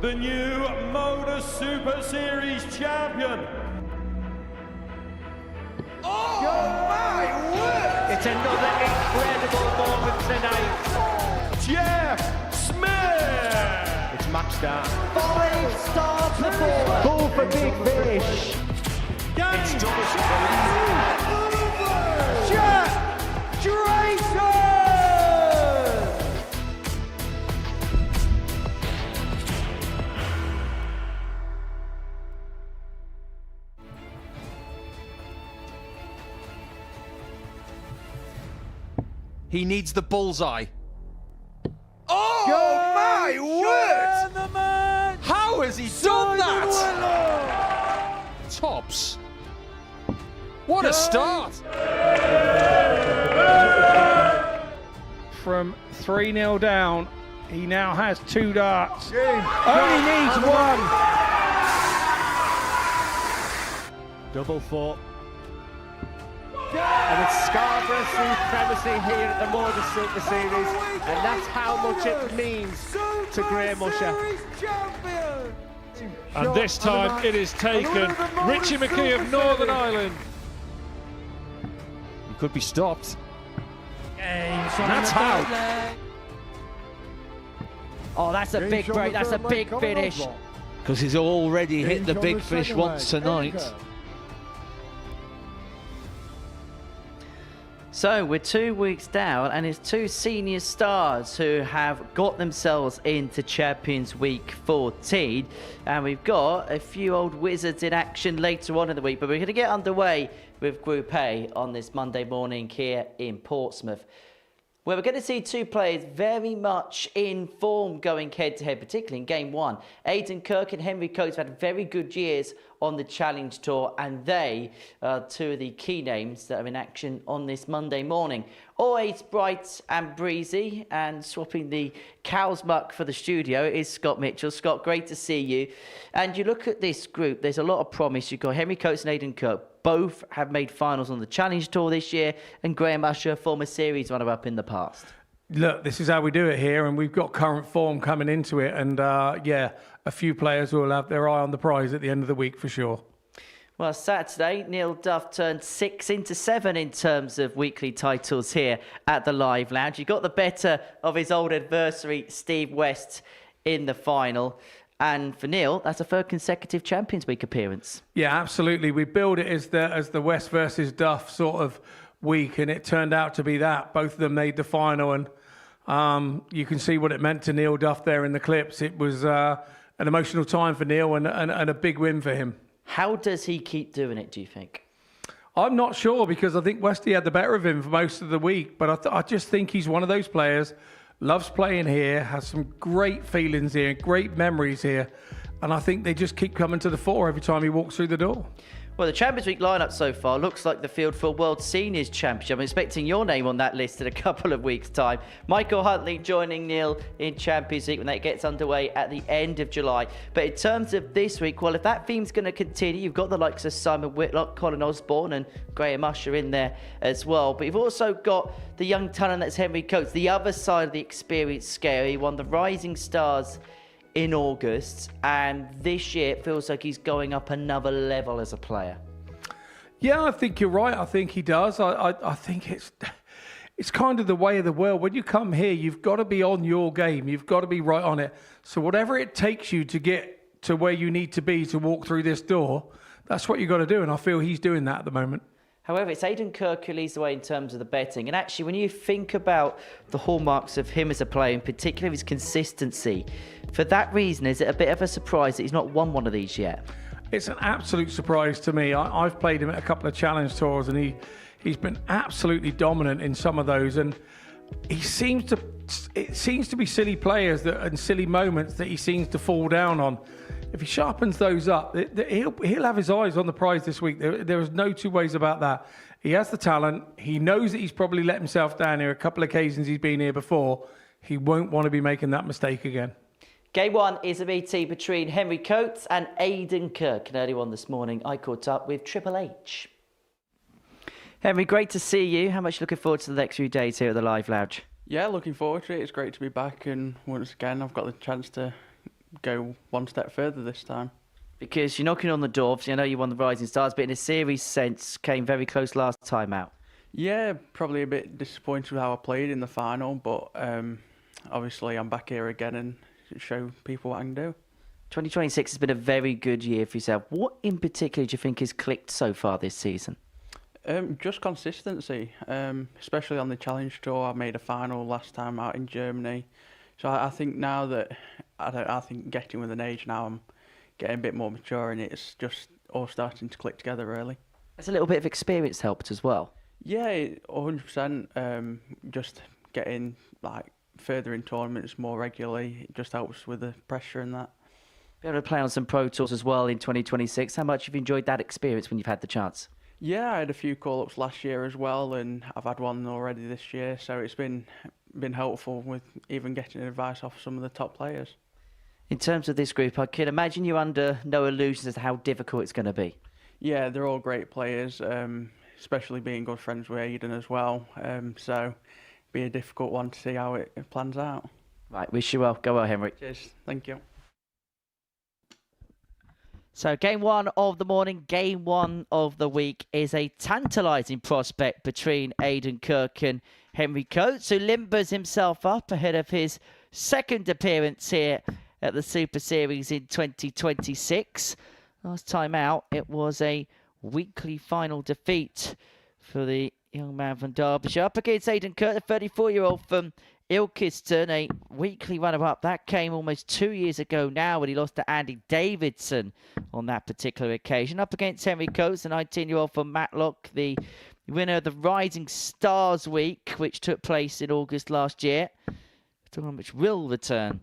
The new Modus Super Series champion. Oh my word! It's another incredible moment tonight. Jeff Smith. It's match start. 5-star performance. Ball for big finish. It's Jack Drayton! He needs the bullseye. Oh my word! How has he done that? Tops. What a start. From 3-0 down, he now has 2 darts. Only needs 1. Double 4. And it's Scarborough's supremacy here at the Modus Super Series, and that's how much it means to Graham Usher. And this time it is taken. Richie McKee of Northern Ireland. He could be stopped. And that's how. Oh, that's a big break, that's a big finish. Because he's already hit the big fish once tonight. So we're 2 weeks down, and it's 2 senior stars who have got themselves into Champions Week 14. And we've got a few old wizards in action later on in the week, but we're going to get underway with Group A on this Monday morning here in Portsmouth, where we're going to see 2 players very much in form going head-to-head, particularly in Game 1. Aidan Kirk and Henry Coates have had very good years on the Challenge Tour, and they are 2 of the key names that are in action on this Monday morning. Always bright and breezy, and swapping the cow's muck for the studio is Scott Mitchell. Scott, great to see you. And you look at this group, there's a lot of promise. You've got Henry Coates and Aidan Kirk. Both have made finals on the Challenge Tour this year, and Graham Usher, former series runner-up in the past. Look, this is how we do it here, and we've got current form coming into it. And yeah, a few players will have their eye on the prize at the end of the week for sure. Well, Saturday, Neil Duff turned 6 into 7 in terms of weekly titles here at the Live Lounge. He got the better of his old adversary, Steve West, in the final. And for Neil, that's a 3rd consecutive Champions Week appearance. Yeah, absolutely. We billed it as the West versus Duff sort of week, and it turned out to be that. Both of them made the final, and you can see what it meant to Neil Duff there in the clips. It was an emotional time for Neil, and a big win for him. How does he keep doing it, do you think? I'm not sure, because I think Westy had the better of him for most of the week, but I just think he's one of those players, loves playing here, has some great feelings here, great memories here, and I think they just keep coming to the fore every time he walks through the door. Well, the Champions Week lineup so far looks like the field for World Seniors Championship. I'm expecting your name on that list in a couple of weeks' time. Michael Huntley joining Neil in Champions Week when that gets underway at the end of July. But in terms of this week, well, if that theme's going to continue, you've got the likes of Simon Whitlock, Colin Osborne and Graham Usher in there as well. But you've also got the young talent that's Henry Coates, the other side of the experience scale. He won the Rising Stars in August, and this year it feels like he's going up another level as a player. Yeah, I think you're right. I think he does. I think it's kind of the way of the world. When you come here, you've got to be on your game. You've got to be right on it. So whatever it takes you to get to where you need to be to walk through this door, that's what you've got to do, and I feel he's doing that at the moment. However, it's Aidan Kirk who leads the way in terms of the betting. And actually, when you think about the hallmarks of him as a player, in particular his consistency, for that reason, is it a bit of a surprise that he's not won one of these yet? It's an absolute surprise to me. I've played him at a couple of challenge tours, and he's been absolutely dominant in some of those. And it seems to be silly players and silly moments that he seems to fall down on. If he sharpens those up, he'll have his eyes on the prize this week. There is no 2 ways about that. He has the talent. He knows that he's probably let himself down here a couple of occasions he's been here before. He won't want to be making that mistake again. Game 1 is a meeting between Henry Coates and Aidan Kirk. And earlier on this morning, I caught up with Triple H. Henry, great to see you. How much looking forward to the next few days here at the Live Lounge? Yeah, looking forward to it. It's great to be back, and once again, I've got the chance to go one step further this time. Because you're knocking on the door. Obviously, I know you won the Rising Stars, but in a series sense, came very close last time out. Yeah, probably a bit disappointed with how I played in the final, but obviously I'm back here again and show people what I can do. 2026 has been a very good year for yourself. What in particular do you think has clicked so far this season? Just consistency, especially on the Challenge Tour. I made a final last time out in Germany. So I think now that, I think getting with an age now, I'm getting a bit more mature and it's just all starting to click together, really. Has a little bit of experience helped as well? Yeah, 100%. Just getting like further in tournaments more regularly, it just helps with the pressure and that. Be able to play on some Pro Tours as well in 2026. How much have you enjoyed that experience when you've had the chance? Yeah, I had a few call-ups last year as well, and I've had one already this year, so it's been helpful with even getting advice off some of the top players. In terms of this group, I can imagine you're under no illusions as to how difficult it's going to be. Yeah, they're all great players, especially being good friends with Aiden as well. So it'll be a difficult one to see how it plans out. Right, wish you well. Go well, Henry. Cheers. Thank you. So game one of the morning, game one of the week is a tantalising prospect between Aidan Kirk and Henry Coates, who limbers himself up ahead of his second appearance here at the Super Series in 2026. Last time out, it was a weekly final defeat for the young man from Derbyshire. Up against Aidan Kirk, the 34-year-old from Ilkeston, a weekly runner-up. That came almost 2 years ago now when he lost to Andy Davidson on that particular occasion. Up against Henry Coates, the 19-year-old from Matlock, the winner of the Rising Stars Week, which took place in August last year. A tournament which will return,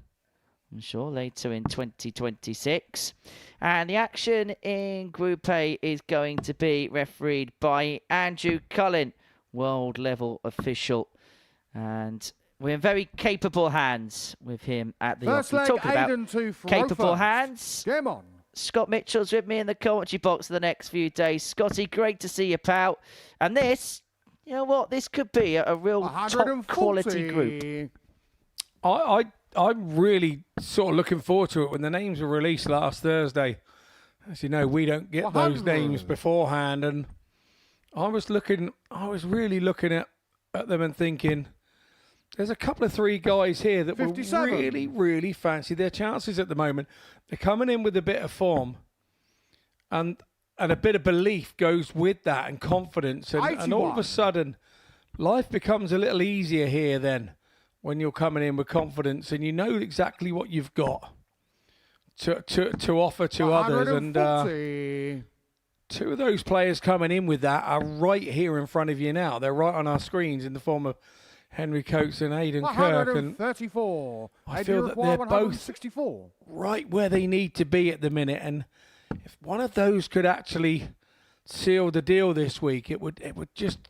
I'm sure, later in 2026. And the action in Group A is going to be refereed by Andrew Cullen, world-level official. And we're in very capable hands with him at the office. Talking about capable hands. Game on. Scott Mitchell's with me in the commentary box for the next few days. Scotty, great to see you, pal. And this, you know what, this could be a real top-quality group. I'm really sort of looking forward to it when the names were released last Thursday. As you know, we don't get those names beforehand, and I was really looking at them and thinking, there's a couple of three guys here that will really, really fancy their chances at the moment. They're coming in with a bit of form, and a bit of belief goes with that, and confidence, and all of a sudden, life becomes a little easier here then, when you're coming in with confidence and you know exactly what you've got to offer to others. And two of those players coming in with that are right here in front of you now. They're right on our screens in the form of Henry Coates and Aidan Kirk. And I feel that they're both right where they need to be at the minute. And if one of those could actually seal the deal this week, it would just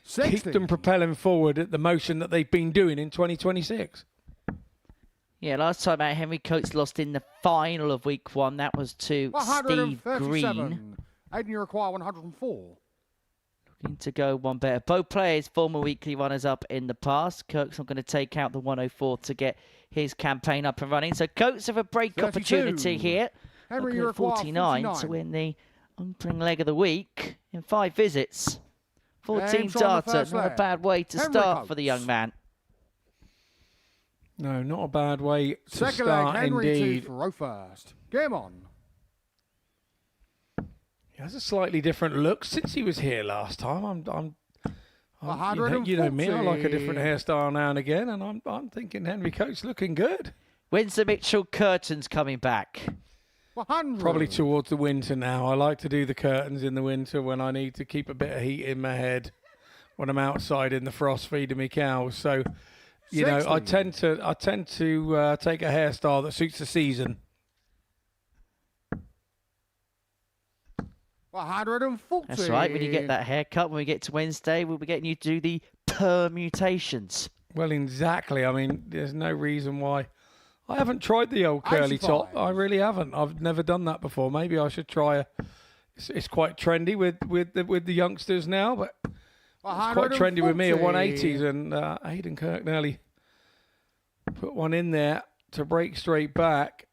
keep them propelling forward at the motion that they've been doing in 2026. Yeah, last time out, Henry Coates lost in the final of week one. That was to Steve Green. Aiden, you require 104. Looking to go one better. Both players, former weekly runners-up in the past. Kirk's not going to take out the 104 to get his campaign up and running. So Coates have a break 32. Opportunity here. Henry, you require 49 to win the opening leg of the week in 5 visits. 14 data, not a bad way to start for the young man. No, not a bad way to Second start leg, Henry indeed. To row first. Game on. He has a slightly different look since he was here last time. You know me, I like a different hairstyle now and again, and I'm thinking Henry Coates looking good. When's the Mitchell curtains coming back? 100. Probably towards the winter now. I like to do the curtains in the winter when I need to keep a bit of heat in my head when I'm outside in the frost feeding me cows. So, you 60. Know, I tend to take a hairstyle that suits the season. 140. That's right. When you get that haircut, when we get to Wednesday, we'll be getting you to do the permutations. Well, exactly. I mean, there's no reason why. I haven't tried the old curly 85. Top. I really haven't. I've never done that before. Maybe I should try It's quite trendy with the youngsters now, but it's quite trendy with me at 180s. And Aidan Kirk nearly put one in there to break straight back.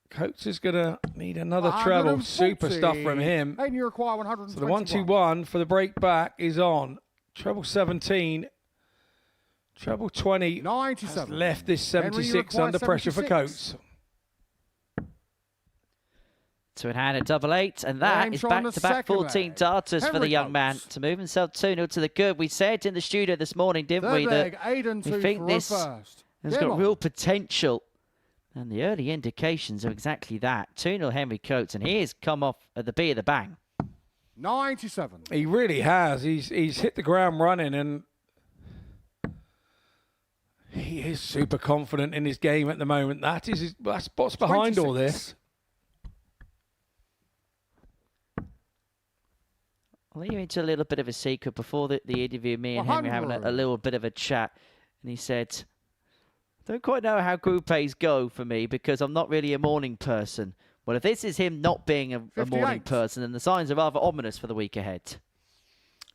Coates is going to need another treble. Super stuff from him. And you require So the 121. 1-2-1 for the break back is on. Treble 17. Treble 20 has 97. left this Henry, you 76 require under pressure for 76. Coates. To in hand at double 8, and that James is on the back-to-back second 14 leg. darters for the Henry young man Coates. to move himself 2-0 to the good. We said in the studio this morning, didn't we, Third that leg, Aiden we 2 think for this first. has Game got on. real potential. And the early indications are exactly that. 2-0 Henry Coates, and he has come off at the B of the bang. 97. He really has. He's hit the ground running, and he is super confident in his game at the moment. That's what's behind all 26. this. I'll lead you into a little bit of a secret. Before the interview, me and Henry were having a 100. little bit of a chat, and he said, don't quite know how Group A's go for me because I'm not really a morning person. Well, if this is him not being a morning 58. person, then the signs are rather ominous for the week ahead.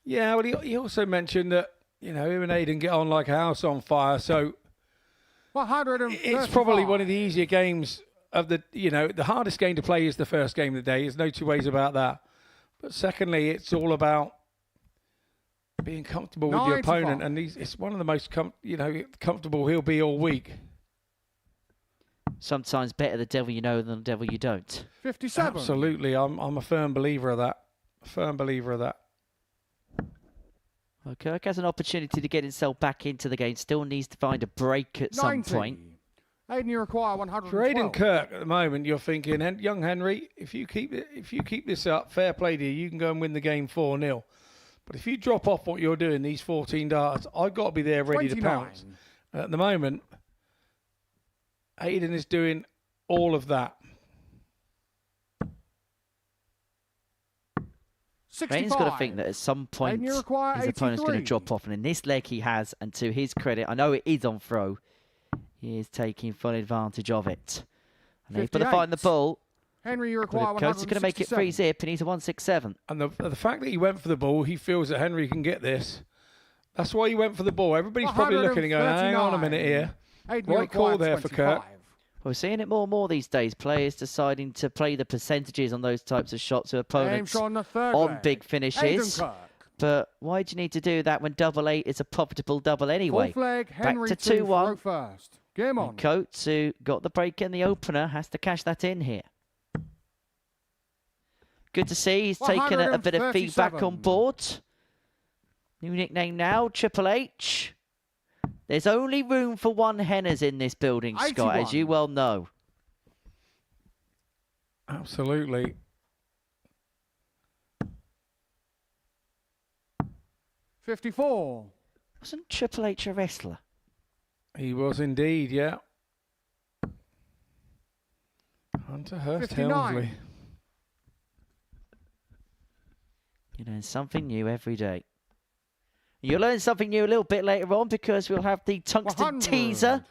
Yeah, well, he also mentioned that, him and Aiden get on like a house on fire, so 135. it's probably one of the easier games of the hardest game to play is the first game of the day. There's no two ways about that. But secondly, it's all about being comfortable with your 95. opponent, and it's one of the most comfortable he'll be all week. Sometimes better the devil you know than the devil you don't. 57. Absolutely, I'm a firm believer of that. Well, Kirk has an opportunity to get himself back into the game. Still needs to find a break at some 90. point. Aiden, you require For 112. Aiden Kirk at the moment, you're thinking, young Henry, if you keep this up, fair play to you, you can go and win the game 4-0. But if you drop off what you're doing, these 14 darts, I've got to be there ready 29. to pounce. At the moment, Aiden is doing all of that. 65. Aiden's got to think that at some point Aiden, you his require opponent's going to 83. drop off. And in this leg he has, and to his credit, I know it is on throw, he is taking full advantage of it. And they've got to 58. find the ball. Henry, you But require if Coates is going to make it 167. free zip, and he's a 167. And the fact that he went for the ball, he feels that Henry can get this. That's why he went for the ball. Everybody's probably looking and going, hang on a minute here. Aiden, you Right call require there for 25. Kirk. We're seeing it more and more these days. Players deciding to play the percentages on those types of shots to opponents James on the third on leg. big finishes. Aiden Kirk. But why do you need to do that when double 8 is a profitable double anyway? Fourth leg, Henry Back to 2 for 2-1. first. Game on. And Coates, who got the break in the opener, has to cash that in here. Good to see he's taken a bit of feedback on 137. board. New nickname now, Triple H. There's only room for one Henners in this building, Scott, as 81. you well know. Absolutely. $54. Wasn't Triple H a wrestler? He was indeed, yeah. Hunter Hurst 59. Helmsley. You learn something new every day. You'll learn something new a little bit later on because we'll have the tungsten 100. teaser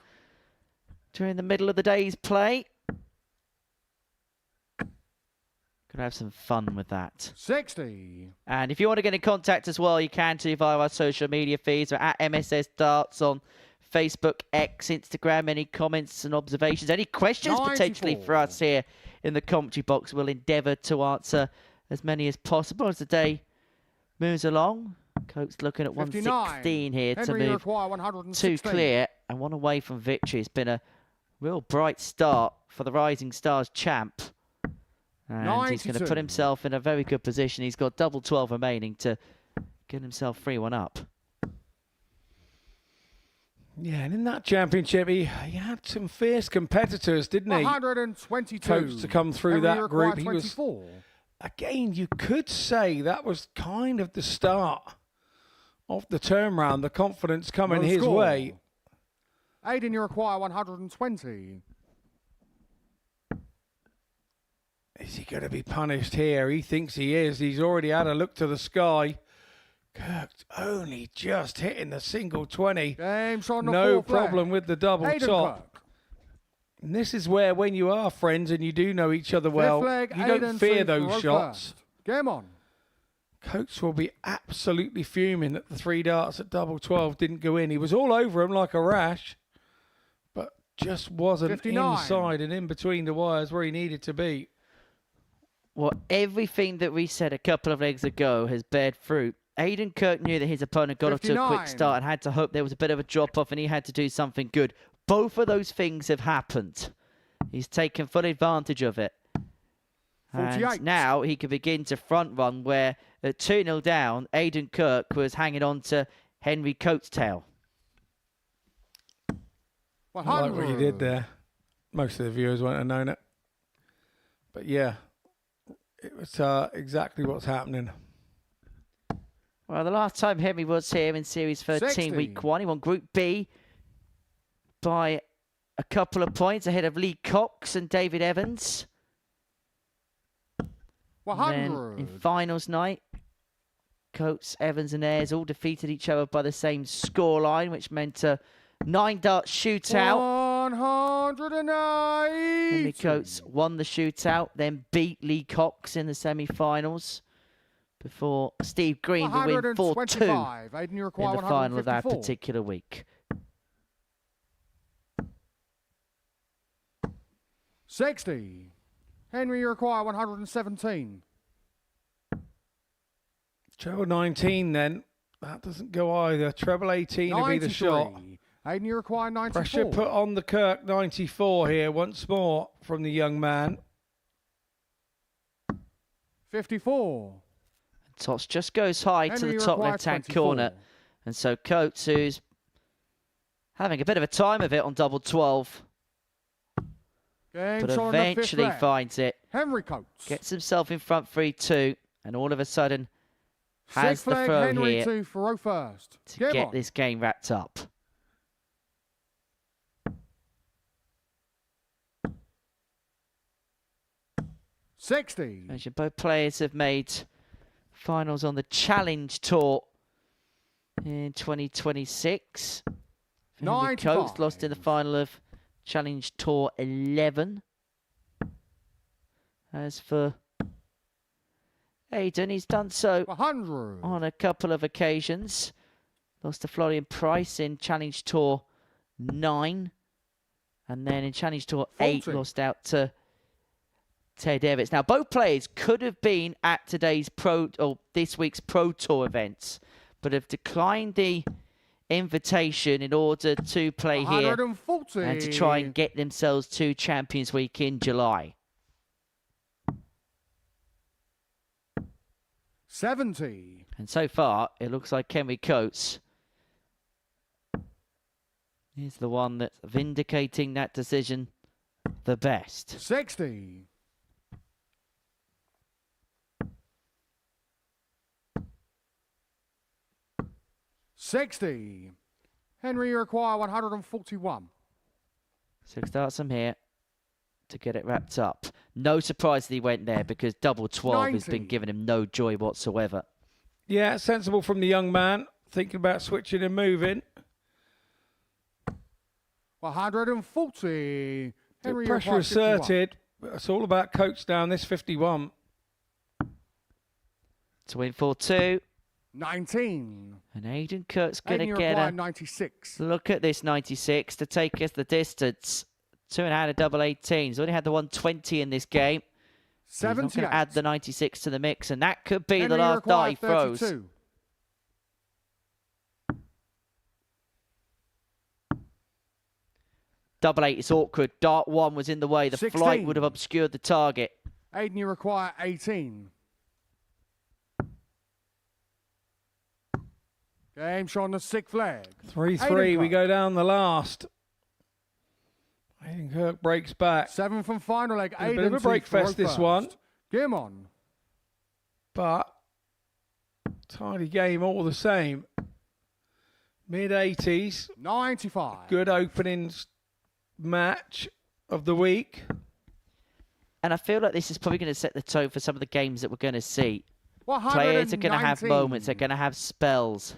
during the middle of the day's play. Gonna have some fun with that. 60. And if you want to get in contact as well, you can too via our social media feeds. We're at MSS Darts on Facebook, X, Instagram. Any comments and observations, any questions potentially for 94. us here in the commentary box, we'll endeavour to answer as many as possible as the day moves along. Coates looking at 59. 116 here to Henry, you move require two 116. clear and one away from victory. It's been a real bright start for the Rising Stars champ. And he's going to 92. put himself in a very good position. He's got double 12 remaining to get himself 3-1 up. Yeah, and in that championship, he had some fierce competitors, didn't he? 122. Coates to come through Henry, that you require group. He was 24. again, you could say that was kind of the start of the turnaround, the confidence coming No his score. way. Aiden, you require 120. Is he going to be punished here? He thinks he is. He's already had a look to the sky. Kirk's only just hitting the single 20. James on the No fourth leg. problem with the double Aiden top. Kirk. And this is where, when you are friends and you do know each other well, Fifth leg, you don't Aiden fear Sue those for shots. first. Game on. Coates will be absolutely fuming that the 3 darts at double 12 didn't go in. He was all over him like a rash, but just wasn't 59. inside and in between the wires where he needed to be. Well, everything that we said a couple of legs ago has bared fruit. Aidan Kirk knew that his opponent got off to a quick 59. start and had to hope there was a bit of a drop-off and he had to do something good. Both of those things have happened. He's taken full advantage of it. 48. And now he can begin to front run where at 2-0 down, Aidan Kirk was hanging on to Henry Coates' tail. 100. I like what you did there. Most of the viewers won't have known it. But yeah, it was exactly what's happening. Well, the last time Henry was here in Series 13, 60. Week 1, he won Group B by a couple of points ahead of Lee Cox and David Evans. And then 100. in finals night, Coates, Evans and Ayres all defeated each other by the same scoreline, which meant a 9-dart shootout. 108. Henry Coates won the shootout, then beat Lee Cox in the semi-finals before Steve Green will win 4-2 125. Aidan, you require in the final of that 154. particular week. 60. Henry, you require 117. Treble 19 then. That doesn't go either. Treble 18 will be the shot. 93. Aidan, you require 94. Pressure put on the Kirk 94 here once more from the young man. 54. Toss just goes high to Henry, the you top require left-hand 24. corner. And so Coates, who's having a bit of a time of it on double 12, Game but shot on the fifth eventually leg. finds it, Henry Coates. gets himself in front 3-2, and all of a sudden has Sixth the leg, throw Henry here 2 for row first. to Game get on. this game wrapped up. Mentioned both players have made finals on the Challenge Tour in 2026. Henry Coates 95. lost in the final of Challenge Tour 11. As for Aidan, he's done so 100. on a couple of occasions. Lost to Florian Price in Challenge Tour 9. And then in Challenge Tour 8, 40. lost out to Ted Evans. Now, both players could have been at today's this week's Pro Tour events, but have declined the invitation in order to play here 140. and to try and get themselves to Champions Week in July. 70. And so far, it looks like Henry Coates is the one that's vindicating that decision the best. 60. 60. Henry, you require 141. 6 darts from here to get it wrapped up. No surprise that he went there because double 12 has been 90. giving him no joy whatsoever. Yeah, sensible from the young man. Thinking about switching and moving. 140. Henry, you Pressure require 51. asserted. It's all about Coates down this 51. To win 4-2. 19. And Aidan Kirk's going Aidan, to you get require a 96. look at this 96 to take us the distance. 2 and out of double 18. He's only had the 120 in this game. He's not going 78. to add the 96 to the mix, and that could be Henry, the you last require dart he throws. 32. Double 8 is awkward. Dart 1 was in the way. The 16. flight would have obscured the target. Aidan, you require 18. Game shot on the sixth leg. 3-3. Aidan We Kirk. go down the last. Aidan Kirk breaks back. 7 from final leg. A bit Aidan of a 2 break for row fest, this first. one. Game on. But tidy game all the same. Mid-80s. 95. Good opening match of the week. And I feel like this is probably going to set the tone for some of the games that we're going to see. Players are going to have 119. moments. They're going to have spells.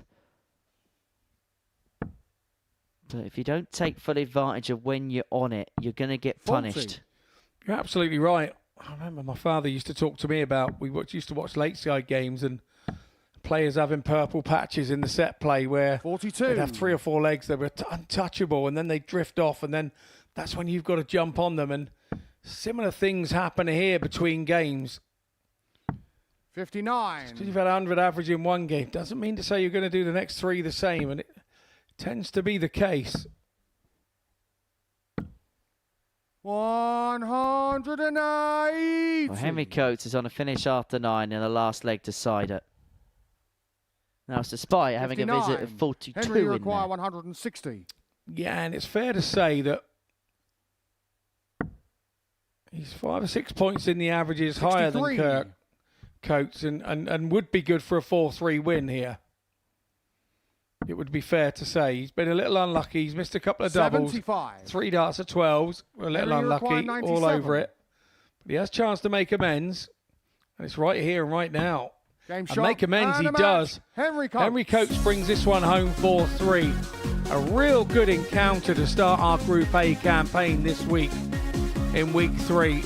But if you don't take full advantage of when you're on it, you're going to get 40. punished. You're absolutely right. I remember my father used to talk to me about, used to watch late side games and players having purple patches in the set play where 42. they'd have 3 or 4 legs that were untouchable and then they'd drift off and then that's when you've got to jump on them. And similar things happen here between games. 59. Because you've had 100 average in one game doesn't mean to say you're going to do the next 3 the same, and it tends to be the case. 108. Well, Henry Coates is on a finish after 9 in the last leg to side it. Now, it's despite having a visit of 42 Henry in require there. 160. Yeah, and it's fair to say that he's 5 or 6 points in the averages higher than 63. Kirk Coates and would be good for a 4-3 win here. It would be fair to say. He's been a little unlucky. He's missed a couple of doubles. 75. 3 darts at 12s. A little Henry unlucky. required All 97. over it. But he has a chance to make amends. And it's right here and right now. Game And shot. make amends And he a match. does. Henry Coates. Henry Coates brings this one home 4-3. A real good encounter to start our Group A campaign this week in week 3.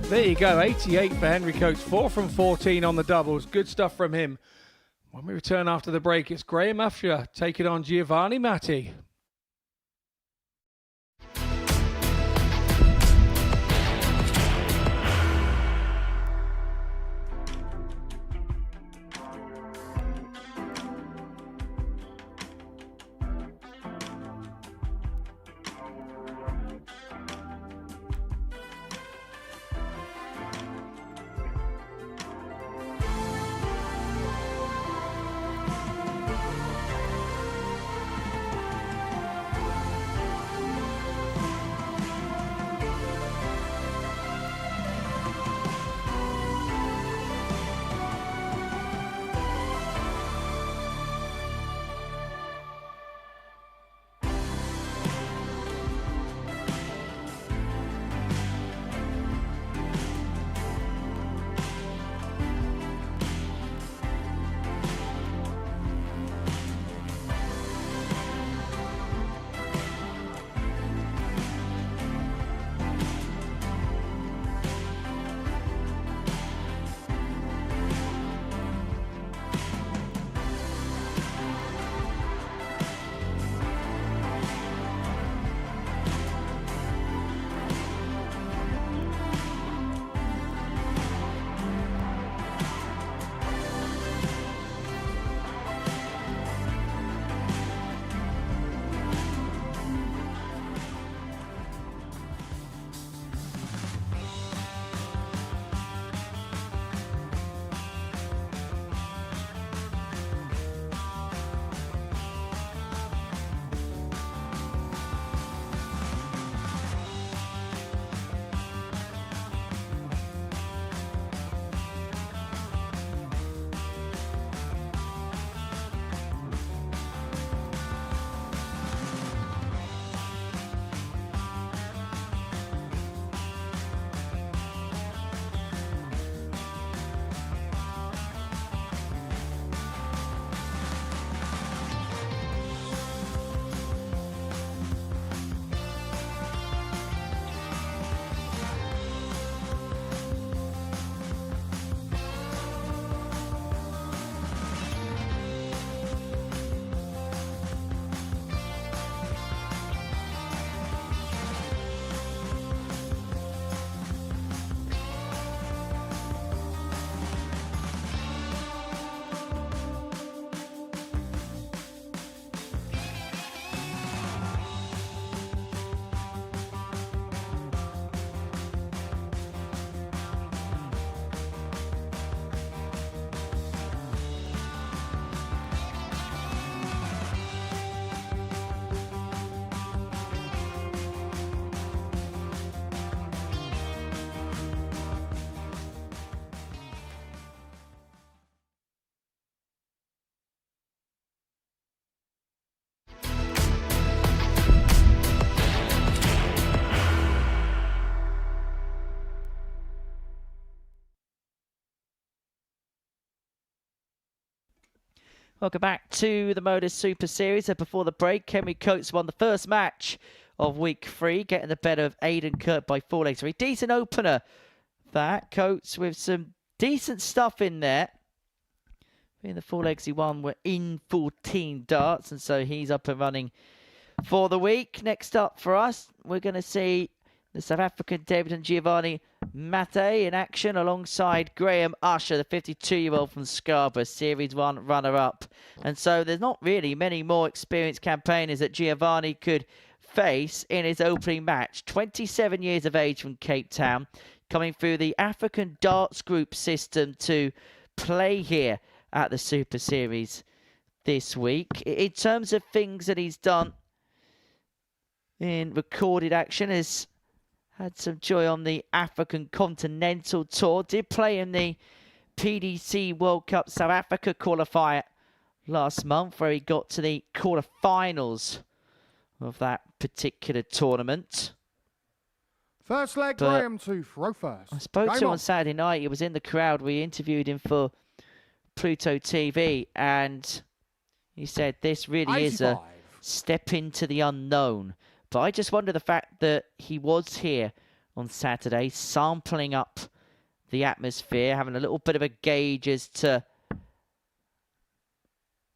There you go, 88 for Henry Coates, 4 from 14 on the doubles. Good stuff from him. When we return after the break, it's Graham Usher taking on Giovanni Matthee. Welcome back to the Modus Super Series. And before the break, Henry Coates won the first match of week 3, getting the better of Aidan Kirk by 4 legs. A decent opener, that. Coates with some decent stuff in there. In the 4 legs he won were in 14 darts, and so he's up and running for the week. Next up for us, we're going to see the South African debutant Giovanni Matthee in action alongside Graham Usher, the 52-year-old from Scarborough, Series 1 runner-up. And so there's not really many more experienced campaigners that Giovanni could face in his opening match. 27 years of age from Cape Town, coming through the African Darts Group system to play here at the Super Series this week. In terms of things that he's done in recorded action, has had some joy on the African Continental Tour. Did play in the PDC World Cup South Africa qualifier last month, where he got to the quarterfinals of that particular tournament. First leg, Graham to throw first. I spoke to him on Saturday night. He was in the crowd. We interviewed him for Pluto TV, and he said this really 85. is a step into the unknown. But I just wonder the fact that he was here on Saturday, sampling up the atmosphere, having a little bit of a gauge as to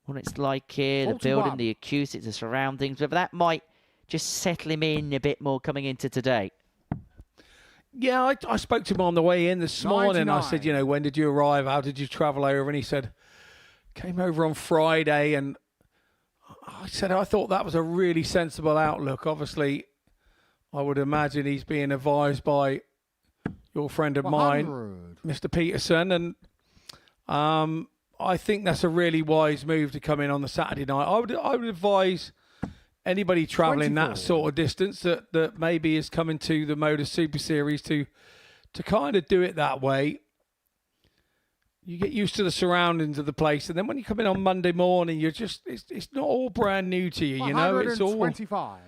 what it's like here, 41. the building, the acoustics, the surroundings, whether that might just settle him in a bit more coming into today. Yeah, I spoke to him on the way in this morning. 99. I said, you know, when did you arrive? How did you travel over? And he said, came over on Friday. And I said, I thought that was a really sensible outlook. Obviously, I would imagine he's being advised by your friend of 100. mine, Mr. Peterson. And I think that's a really wise move to come in on the Saturday night. I would advise anybody travelling 24. that sort of distance that maybe is coming to the Modus Super Series to kind of do it that way. You get used to the surroundings of the place, and then when you come in on Monday morning, you're just it's not all brand new to you. You know, it's all 125.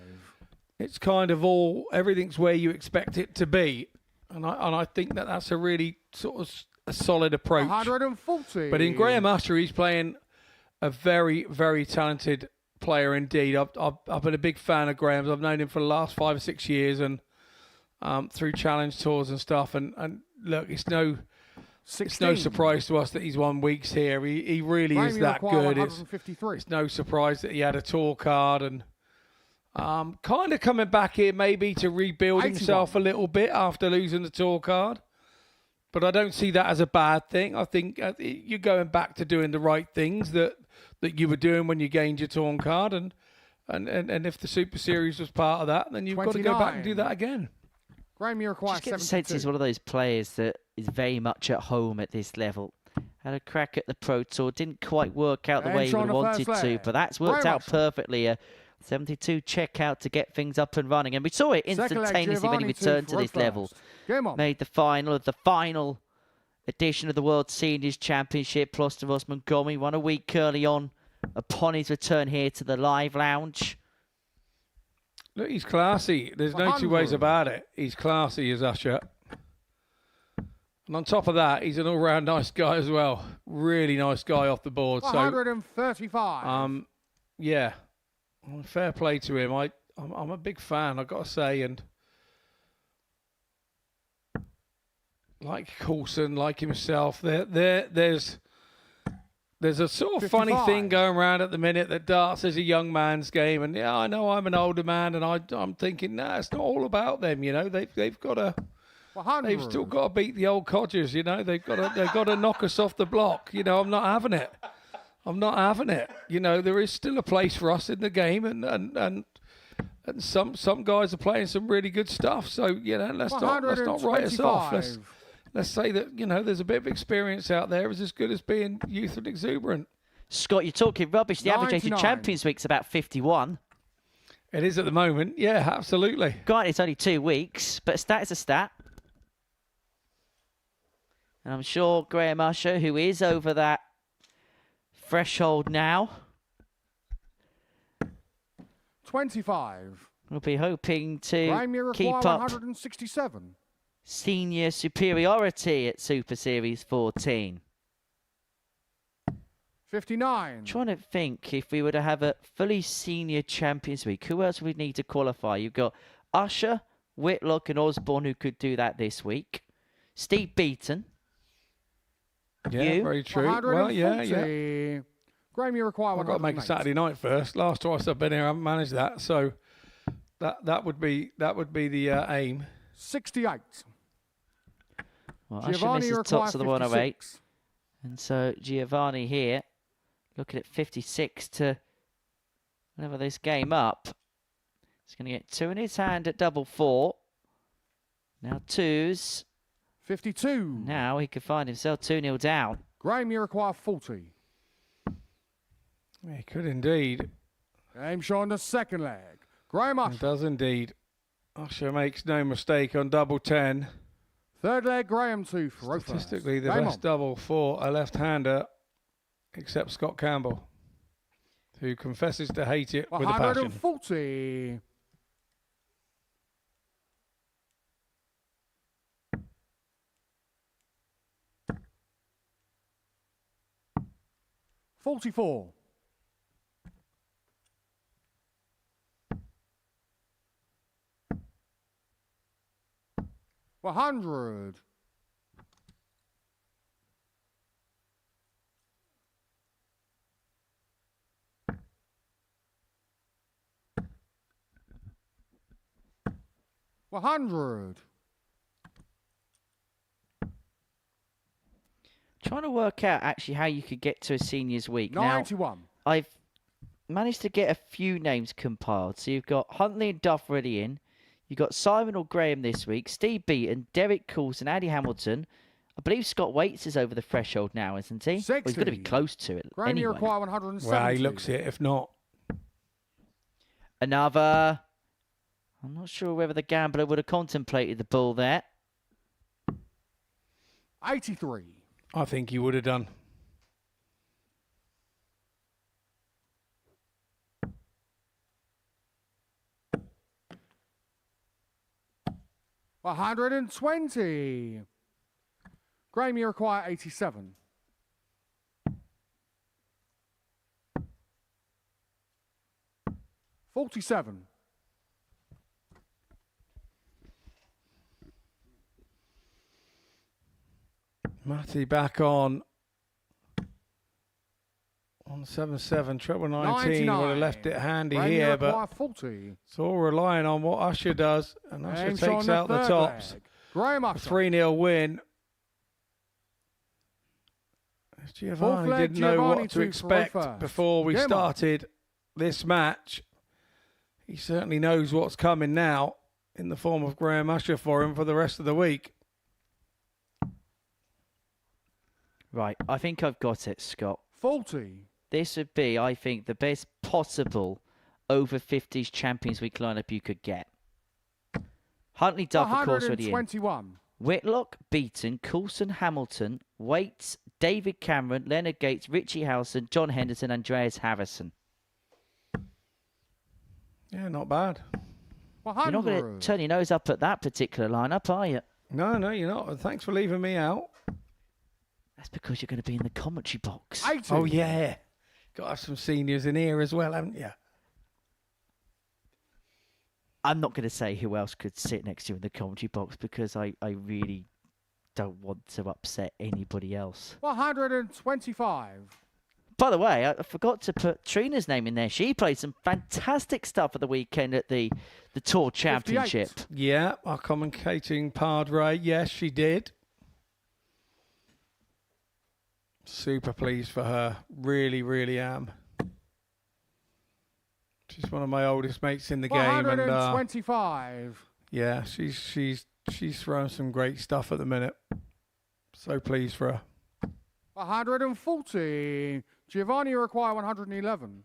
it's kind of all everything's where you expect it to be, and I think that's a really sort of a solid approach. 140. But in Graham Usher, he's playing a very, very talented player indeed. I've been a big fan of Graham's. I've known him for the last 5 or 6 years, and through challenge tours and stuff. And look, it's no 16. surprise to us that he's won weeks here. He really is that good. It's no surprise that he had a tour card and kind of coming back here maybe to rebuild 81. himself a little bit after losing the tour card. But I don't see that as a bad thing. I think you're going back to doing the right things that you were doing when you gained your torn card, and if the Super Series was part of that, then you've got to go back and do that again. Graham, you require Just get the 72. sense he's one of those players that is very much at home at this level. Had a crack at the Pro Tour, didn't quite work out the way he would have wanted to, but that's worked out perfectly. A 72 checkout to get things up and running, and we saw it instantaneously when he returned to this level. Made the final of the final edition of the World Seniors Championship. Plus, Ross Montgomery won a week early on upon his return here to the live lounge. Look, he's classy. There's no two ways about it. He's classy as Usher. And on top of that, he's an all-round nice guy as well. Really nice guy off the board. 135. So, yeah, fair play to him. I'm a big fan, I've got to say, and like Coulson, like himself, there's a sort of 55. funny thing going around at the minute that darts is a young man's game, and yeah, I know I'm an older man, and I'm thinking, nah, it's not all about them, you know. They've got to. 100. They've still got to beat the old codgers, you know. They've got to knock us off the block. You know, I'm not having it. I'm not having it. You know, there is still a place for us in the game, and some guys are playing some really good stuff. So you know, let's not write us off. Let's say that, you know, there's a bit of experience out there is as good as being youth and exuberant. Scott, you're talking rubbish. The average age of 99. Champions Week's about 51. It is at the moment. Yeah, absolutely. Granted, it's only 2 weeks, but a stat is a stat. And I'm sure Graham Usher, who is over that threshold now, 25. will be hoping to Graham, you keep require up 167. senior superiority at Super Series 14. 59. Trying to think if we were to have a fully senior Champions Week, who else would we need to qualify? You've got Usher, Whitlock and Osborne who could do that this week. Steve Beaton. Yeah, You? very true. 140. Well, yeah. Graham, you require I've got to make a 108. Saturday night first. Last twice I've been here, I haven't managed that. So that would be the aim. 68. Well, Usher Giovanni, misses require tops of the 108. 56. And so Giovanni here, looking at 56 to level this game up. He's going to get 2 in his hand at double 4. Now 2s. 52. Now he could find himself 2-0 down. Graham, you require 40. He could indeed. Game shot on the second leg. Graham He Usher. does indeed. Usher makes no mistake on double 10. Third leg, Graham to throw first. Statistically, the Game best on. double for a left-hander, except Scott Campbell, who confesses to hate it with a passion. 140. $44. 100. $100. Trying to work out actually how you could get to a seniors week. 91. Now, I've managed to get a few names compiled. So you've got Huntley and Duff already in. You've got Simon or Graham this week, Steve Beaton, Derek Coulson, Andy Hamilton. I believe Scott Waits is over the threshold now, isn't he? Well, he's going to be 60. close to it Graham, you anyway. require 170. Well, he looks it, if not. Another. I'm not sure whether the gambler would have contemplated the bull there. 83. I think he would have done. $120. Graham, you require 87. $47. Matthee back on 177, treble 19 would have left it handy Graham, you here, require but 40. it's all relying on what Usher does, and Usher Game shot on takes out the third tops. leg. Graham A Usher. 3-0 win. Giovanni leg, didn't know Giovanni what to to expect first. before we Game on. started this match. He certainly knows what's coming now in the form of Graham Usher for him for the rest of the week. Right, I think I've got it, Scott. 40. This would be, I think, the best possible over 50s Champions Week lineup you could get. Huntley Duff, of course, already in. 121. Whitlock, Beaton, Coulson, Hamilton, Waits, David Cameron, Leonard Gates, Richie Howson, John Henderson, Andreas Harrison. Yeah, not bad. 100. You're not going to turn your nose up at that particular lineup, are you? No, you're not. Thanks for leaving me out. That's because you're going to be in the commentary box. 80. Oh, yeah. Got to have some seniors in here as well, haven't you? I'm not going to say who else could sit next to you in the commentary box because I really don't want to upset anybody else. 125. By the way, I forgot to put Trina's name in there. She played some fantastic stuff at the weekend at the Tour Championship. 58. Yeah, our commentating padre. Yes, she did. Super pleased for her. Really, really am. She's one of my oldest mates in the game, and 125. yeah, she's throwing some great stuff at the minute. So pleased for her. 140. Giovanni require 111.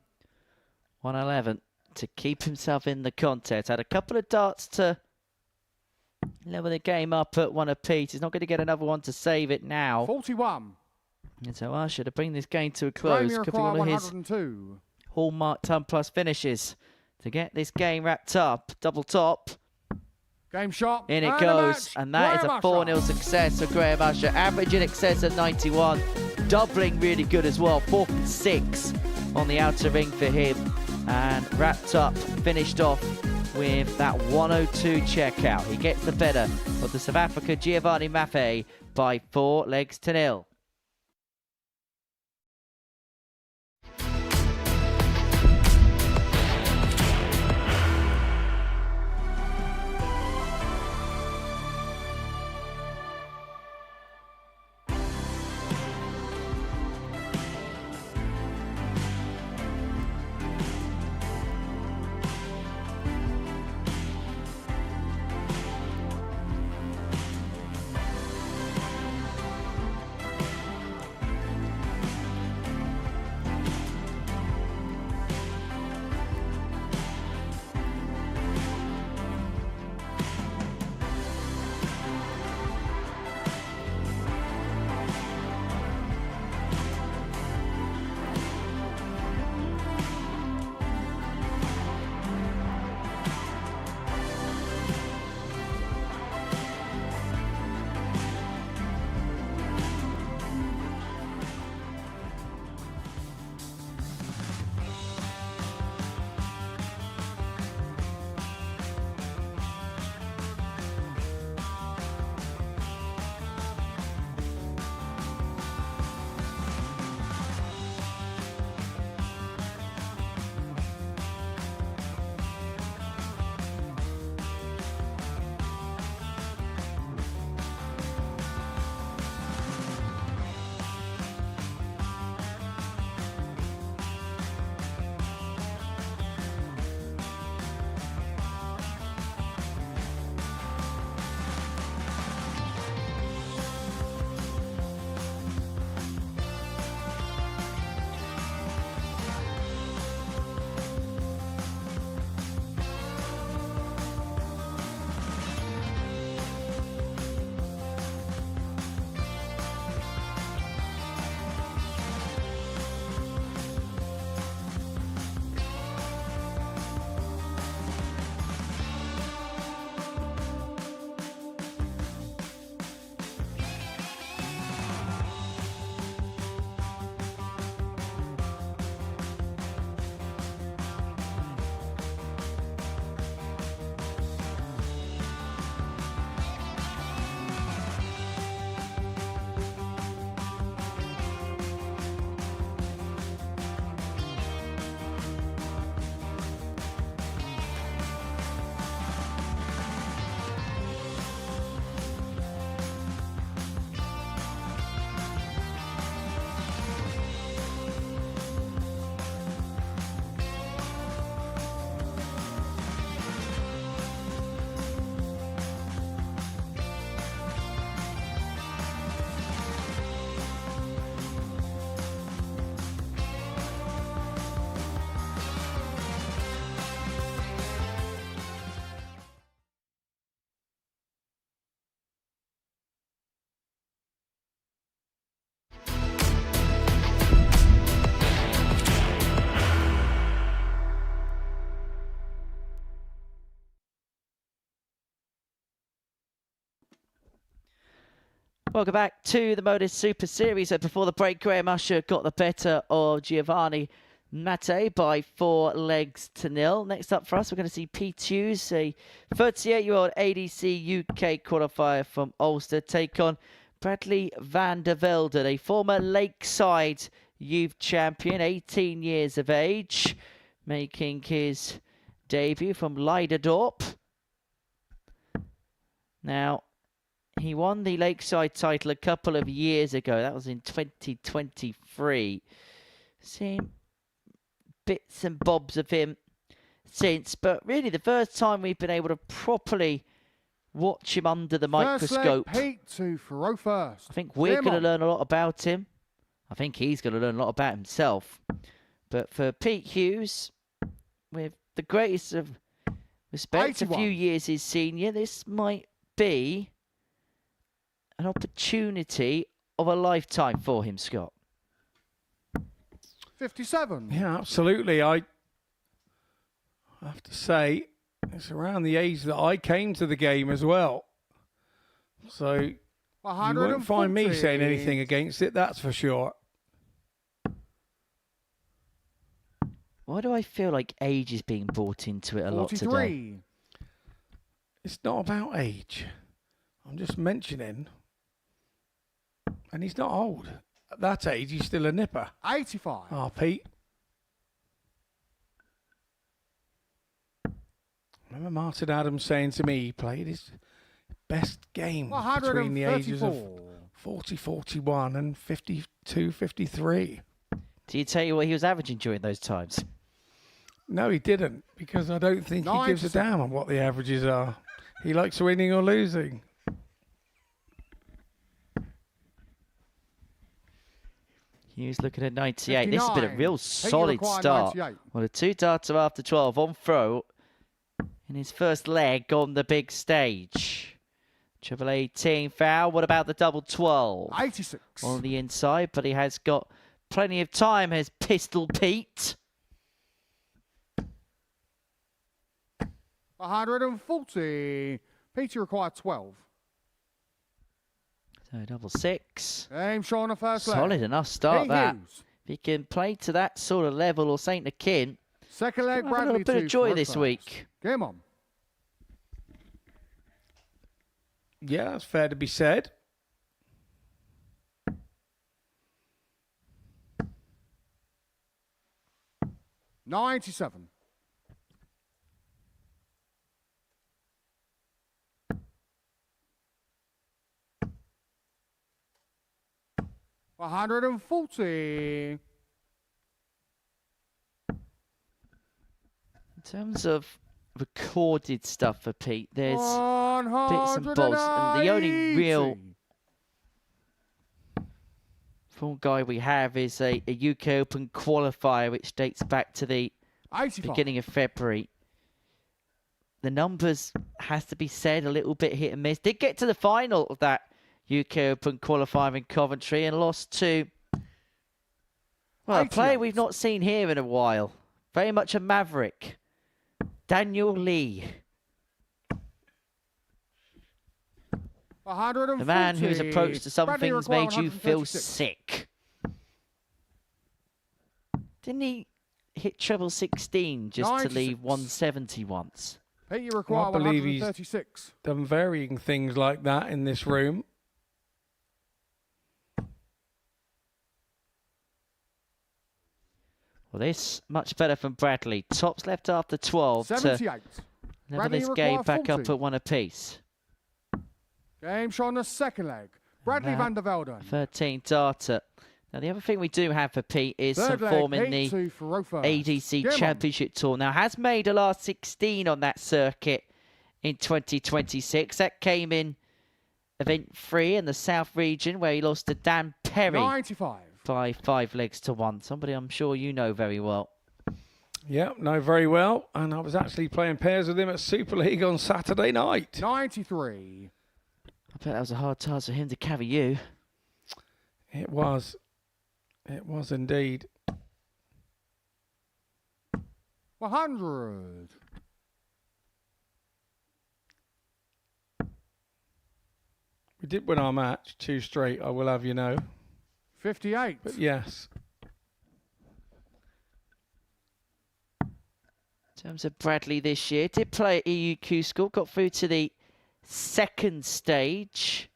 111 to keep himself in the contest. Had a couple of darts to level the game up at one apiece. He's not going to get another one to save it now. 41. And so Usher to bring this game to a Graham, close. you Could be require one of his 102. hallmark ton plus finishes to get this game wrapped up. Double top. Game shot. In it and a goes. match. And that is a Graham 4-0 Usher. success for Graham Usher. Average in excess of 91. Doubling really good as well. 4 from 6 on the outer ring for him. And wrapped up, finished off with that 102 checkout. He gets the better of the South African Giovanni Matthee by 4 legs to 0. Welcome back to the Modus Super Series. Before the break, Graham Usher got the better of Giovanni Matthee by 4 legs to 0. Next up for us, we're going to see Pete Hughes, a 38-year-old ADC UK qualifier from Ulster, take on Bradley van der Velden, a former Lakeside youth champion, 18 years of age, making his debut from Leiderdorp. Now, he won the Lakeside title a couple of years ago. That was in 2023. Seen bits and bobs of him since, but really the first time we've been able to properly watch him under the microscope. First leg, Pete to throw first. I think we're going to learn a lot about him. I think he's going to learn a lot about himself. But for Pete Hughes, with the greatest of respect, 81. a few years his senior, this might be an opportunity of a lifetime for him, Scott. 57. Yeah, absolutely. I have to say, it's around the age that I came to the game as well. So you won't find me saying anything against it, that's for sure. Why do I feel like age is being brought into it a lot today? 43. It's not about age. I'm just mentioning. And he's not old. At that age, he's still a nipper. 85. Oh, Pete. Remember Martin Adams saying to me he played his best game between the ages of 40, 41 and 52, 53. Did he tell you what he was averaging during those times? No, he didn't, because I don't think he gives a damn on what the averages are. He likes winning or losing. Hughes looking at 98. 59. This has been a real solid start. 98. Well, a 2-darter after 12 on throw in his first leg on the big stage. Triple 18 foul. What about the double 12? 86. On the inside, but he has got plenty of time, has Pistol Pete. 140. Peter required 12. So double 6. Aim shot on the first leg. Solid enough start Pete that. Hughes. If he can play to that sort of level or St. Akin, Second leg, have a Bradley little bit of to joy throw this first. week. Game on. Yeah, that's fair to be said. $97. $140. In terms of recorded stuff for Pete, there's bits and bobs, and the only real full guy we have is a UK Open qualifier, which dates back to the 85. beginning of February. The numbers, has to be said, a little bit hit and miss. Did get to the final of that UK Open qualifier in Coventry and lost to, well, a player 88. we've not seen here in a while. Very much a maverick. Daniel Lee. 140. The man whose approach to some Bradley things required made you feel 136. sick. Didn't he hit treble 16 just to 96. leave 170 once? Pete, you require I believe he's 136. done varying things like that in this room. Well, this much better from Bradley. Tops left after 12 to 78. level Bradley this game required back 40. up at 1 apiece. Game shot on the second leg. Bradley that- van der Velden. 13 data. Now, the other thing we do have for Pete is Third some leg, form in Pete the to throw first. ADC Game on. Championship Tour. Now, has made a last 16 on that circuit in 2026. That came in event 3 in the South region, where he lost to Dan Perry 95. by 5 legs to 1. Somebody I'm sure you know very well. Yeah, know very well. And I was actually playing pairs with him at Super League on Saturday night. 93. I bet that was a hard task for him to carry you. It was. It was indeed. 100. We did win our match, 2 straight, I will have you know. 58. But yes. In terms of Bradley this year, did play at EUQ school, got through to the second stage.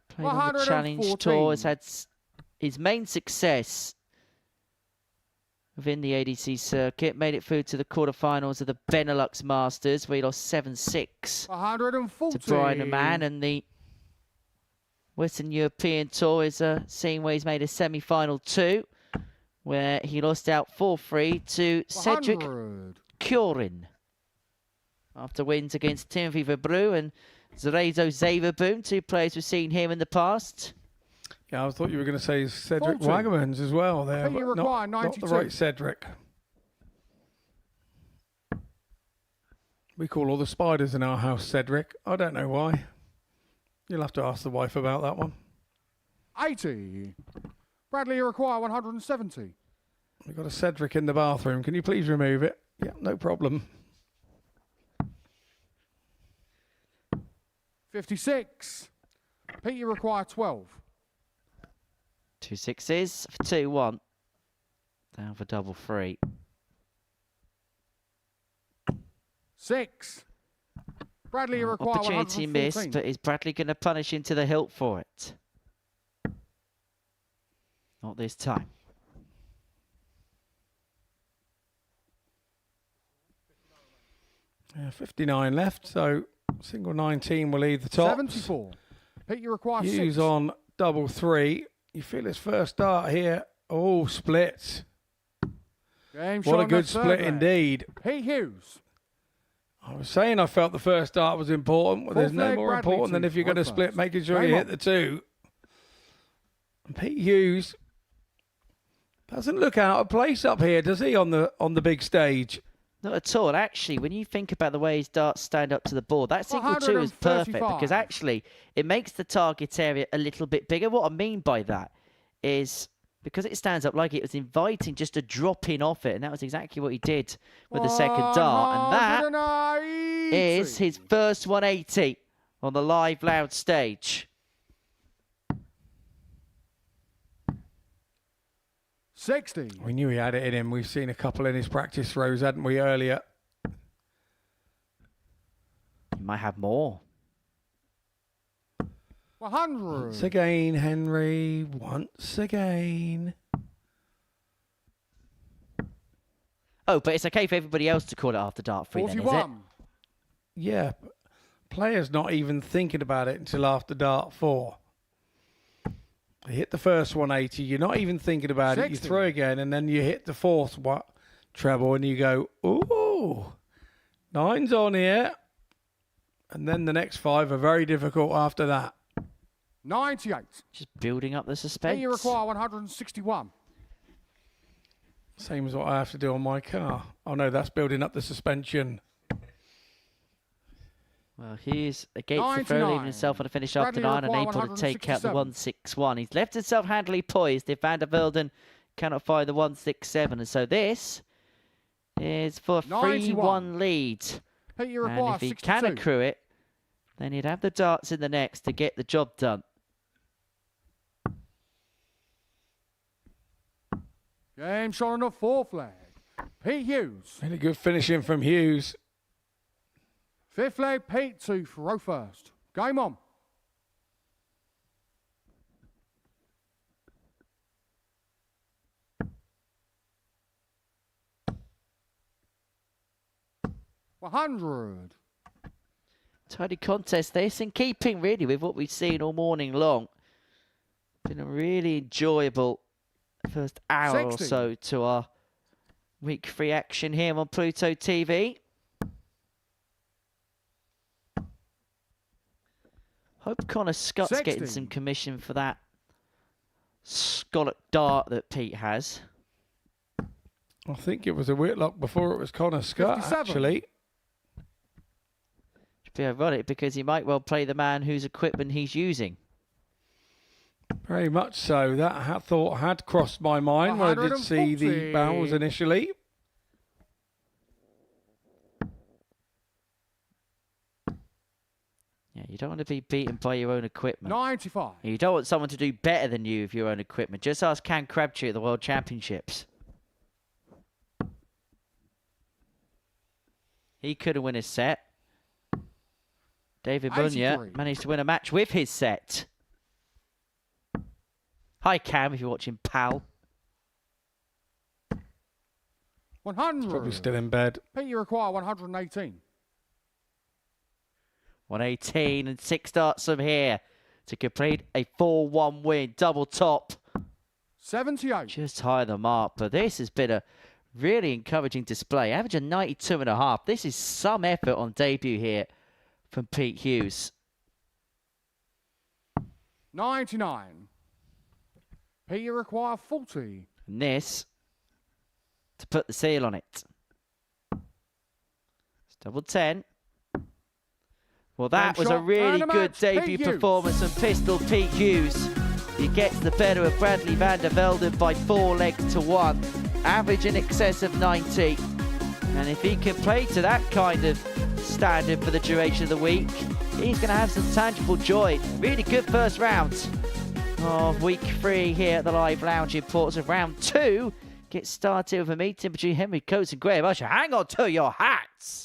Played on the Challenge Tour, has had his main success within the ADC circuit. Made it through to the quarterfinals of the Benelux Masters, where he lost 7-6 to Brian O'Man, and the Western European Tour is a scene where he's made a semi-final too, where he lost out 4-3 to Cedric Kjorin. After wins against Timothy Verbrew and Zerezo Zaverboom, 2 players we've seen here in the past. Yeah, I thought you were going to say Cedric Wagamans as well there, but not the right Cedric. We call all the spiders in our house Cedric. I don't know why. You'll have to ask the wife about that one. 80. Bradley, you require 170. We've got a Cedric in the bathroom. Can you please remove it? Yeah, no problem. 56. Pete, you require 12. 2 6s for 2-1. Down for double 3. 6. Bradley, you require Opportunity 114. missed, but is Bradley going to punish into the hilt for it? Not this time. Yeah, 59 left, so single 19 will lead the top. 74. Pete, you require Hughes 6. on double 3. You feel his first start here. Oh, split. What a good split indeed. Pete Hughes. I was saying I felt the first start was important. Well, there's no more important than if you're going to split, making sure you hit the 2. And Pete Hughes doesn't look out of place up here, does he, on the big stage? Not at all. Actually, when you think about the way his darts stand up to the board, that single 2 is perfect because actually it makes the target area a little bit bigger. What I mean by that is because it stands up like it was inviting just a drop in off it, and that was exactly what he did with the second dart, and that is his first 180 on the live loud stage. 60. We knew he had it in him. We've seen a couple in his practice throws, hadn't we, earlier? He might have more. 100. Once again, Henry. Once again. Oh, but it's okay for everybody else to call it after dart 3 then, is it? Yeah, but players not even thinking about it until after dart 4. You hit the first 180, you're not even thinking about 60. it, you throw again, and then you hit the fourth treble, and you go, ooh, 9's on here. And then the next 5 are very difficult after that. 98. Just building up the suspense. You require 161. Same as what I have to do on my car. Oh no, that's building up the suspension. Well, he's against the throw, leaving himself on a finish after 9, and able to take out the 161. He's left himself handily poised if Van der Velden cannot fire the 167. And so this is for a 3-1 lead. And if he can accrue it, then he'd have the darts in the next to get the job done. Game shot on the 4th flag. Pete Hughes. Really good finishing from Hughes. 5th leg, Pete to throw first. Game on. $100. Tidy contest this, in keeping really with what we've seen all morning long. Been a really enjoyable first hour 60. or so to our week 3 action here on Pluto TV. Hope Connor Scott's 60. getting some commission for that scallop dart that Pete has. I think it was a Whitlock before it was Connor Scott, 57. actually. Should be ironic because he might well play the man whose equipment he's using. Very much so. That thought had crossed my mind when I did see the barrels initially. Yeah, you don't want to be beaten by your own equipment. 95. You don't want someone to do better than you with your own equipment. Just ask Cam Crabtree at the World Championships. He couldn't win his set. David Munya managed to win a match with his set. Hi, Cam, if you're watching, pal. 100. Probably still in bed. Pete, you require 118. 118 and 6 starts from here to complete a 4-1 win. Double top. 78. Just higher the mark, but this has been a really encouraging display. Averaging 92.5. This is some effort on debut here from Pete Hughes. 99. Pete, you require 40. And this to put the seal on it. It's double 10. Well, that was a really good debut performance from Pistol Pete Hughes. He gets the better of Bradley van der Velden by 4 legs to 1. Average in excess of 90. And if he can play to that kind of standard for the duration of the week, he's going to have some tangible joy. Really good first round of week 3 here at the Live Lounge in Portsmouth. Round 2 gets started with a meeting between Henry Coates and Graham Usher. Hang on to your hats.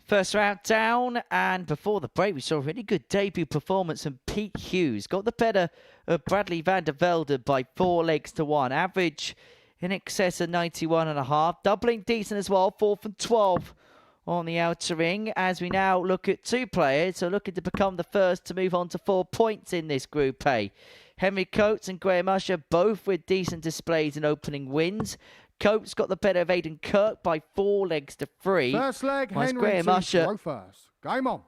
First round down, and before the break, we saw a really good debut performance from Pete Hughes. Got the better of Bradley van der Velden by 4 legs to 1. Average in excess of 91.5. Doubling decent as well, 4 from 12 on the outer ring. As we now look at 2 players who are looking to become the first to move on to 4 points in this Group A. Henry Coates and Graham Usher, both with decent displays and opening wins. Coates got the better of Aiden Kirk by 4 legs to 3. First leg, Whilst Henry Graham to Usher throw first. Game on.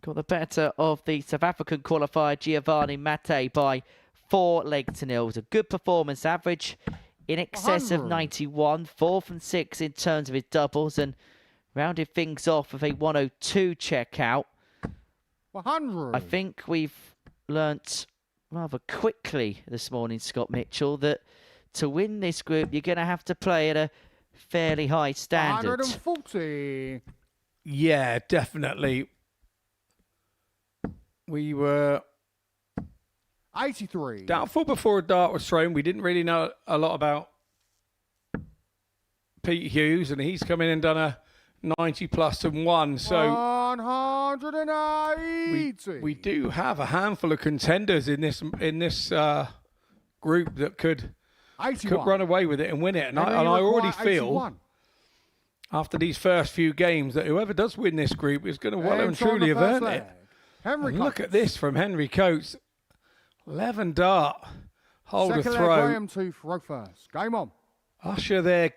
got the better of the South African qualifier Giovanni Matthee by 4 legs to 0. It was a good performance, average in excess of 91, 4 from 6 in terms of his doubles, and rounded things off with a 102 checkout. 100. I think we've learnt rather quickly this morning, Scott Mitchell, that to win this group, you're going to have to play at a fairly high standard. 140. Yeah, definitely. We were 83. doubtful before a dart was thrown. We didn't really know a lot about Pete Hughes, and he's come in and done a 90 plus and 1. So 180. we do have a handful of contenders in this group that could 81. run away with it and win it. And I already feel 81. after these first few games that whoever does win this group is going to well and truly have earned it. Henry And look Coates. at this from Henry Coates. 11 dart, hold Second a leg, throw. Graham to throw first. Game on. Usher there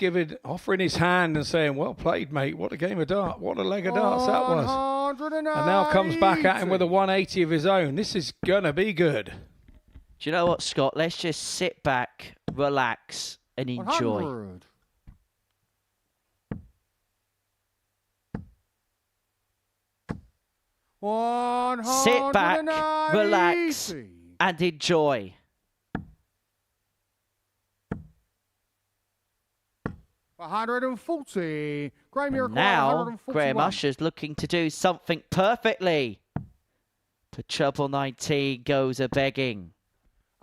offering his hand and saying, well played, mate. What a game of dart. What a leg of darts that was. 180. And now comes back at him with a 180 of his own. This is going to be good. Do you know what, Scott? Let's just sit back, relax, and enjoy. 100. Sit back, relax, and enjoy. 140. Graham, you're Now, Graham Usher's looking to do something perfectly. For treble 19 goes a begging.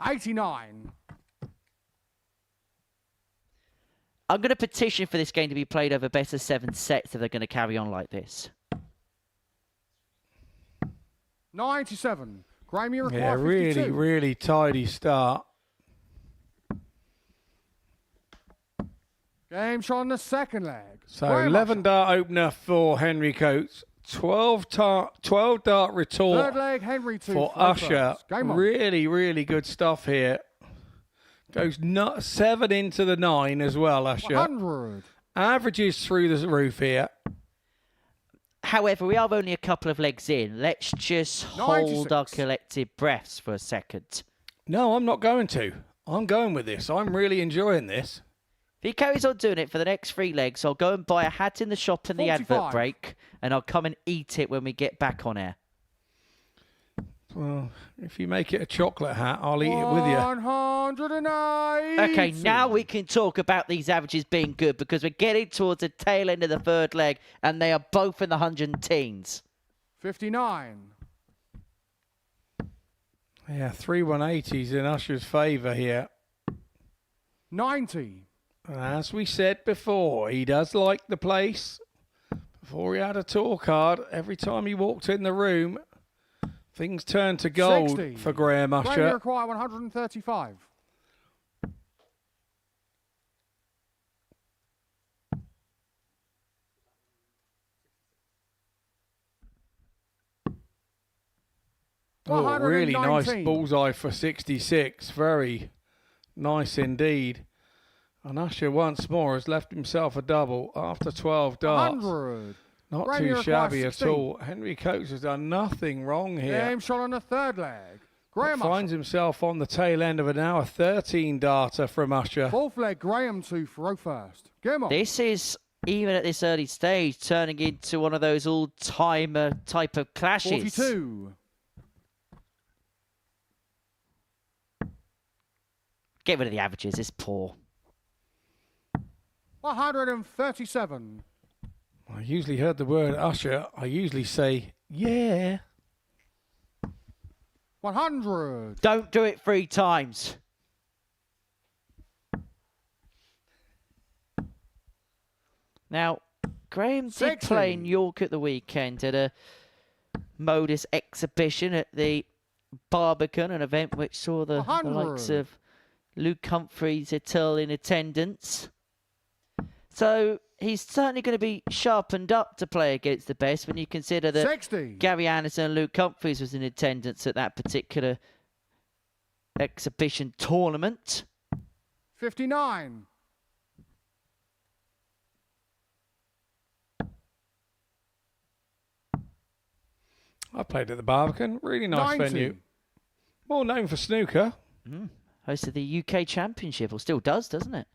89. I'm going to petition for this game to be played over better 7 sets if they're going to carry on like this. 97. Graham, you require Yeah, 52. really tidy start. Game shot on the second leg. So Graham 11 Usher. dart opener for Henry Coates. 12 dart retort Third leg, Henry to for throw Usher. first. Game on. Really good stuff here. Goes 7 into the 9 as well, Usher. 100. Averages through the roof here. However, we are only a couple of legs in. Let's just hold 96. our collective breaths for a second. No, I'm not going to. I'm going with this. I'm really enjoying this. If he carries on doing it for the next 3 legs, I'll go and buy a hat in the shop in the 45. advert break, and I'll come and eat it when we get back on air. Well, if you make it a chocolate hat, I'll eat it with you. 180. Okay, now we can talk about these averages being good because we're getting towards the tail end of the third leg, and they are both in the 110s. 59. Yeah, 3 180s in Usher's favour here. 90. And as we said before, he does like the place. Before he had a tour card, every time he walked in the room, things turned to gold 60. for Graham Graham, you Usher. require 135. Oh, really nice 119. bullseye for 66. Very nice indeed. And Usher once more has left himself a double after 12 darts. 100. Not Graham, you too require shabby at 16. all. Henry Coates has done nothing wrong here. Game shot on the third leg. Graham Finds himself on the tail end of an hour 13 darter from Usher. Fourth leg, Graham to throw first. Game on. This is, even at this early stage, turning into one of those all-timer type of clashes. 42. Get rid of the averages, it's poor. 137. I usually heard the word Usher. I usually say, yeah. 100. Don't do it 3 times. Now, Graham did 60. play in York at the weekend at a Modus exhibition at the Barbican, an event which saw the likes 100. of Luke Humphreys in attendance. So he's certainly going to be sharpened up to play against the best when you consider that 60. Gary Anderson and Luke Humphreys was in attendance at that particular exhibition tournament. 59. I played at the Barbican. Really nice 90. venue. More known for snooker. Hosted the UK Championship, or still does, doesn't it?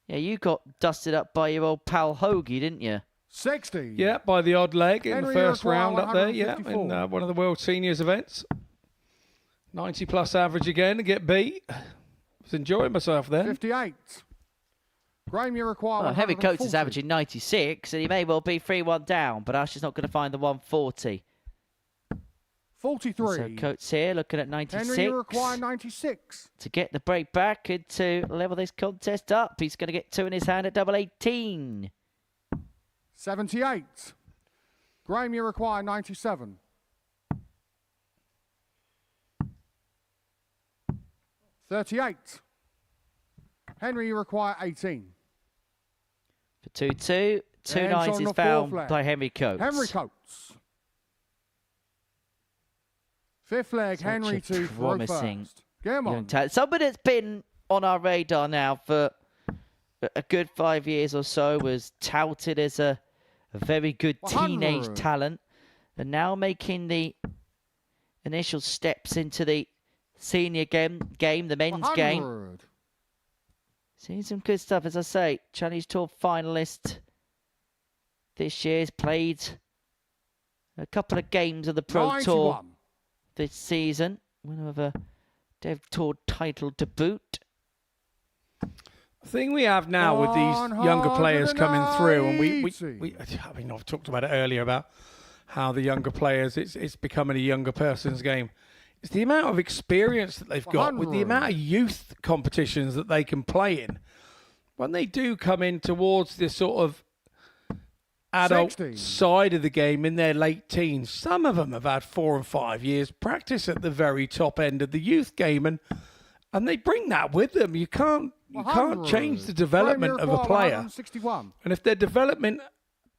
Yeah, you got dusted up by your old pal Hoagie, didn't you? 60. Yeah, by the odd leg in Henry the first Iroquois, round up there. Yeah, 154. in one of the World Seniors events. 90 plus average again to get beat. Was enjoying myself then. 58. Graham Iroquois, Well, Henry Coates is 140. averaging 96, and he may well be 3-1 down, but Usher's not going to find the 140. 43. So Coates here looking at 96. Henry Iroquois, 96. To get the break back and to level this contest up. He's going to get 2 in his hand at double 18. 78. Graham Iroquois, 97. 38. Henry Iroquois, 18. For 2-2, 2 And nines on is the found fourth leg. by Henry Coates. Henry Coates. Fifth leg, Such Henry a to throw promising first. Game young on. talent. Somebody that's been on our radar now for a good 5 years or so, was touted as a very good 100. teenage talent, and now making the initial steps into the senior game, the men's game. 100. Seen some good stuff, as I say. Challenge Tour finalist this year. Has played a couple of games of the Pro 91. Tour this season. Winner of a Dev Tour title to boot. The thing we have now with these younger players coming through, and I mean, I've talked about it earlier about how the younger players, it's becoming a younger person's game. It's the amount of experience that they've got with the 100. amount of youth competitions that they can play in. When they do come in towards this sort of adult 60. side of the game in their late teens, some of them have had 4 and 5 years practice at the very top end of the youth game, and they bring that with them. You can't 100. change the development of a Graham player. Iroquois, 161. And if their development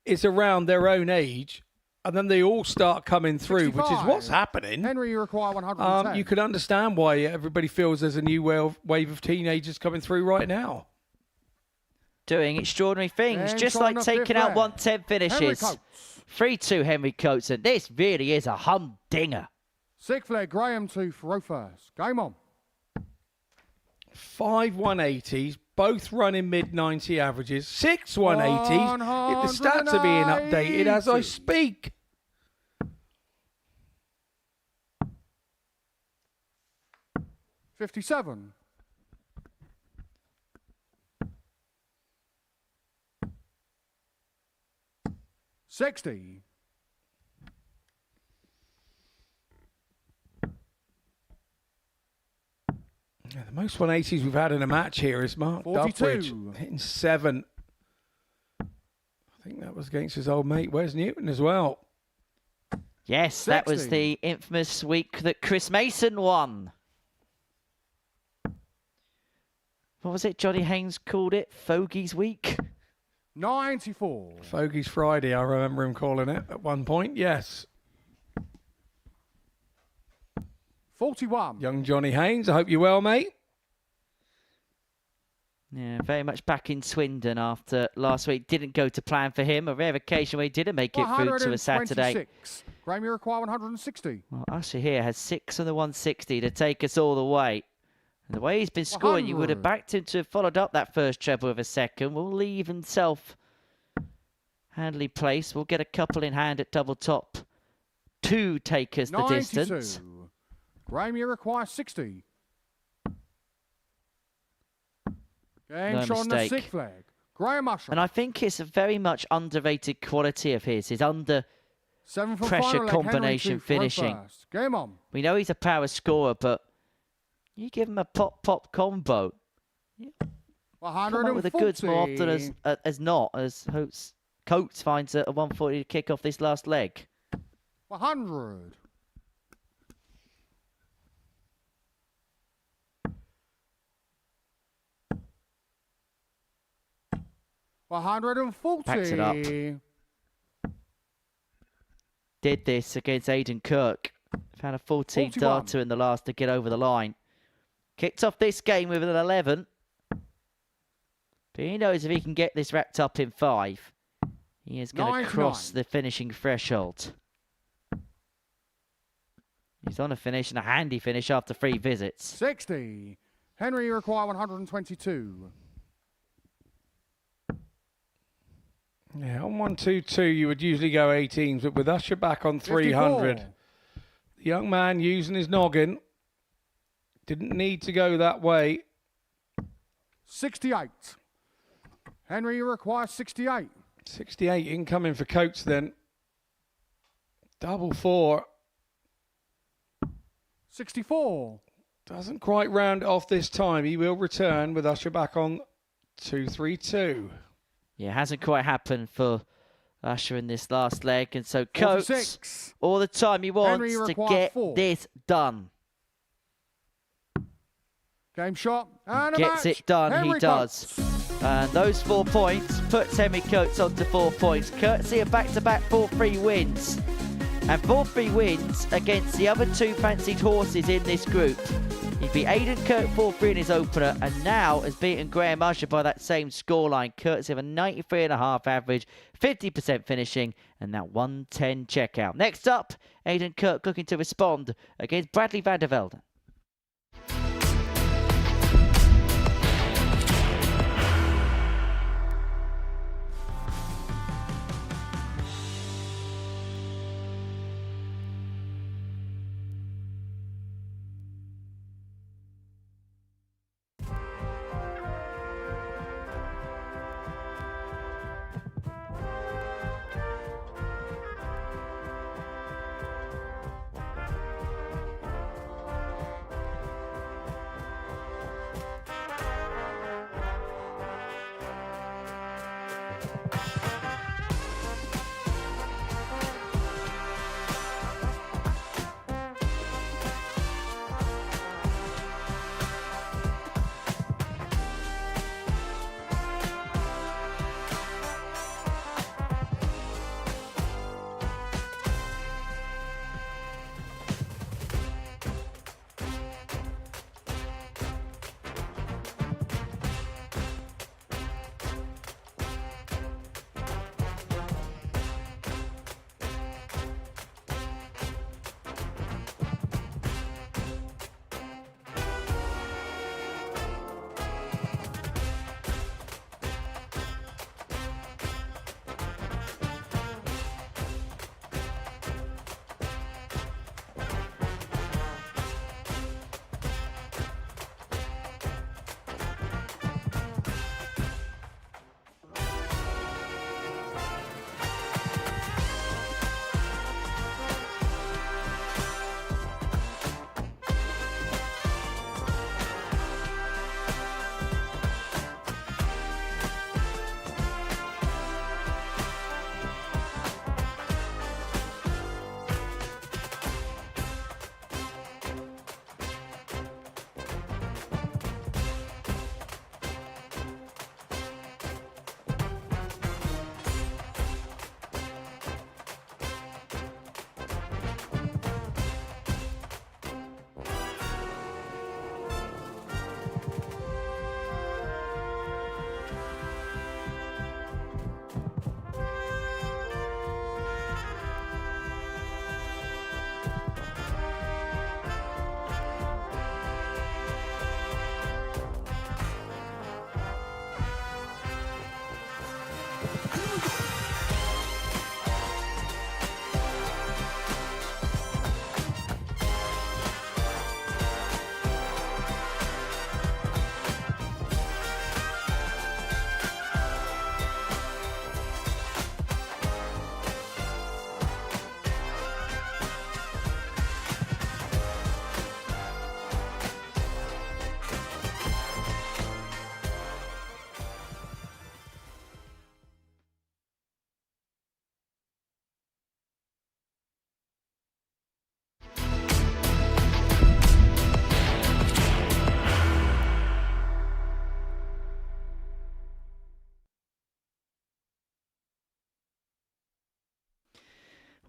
is around their own age, and then they all start coming through, which is 65. what's happening, Henry Iroquois, 110. you can understand why everybody feels there's a new wave of teenagers coming through right now. Doing extraordinary things, And just on like the taking fifth out leg, 110 Henry finishes. Coates. 3-2 Henry Coates, and this really is a humdinger. Sixth leg, Graham to throw first. Game on. 5 180s, both running mid-90 averages. 6 180s. The stats are being updated as I speak. $57. $60. Yeah, the most 180s we've had in a match here is Mark 42. Duffridge hitting 7. I think that was against his old mate Wes Newton as well. Yes, that was 60. the infamous week that Chris Mason won. What was it Johnny Haynes called it? Fogey's Week? 94. Fogey's Friday, I remember him calling it at one point, yes. 41. Young Johnny Haynes, I hope you're well, mate. Yeah, very much back in Swindon after last week. Didn't go to plan for him. A rare occasion where he didn't make it through to a Saturday. 126. Graham Iroquois, 160. Well, Usher here has 6 on the 160 to take us all the way. And the way he's been scoring, you would have 100. backed him to have followed up that first treble with a second. Will leave himself handily placed. We'll get a couple in hand at double top. 2 take us the 92. distance. Graham Iroquois, 60. Game No shot on the mistake. sixth leg. Graham Usher. And I think it's a very much underrated quality of his under 7 for pressure final leg, Henry combination to throw finishing. first. Game on. We know he's a power scorer, but you give him a pop combo. Come up with the goods more often as not, as Hoots Coates finds a 140 to kick off this last leg. 100. Backs it up. 140. Did this against Aidan Kirk. Found a 14 41. darter in the last to get over the line. Kicked off this game with an 11. But he knows if he can get this wrapped up in 5, he is going to cross the finishing threshold. He's on a finish, and a handy finish after 3 visits. 60. Henry, you require 122. Yeah, on 122, you would usually go 18s, but with Usher back on 300, 54. the young man using his noggin didn't need to go that way. 68. Henry, you require 68. 68 incoming for Coates then. Double 4. 64. Doesn't quite round off this time. He will return with Usher back on 232. Yeah, it hasn't quite happened for Usher in this last leg. And so Coates, 46. all the time he wants Henry to requires get 4. this done. Game shot. And a Gets match. it done, Henry he does. Coates. And those 4 points puts Henry Coates onto 4 points. Courtesy of back-to-back 4-3 wins. And 4-3 wins against the other 2 fancied horses in this group. He beat Aidan Kirk 4-3 in his opener, and now has beaten Graham Usher by that same scoreline, courtesy of a 93.5 average, 50% finishing, and that 110 checkout. Next up, Aidan Kirk looking to respond against Bradley van der Velden.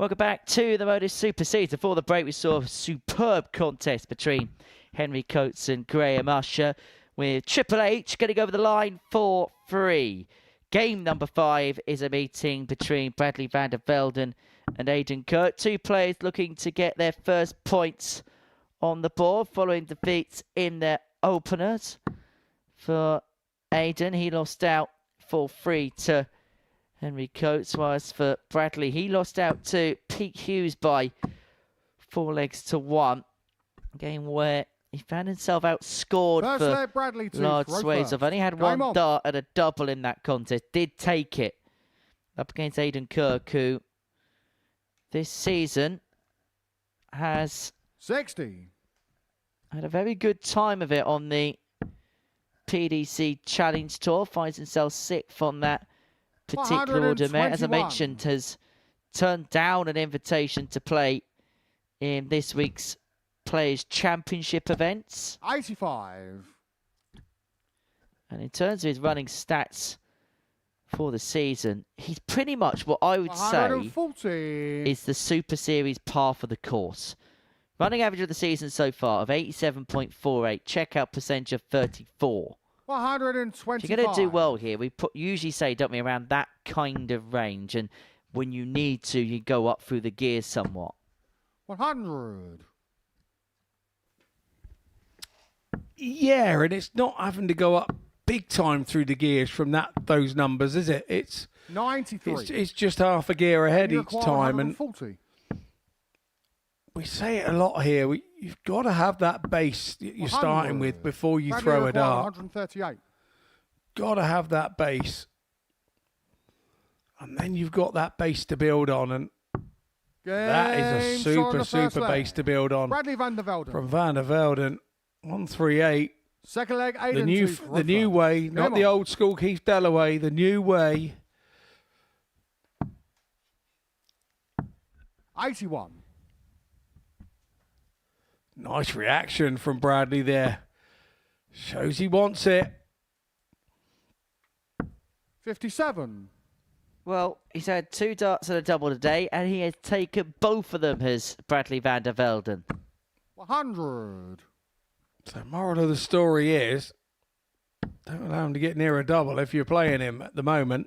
Welcome back to the Modus Super Series. Before the break, we saw a superb contest between Henry Coates and Graham Usher, with Triple H getting over the line for 3. Game number 5 is a meeting between Bradley van der Velden and Aidan Kirk. 2 players looking to get their first points on the board following defeats in their openers. For Aidan, he lost out 4-3 to Henry Coates, whilst for Bradley, he lost out to Pete Hughes by 4-1. A game where he found himself outscored for Bradley large swathes of. Only had one dart at a double in that contest. Did take it up against Aidan Kirk, who this season has 60. had a very good time of it on the PDC Challenge Tour. Finds himself 6th on that particular ornament. As I mentioned, has turned down an invitation to play in this week's Players' Championship events. 85. And in terms of his running stats for the season, he's pretty much what I would say is the Super Series par for the course. Running average of the season so far of 87.48, checkout percentage of 34. 125. If you're going to do well here, we usually say, don't we, around that kind of range. And when you need to, you go up through the gears somewhat. 100. Yeah, and it's not having to go up big time through the gears from those numbers, is it? It's 93. It's just half a gear ahead each time, 140. and we say it a lot here. You've got to have that base that you're starting with before you throw a dart. 138. Got to have that base, and then you've got that base to build on, and that is a super base to build on. Bradley van der Velden. From van der Velden, 138. Second leg, Aidan. The new way, not the old school Keith Dalloway. The new way. 81. Nice reaction from Bradley there. Shows he wants it. 57. Well, he's had 2 darts and a double today, and he has taken both of them, has Bradley van der Velden. 100. So moral of the story is, don't allow him to get near a double if you're playing him at the moment.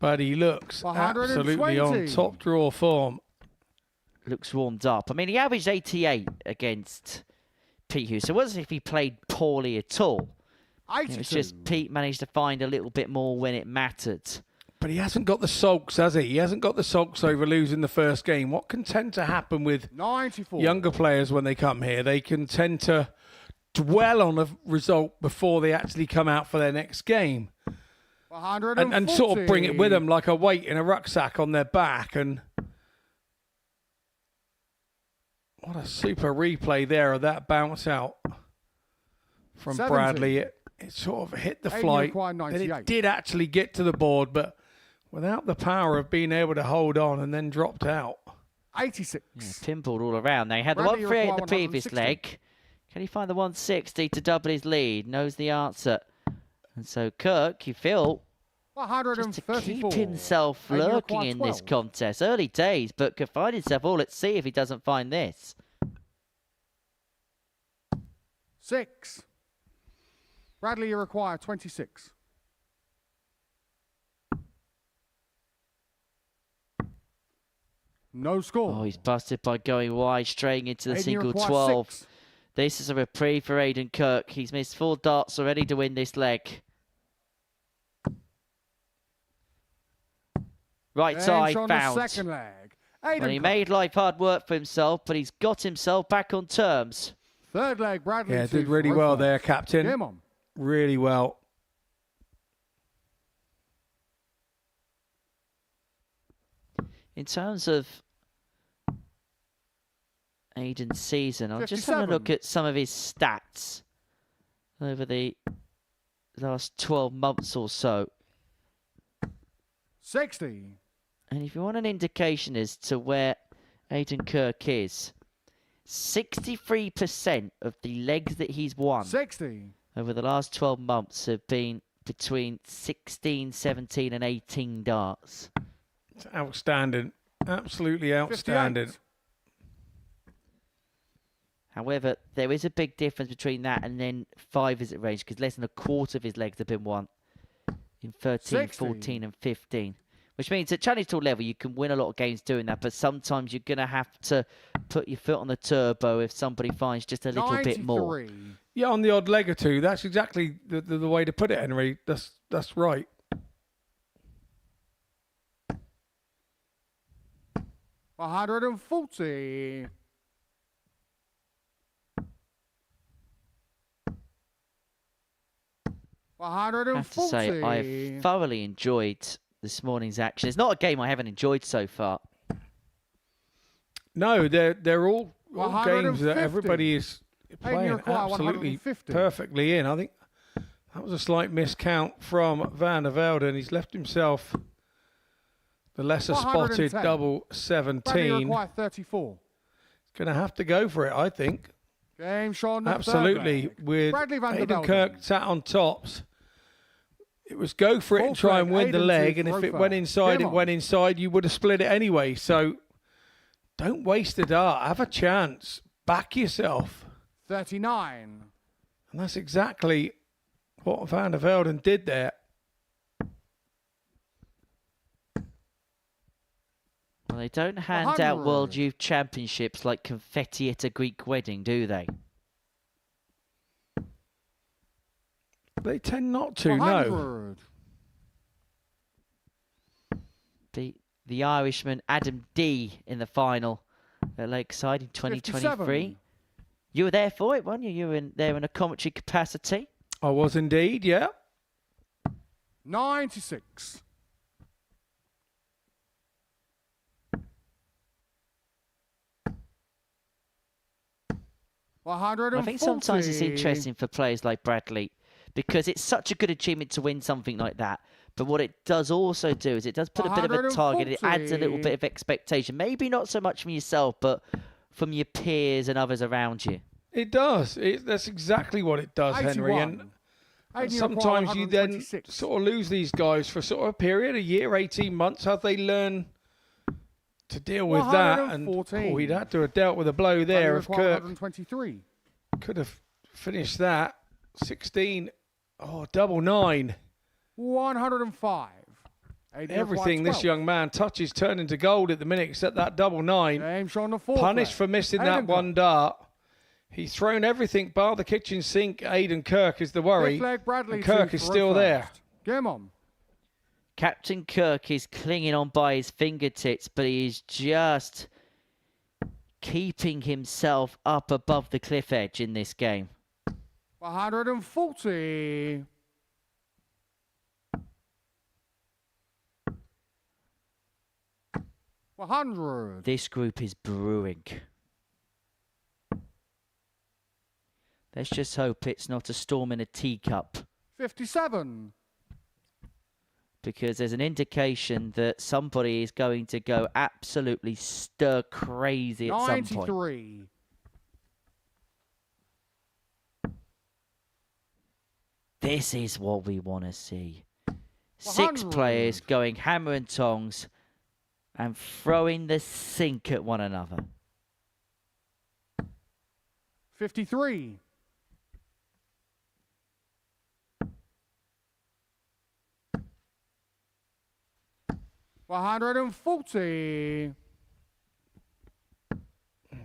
But he looks absolutely on top draw form. Looks warmed up. I mean, he averaged 88 against Pete Hughes. So it wasn't as if he played poorly at all. It was just Pete managed to find a little bit more when it mattered. But he hasn't got the sulks, has he? He hasn't got the sulks over losing the first game. What can tend to happen with 94. Younger players when they come here? They can tend to dwell on a result before they actually come out for their next game. 140. And sort of bring it with them like a weight in a rucksack on their back. And what a super replay there of that bounce out from 70. Bradley. It sort of hit the flight. And it did actually get to the board, but without the power of being able to hold on, and then dropped out. 86. Yeah, pinballed all around. They had the 138 in the previous leg. Can he find the 160 to double his lead? Knows the answer. And so Kirk, you feel, just to keep himself lurking in this contest. Early days, but could find himself all at sea if he doesn't find this. 6. Bradley, you require 26. No score. Oh, he's busted by going wide, straying into the single 12. 6. This is a reprieve for Aidan Kirk. He's missed 4 darts already to win this leg. Right side found. Second leg. Well, he made life hard work for himself, but he's got himself back on terms. Third leg, Bradley. Yeah, did really well there, Captain. Come on. Really well. In terms of Aidan's season, I'll just 57. have a look at some of his stats over the last 12 months or so. 60. And if you want an indication as to where Aidan Kirk is, 63% of the legs that he's won 60. over the last 12 months have been between 16, 17 and 18 darts. It's outstanding. Absolutely outstanding. 58. However, there is a big difference between that and then 5 visit range, because less than a quarter of his legs have been won in 13, 60. 14 and 15. Which means at Challenge Tour level, you can win a lot of games doing that, but sometimes you're going to have to put your foot on the turbo if somebody finds just a little bit more. 93. Yeah, on the odd leg or two. That's exactly the way to put it, Henry. That's right. $140. I have to say, I've thoroughly enjoyed this morning's action. It's not a game I haven't enjoyed so far. No, they're all games that 150. everybody is playing absolutely 150. perfectly in. I think that was a slight miscount from Van der Velden. He's left himself the lesser spotted 110. double Bradley 17. require 34. Going to have to go for it, I think. Game shot on the Absolutely. third leg. With Bradley Van der Aidan Velden. Kirk sat on tops. It was go for it and Fourth try and leg, win the Aidan leg. to And if it Rofer. went inside, Game it went on. inside. You would have split it anyway. So don't waste a dart. Have a chance. Back yourself. 39. And that's exactly what Van der Velden did there. Well, they don't hand out 100. World Youth Championships like confetti at a Greek wedding, do they? They tend not to, no. 100. The Irishman Adam D in the final at Lakeside in 2023. 57. You were there for it, weren't you? You were there in a commentary capacity. I was indeed, yeah. 96. I think sometimes it's interesting for players like Bradley because it's such a good achievement to win something like that. But what it does also do is it does put a bit of a target. It adds a little bit of expectation. Maybe not so much from yourself, but from your peers and others around you. It does. That's exactly what it does, Henry. And sometimes you then sort of lose these guys for sort of a period, a year, 18 months, how they learn to deal with that. And he'd had to have dealt with a blow there if Kirk could have finished that. 16, double 9. 105. Everything this young man touches turn into gold at the minute, except that double 9. Punished for missing that one dart. He's thrown everything bar the kitchen sink. Aidan Kirk is the worry. And Kirk is still there. Game on. Captain Kirk is clinging on by his fingertips, but he is just keeping himself up above the cliff edge in this game. 140. This group is brewing. Let's just hope it's not a storm in a teacup. 57. Because there's an indication that somebody is going to go absolutely stir crazy at some point. 93. This is what we want to see. 6 players going hammer and tongs and throwing the sink at one another. 53. $140.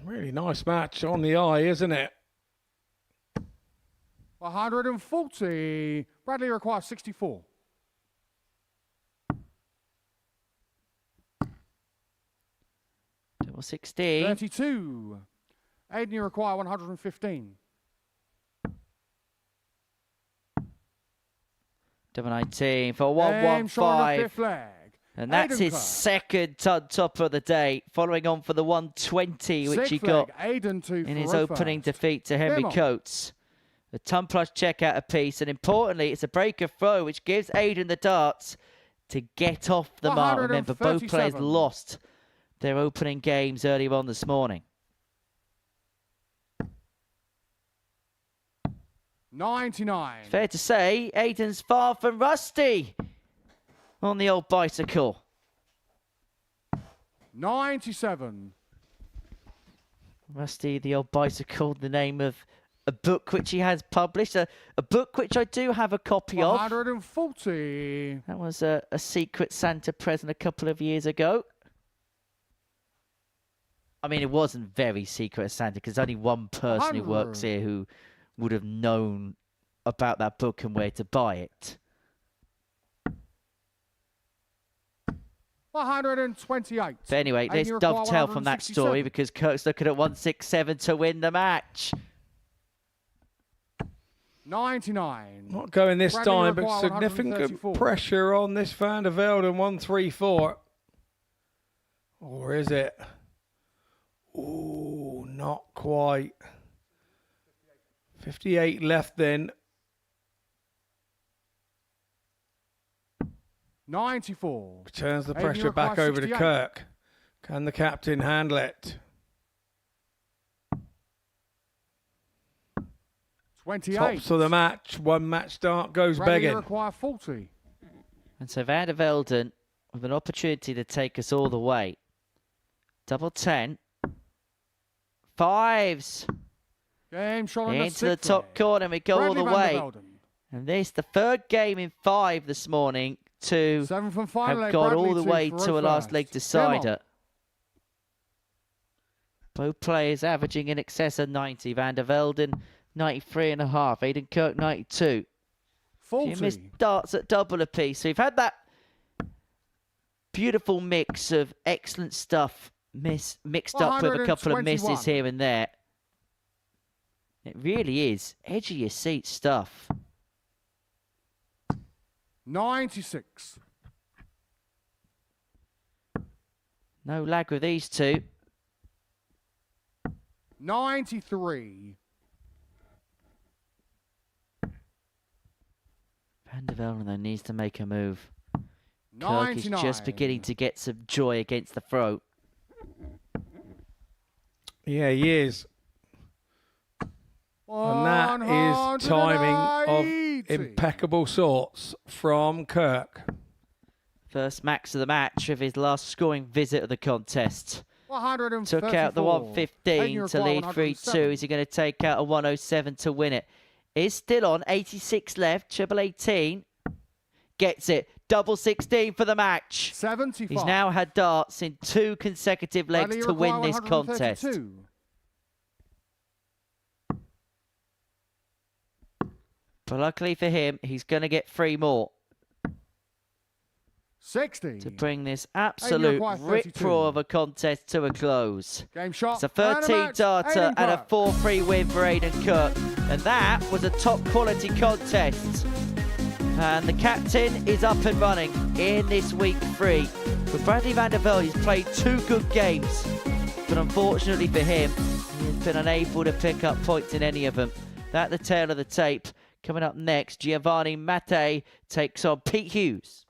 Really nice match on the eye, isn't it? 140. Bradley requires 64. Double 16. 32. Aidan, you require 115. Double 19 for 115. Fifth leg. And that's Aidan his Kirk. second top of the day, following on for the 120, which Sixth he got leg. Aidan in his opening defeat to Henry Coates. A ton plus check out apiece, and importantly, it's a breaker throw, which gives Aidan the darts to get off the mark. Remember, both players 137. lost their opening games earlier on this morning. 99. Fair to say, Aidan's far from rusty on the old bicycle. 97. Rusty, the old bicycle, the name of a book which he has published, a book which I do have a copy of. 140. That was a Secret Santa present a couple of years ago. I mean, it wasn't very Secret Santa because only one person who works here who would have known about that book and where to buy it. 128. But anyway, And let's you require dovetail from that story 167. because Kirk's looking at 167 to win the match. 99. Not going this Bradley time, but require significant 134. pressure on this Van der Velden 134. Or is it? Ooh, not quite. 58 left then. 94. Turns the Aiden pressure back requires over to 68. Kirk. Can the captain handle it? 28. Tops of the match. One match start goes Bradley begging. require 40. And so Van der Velden with an opportunity to take us all the way. Double 10. Fives. Game shot on the Into the sixth top leg. corner and we go Bradley all the Van der way. Velden. And this, the third game in 5 this morning to 7 from final have leg. got Bradley all the to way for to a row last first. leg Come on. decider. Both players averaging in excess of 90. Van der Velden, 93.5. Aiden Kirk, 92. 40. Few missed darts at double apiece. So we've had that beautiful mix of excellent stuff mixed up with a couple of misses 121. here and there. It really is edge of your seat stuff. 96. No lag with these two. 93. Van der Velden though needs to make a move. Kirk 99. is just beginning to get some joy against the throat. Yeah, he is. And that is timing of 180. impeccable sorts from Kirk. First max of the match of his last scoring visit of the contest. 134. Took out the 115 to require lead 3-2. 107. Is he going to take out a 107 to win it? Is still on. 86 left. Triple 18. Gets it. Double 16 for the match. 75. He's now had darts in 2 consecutive legs Bradley to win require this contest. 132. But luckily for him, he's going to get 3 more 60. to bring this absolute require rip-roar 32. of a contest to a close. Game shot. It's a 13-darter and a 4-3 win for Aiden Kirk. And that was a top-quality contest. And the captain is up and running in this week 3. But Bradley Van der Velden, he's played 2 good games. But unfortunately for him, he's been unable to pick up points in any of them. That's the tail of the tape. Coming up next, Matthee takes on Pete Hughes.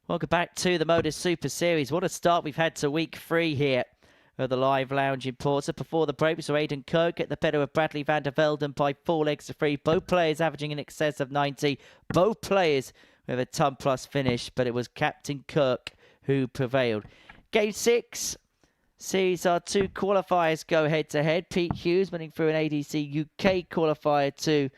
Welcome back to the Modus Super Series. What a start we've had to week 3 here of the live lounge in Portsmouth. Before the break, we saw Kirk get the better of Bradley van der Velden by 4 legs to 3. Both players averaging in excess of 90. Both players with a ton plus finish, but it was Captain Kirk who prevailed. Game 6 sees our 2 qualifiers go head to head. Pete Hughes winning through an ADC UK qualifier to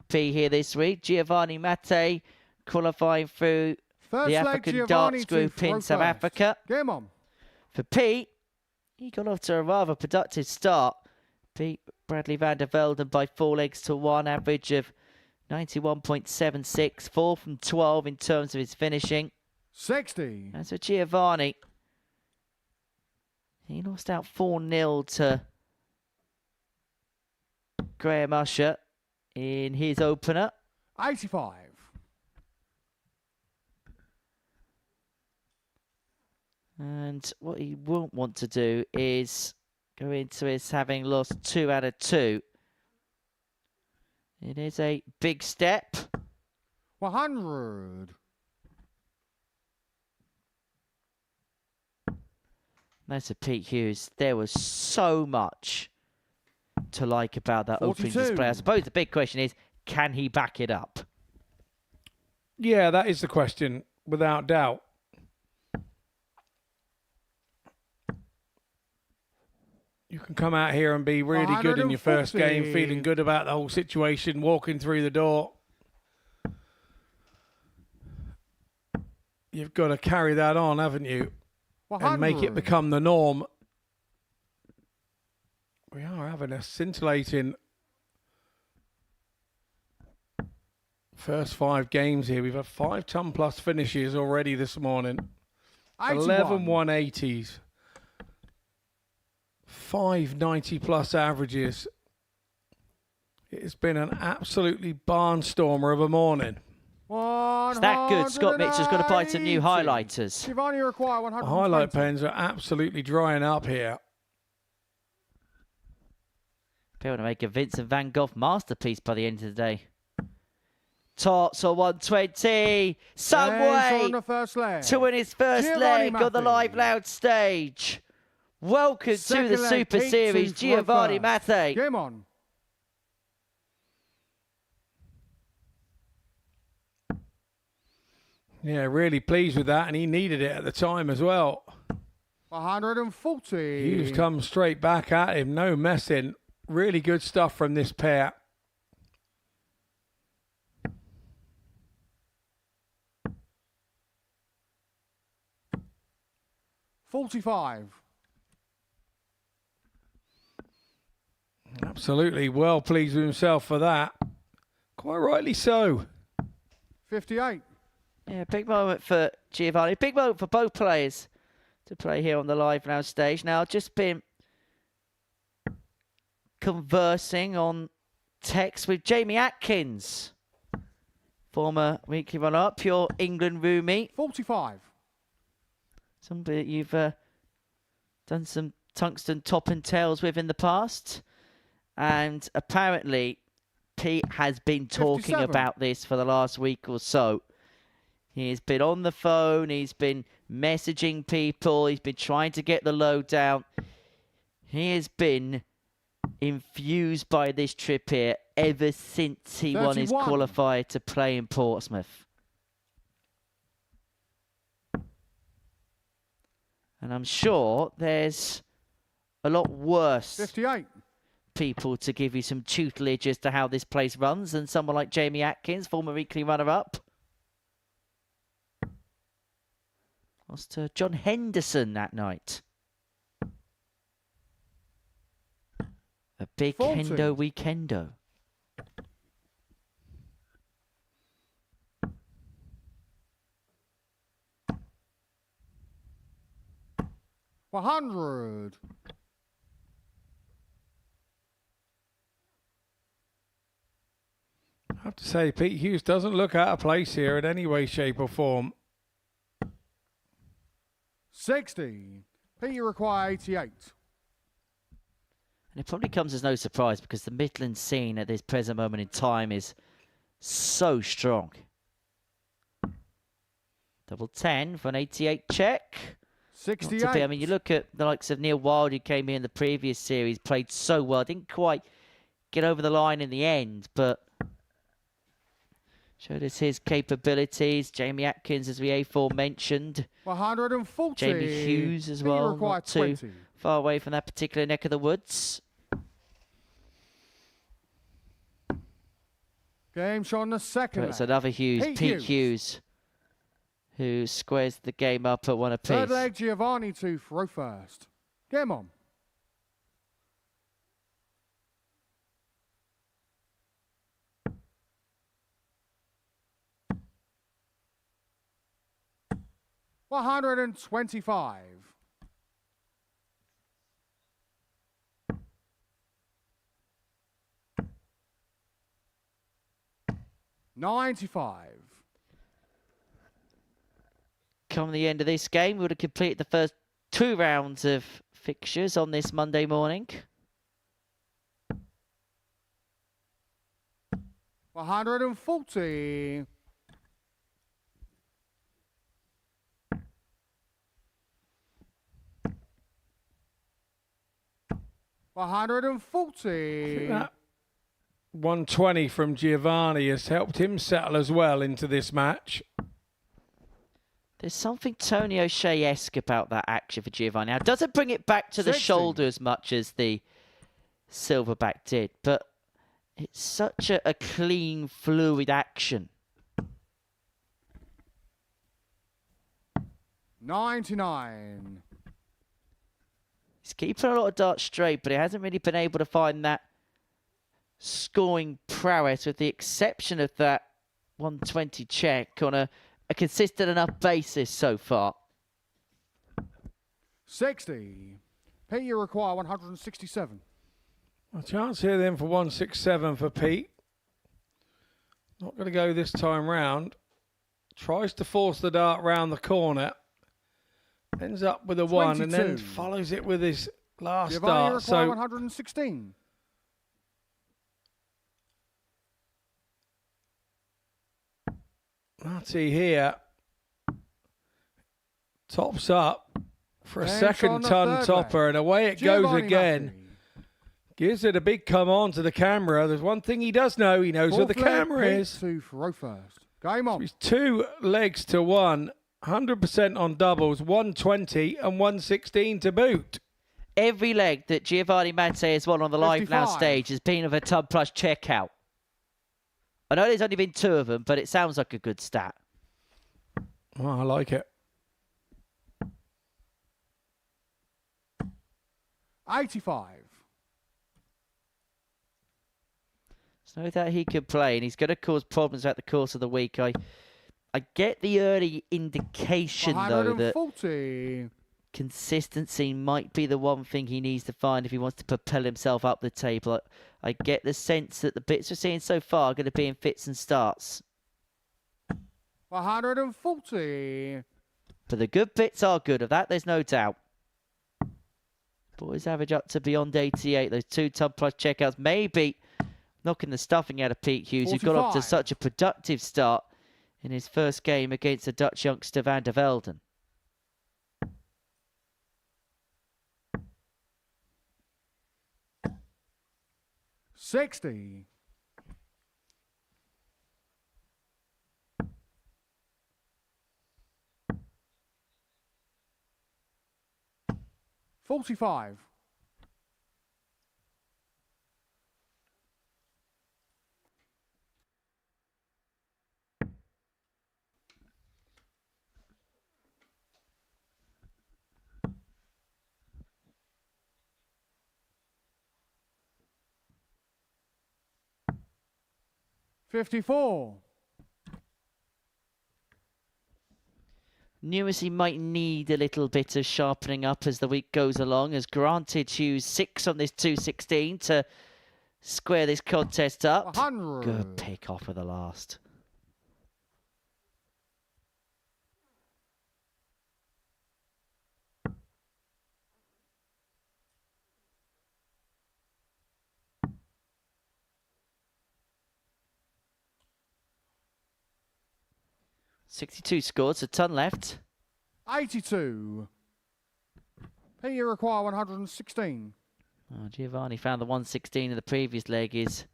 be here this week. Matthee qualifying through the African Darts Group in South Africa. Game on. For Pete, he got off to a rather productive start. Pete Bradley van der Velden by 4 legs to 1, average of 91.76, 4 from 12 in terms of his finishing. 60. As for Giovanni, he lost out 4-0 to Graham Usher in his opener. 85. And what he won't want to do is go into his having lost 2 out of 2. It is a big step. 100. That's a Pete Hughes. There was so much to like about that 42. opening display. I suppose the big question is, can he back it up? Yeah, that is the question, without doubt. You can come out here and be really good in your first game, feeling good about the whole situation, walking through the door. You've got to carry that on, haven't you? 100. And make it become the norm. We are having a scintillating first 5 games here. We've had 5 ton plus finishes already this morning. 11 180s. 5 90 plus averages. It's been an absolutely barnstormer of a morning. It's that good. Scott Mitchell's got to buy some new highlighters. Giovanni require 100. Highlight pens are absolutely drying up here. Be able to make a Vincent van Gogh masterpiece by the end of the day. Tots on 120. Some way to win his first leg on the live loud stage. Welcome to the Super Series, Giovanni Matthee. Game on. Yeah, really pleased with that, and he needed it at the time as well. 140. Hughes comes straight back at him, no messing. Really good stuff from this pair. $45. Absolutely well pleased with himself for that. Quite rightly so. 58. Yeah, big moment for Giovanni. Big moment for both players to play here on the live now stage. Now, I've just been conversing on text with Jamie Atkins, former weekly runner-up, pure England roomie. 45. Somebody that you've done some tungsten top and tails with in the past. And apparently, Pete has been talking 57. about this for the last week or so. He's been on the phone, he's been messaging people, he's been trying to get the lowdown. He has been infused by this trip here ever since he won his qualifier to play in Portsmouth. And I'm sure there's a lot worse 58. people to give you some tutelage as to how this place runs than someone like Jamie Atkins, former weekly runner-up. Lost to John Henderson that night. A big 40. Hendo weekendo. 100. I have to say, Pete Hughes doesn't look out of place here in any way, shape or form. 60. Pete, you require 88. And it probably comes as no surprise because the Midland scene at this present moment in time is so strong. Double 10 for an 88 check. 68. I mean, you look at the likes of Neil Wild, who came in the previous series, played so well, didn't quite get over the line in the end, but showed us his capabilities. Jamie Atkins, as we aforementioned. 140. Jamie Hughes as well, not too far away from that particular neck of the woods. Game shot on the second But it's leg. another Hughes, Pete Hughes. Hughes, who squares the game up at one apiece. Third leg, Giovanni to throw first. Game on. $125. 95. Come the end of this game, we would have completed the first 2 rounds of fixtures on this Monday morning. 140. 140. That 120 from Giovanni has helped him settle as well into this match. There's something Tony O'Shea-esque about that action for Giovanni. Now, it doesn't bring it back to the 60. shoulder as much as the Silverback did, but it's such a clean, fluid action. 99. He's keeping a lot of darts straight, but he hasn't really been able to find that scoring prowess, with the exception of that 120 check on a consistent enough basis so far. 60. Pete, you require 167. A chance here then for 167 for Pete. Not going to go this time round. Tries to force the dart round the corner. Ends up with a 1 and then 22. follows it with his last Giovanni, you dart. require So 116. Matthee here tops up for a Game's on second the ton third topper, leg. and away it goes Giovanni again. Matthee. Gives it a big come on to the camera. There's one thing he does know. He knows where the Fourth leg, camera Pete is. to throw first. Game on. He's 2 legs to 1, 100% on doubles, 120 and 116 to boot. Every leg that Giovanni Matthee has won on the Live Now 55. stage has been of a tub plus checkout. I know there's only been 2 of them, but it sounds like a good stat. Well, I like it. 85. There's no doubt he could play, and he's going to cause problems throughout the course of the week. I get the early indication, though, that 140. consistency might be the one thing he needs to find if he wants to propel himself up the table. I get the sense that the bits we're seeing so far are going to be in fits and starts. 140. But the good bits are good, of that there's no doubt. Boys average up to beyond 88. Those 2 tub plus checkouts maybe knocking the stuffing out of Pete Hughes, who got off to 45. such a productive start in his first game against the Dutch youngster Van der Velden. 60. 45. $54. Numeracy might need a little bit of sharpening up as the week goes along, as granted Hughes 6 on this 216 to square this contest up. 100. Good pick off of the last. .62 scored, so ton left. 82. P, you require 116. Oh, Giovanni found the 116 in the previous leg. Is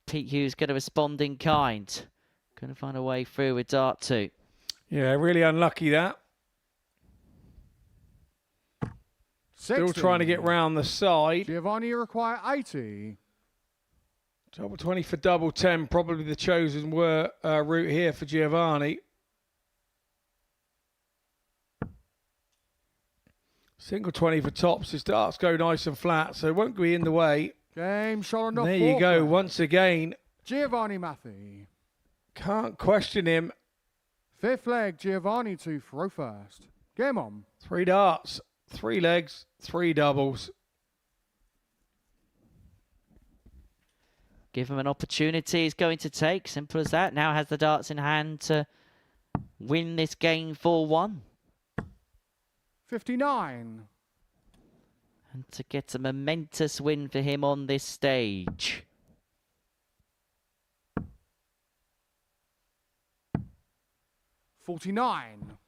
Pete Hughes going to respond in kind? Going to find a way through with dart 2. Yeah, really unlucky that. 60. Still trying to get round the side. Giovanni, you require 80. Double 20 for double 10, probably the chosen route here for Giovanni. Single 20 for tops. His darts go nice and flat, so it won't be in the way. Game shot enough. There you go, once again. Giovanni Matthee. Can't question him. 5th leg, Giovanni to throw first. Game on. 3 darts, 3 legs, 3 doubles. Give him an opportunity he's going to take. Simple as that. Now has the darts in hand to win this game 4-1. 59. And to get a momentous win for him on this stage. $49.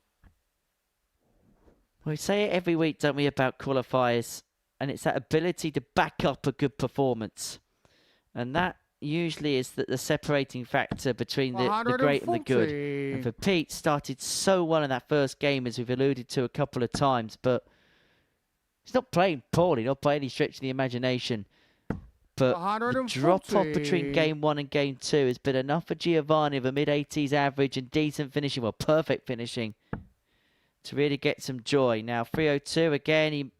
We say it every week, don't we, about qualifiers, and it's that ability to back up a good performance. And that usually is the separating factor between the great and the good. And for Pete, started so well in that first game, as we've alluded to a couple of times, but he's not playing poorly, not by any stretch of the imagination. But the drop-off between game 1 and game 2 has been enough for Giovanni of a mid-80s average and decent finishing, well, perfect finishing, to really get some joy. Now, 302, again, he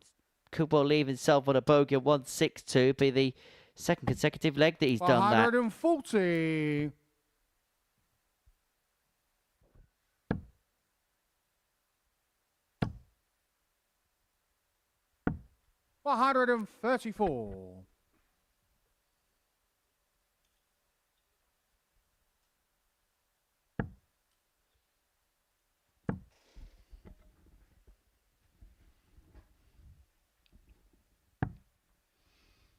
could well leave himself on a bogey of 162, be the second consecutive leg that he's done that. 140. $134.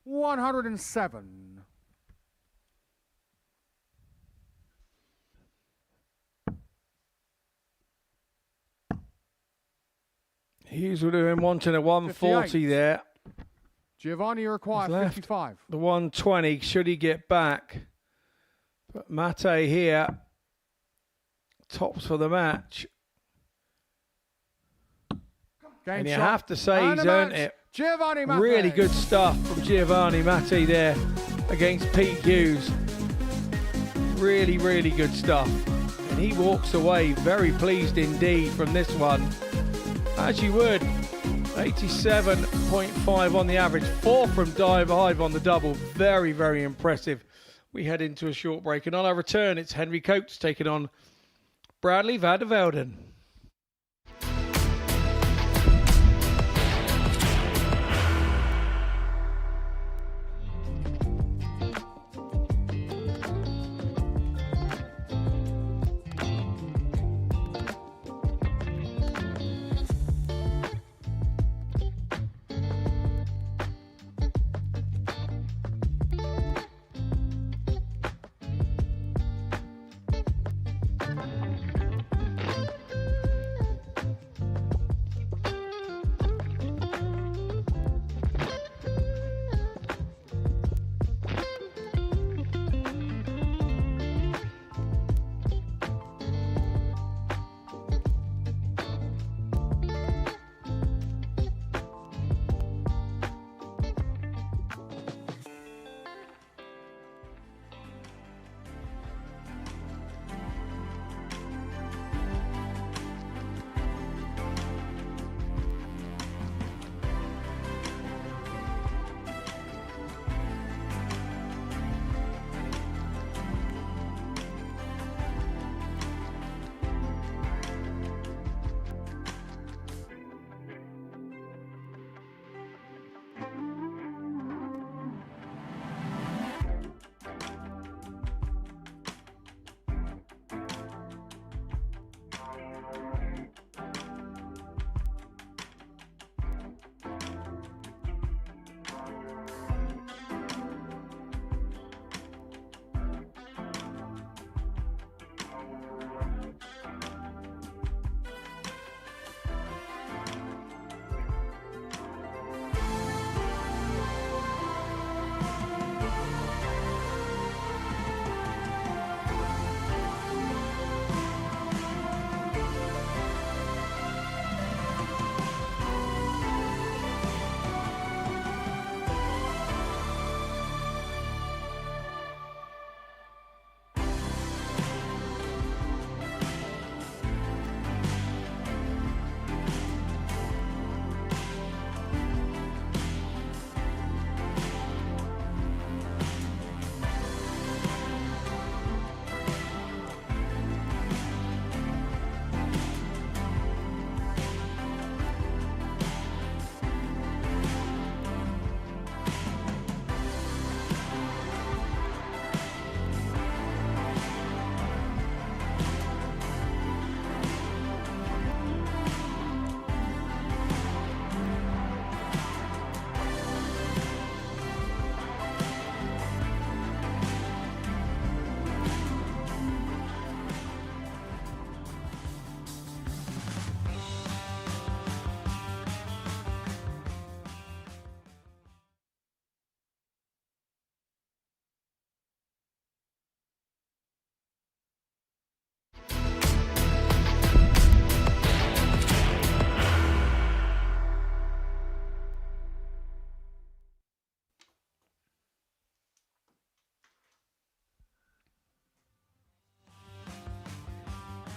$107. Hughes would have been wanting a 140 58. there. Giovanni requires 55. The 120, should he get back? But Matthee here, tops for the match. Game And you shot. have to say And he's the earned match. it. Giovanni Matthee. Really good stuff from Giovanni Matthee there against Pete Hughes. Really, really good stuff. And he walks away very pleased indeed from this one. As you would. 87.5 on the average. 4 from dive hive on the double. Very, very impressive. We head into a short break. And on our return, it's Henry Coates taking on Bradley van der Velden.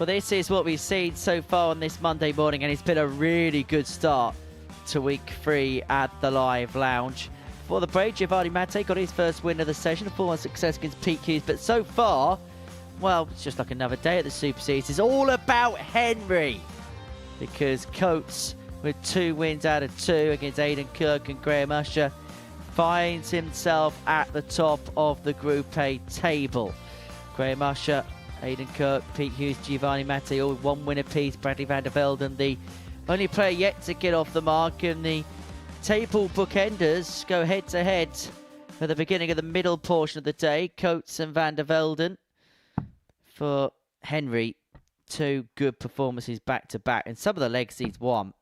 Well, this is what we've seen so far on this Monday morning, and it's been a really good start to week 3 at the Live Lounge. For the break, Matthee got his first win of the session, a 4-1 success against Pete Hughes, but so far, well, it's just like another day at the Super Series. It's all about Henry, because Coates, with 2 wins out of 2 against Aidan Kirk and Graham Usher, finds himself at the top of the Group A table. Graham Usher, Aidan Kirk, Pete Hughes, Matthee, all 1 win apiece. Bradley van der Velden, the only player yet to get off the mark, and the table bookenders go head-to-head for the beginning of the middle portion of the day. Coates and van der Velden. For Henry, 2 good performances back-to-back, and some of the legs he's won.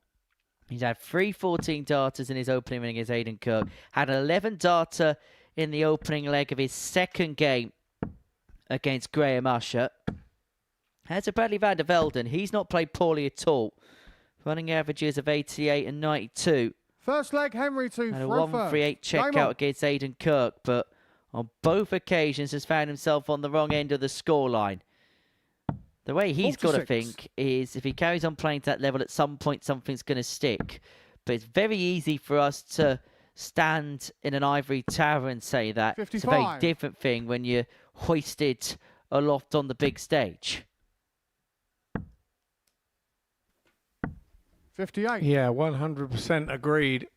He's had 3 14 darters in his opening inning against Aidan Kirk. Had an 11 darter in the opening leg of his second game against Graham Usher. As for Bradley van der Velden, he's not played poorly at all. Running averages of 88 and 92. First leg, Henry to Had a throw 138 checkout against Aidan Kirk, but on both occasions has found himself on the wrong end of the scoreline. The way he's got to think is if he carries on playing to that level, at some point something's going to stick. But it's very easy for us to stand in an ivory tower and say that. 55. It's a very different thing when you're hoisted aloft on the big stage. 58. Yeah, 100% agreed.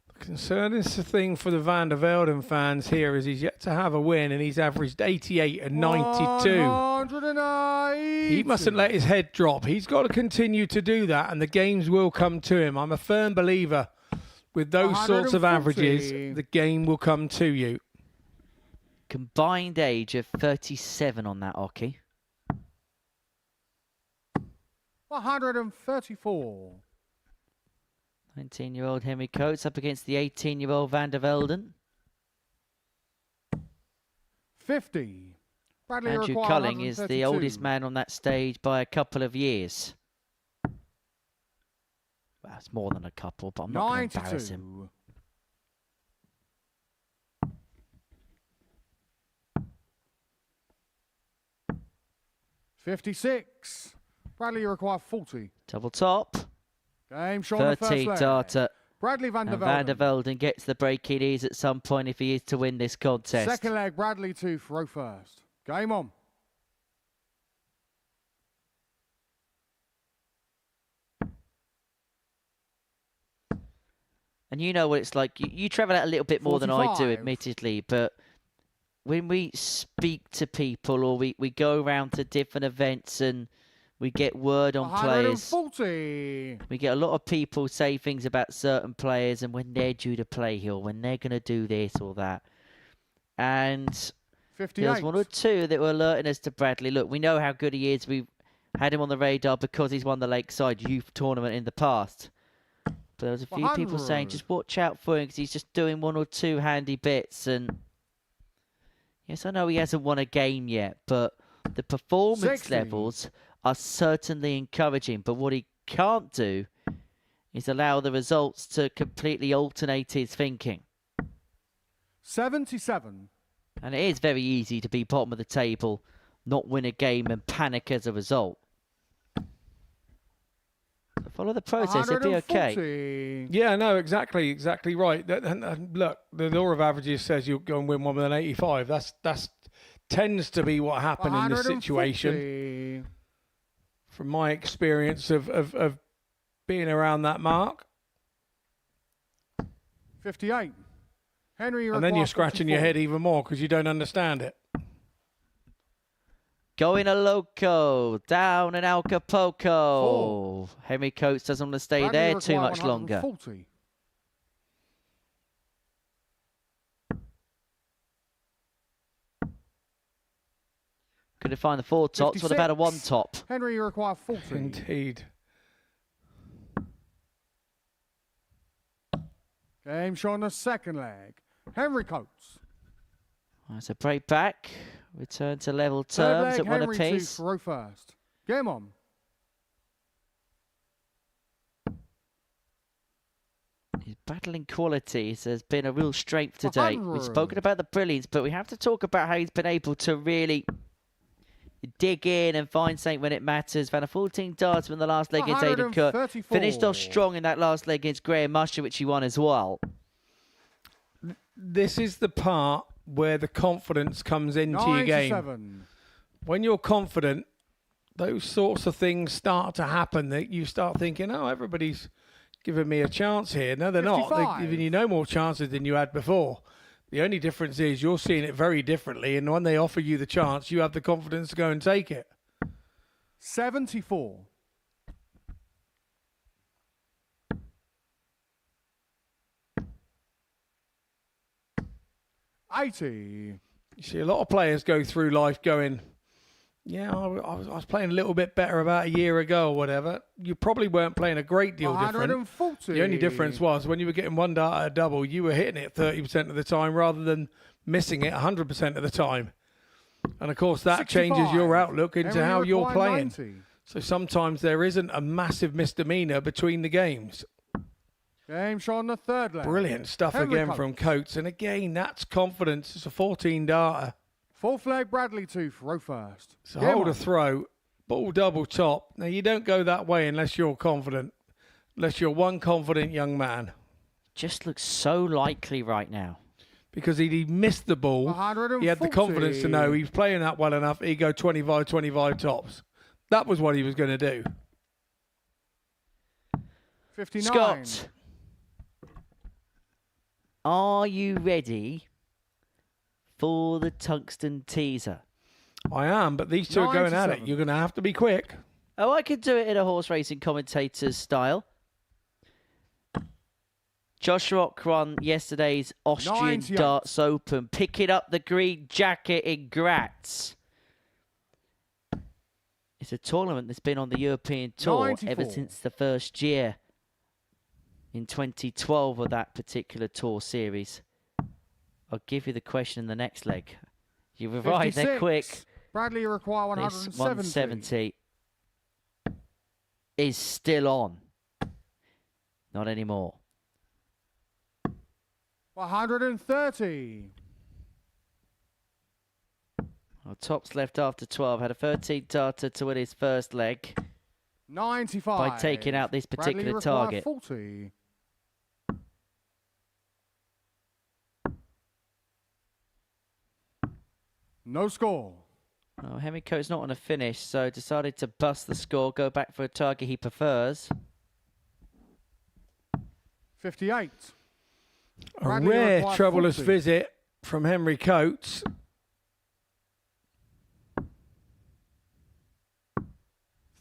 The concerning thing for the Van der Velden fans here is he's yet to have a win, and he's averaged 88 and 92. 108. He mustn't let his head drop. He's got to continue to do that, and the games will come to him. I'm a firm believer with those sorts of averages, the game will come to you. Combined age of 37 on that hockey. 134. 19-year-old Henry Coates up against the 18-year-old Van der Velden. 50. Bradley Andrew Culling is the oldest man on that stage by a couple of years. Well, it's more than a couple, but I'm not going to embarrass him. 56. Bradley, you require 40. Double top. Game shot on the first 30 leg. darter. Bradley van der And Velden. Van der Velden gets the break he needs at some point if he is to win this contest. Second leg, Bradley to throw first. Game on. And you know what it's like. You travel out a little bit more than I do, 45. admittedly, but when we speak to people or we go around to different events and we get word on players, 140. we get a lot of people say things about certain players and when they're due to play here, when they're going to do this or that. And 58. there was 1 or 2 that were alerting us to Bradley. Look, we know how good he is. We've had him on the radar because he's won the Lakeside Youth Tournament in the past. But there was a few people saying, just watch out for him because he's just doing 1 or 2 handy bits. And yes, I know he hasn't won a game yet, but the performance 60. levels are certainly encouraging. But what he can't do is allow the results to completely alternate his thinking. 77. And it is very easy to be bottom of the table, not win a game and panic as a result. Follow the process, it'll be okay. 140. Yeah, no, exactly right. Look, the law of averages says you'll go and win one with an 85. That's tends to be what happened in this situation. 140. From my experience of being around that mark. 58. Henry, And then you're scratching your head even more because you don't understand it. Going a loco, down in Acapulco. 4. Henry Coates doesn't want to stay Bradley there too require much longer. 140. Couldn't find the 4 tops. What about a 1 top? Henry, you require 40. Indeed. Game shot on the second leg. Henry Coates. That's a break back. Return to level Third terms leg, at 1 Henry to apiece. throw first. Game on. His battling qualities has been a real strength today. We've 100. spoken about the brilliance, but we have to talk about how he's been able to really dig in and find something when it matters. Found a 14 darts in the last leg against Aidan Kirk. Finished off strong in that last leg against Graham Usher, which he won as well. This is the part where the confidence comes into your game. When you're confident, those sorts of things start to happen, that you start thinking, oh, everybody's giving me a chance here. No, they're 55. Not. They're giving you no more chances than you had before. The only difference is you're seeing it very differently, and when they offer you the chance, you have the confidence to go and take it. 74. You see a lot of players go through life going, yeah, I was playing a little bit better about a year ago or whatever. You probably weren't playing a great deal different. The only difference was when you were getting one dart at a double, you were hitting it 30% of the time rather than missing it 100% of the time. And of course, that 65. Changes your outlook into how you're playing. 90. So sometimes there isn't a massive misdemeanor between the games. Game shot on the third leg. Brilliant stuff again from Coates. And again, that's confidence. It's a 14-darter. Fourth leg, Bradley 2, throw first. So hold a throw, ball double top. Now, you don't go that way unless you're confident, unless you're one confident young man. Just looks so likely right now. Because he missed the ball. He had the confidence to know he's playing that well enough. He'd go 25 tops. That was what he was going to do. 59. Scott, are you ready for the tungsten teaser? I am, but these two are going at it. You're going to have to be quick. Oh, I could do it in a horse racing commentator's style. Josh Rock won yesterday's Austrian Darts Open, picking up the green jacket in Graz. It's a tournament that's been on the European Tour 94. Ever since the first year in 2012 of that particular tour series. I'll give you the question in the next leg. You were right, they're quick. Bradley require 170. This 170 is still on. Not anymore. 130. Well, Tops left after 12. Had a 13-darter to win his first leg. 95. By taking out this particular target. 40. No score. Oh, Henry Coates not on a finish, so decided to bust the score, go back for a target he prefers. 58. A rare troublous visit from Henry Coates.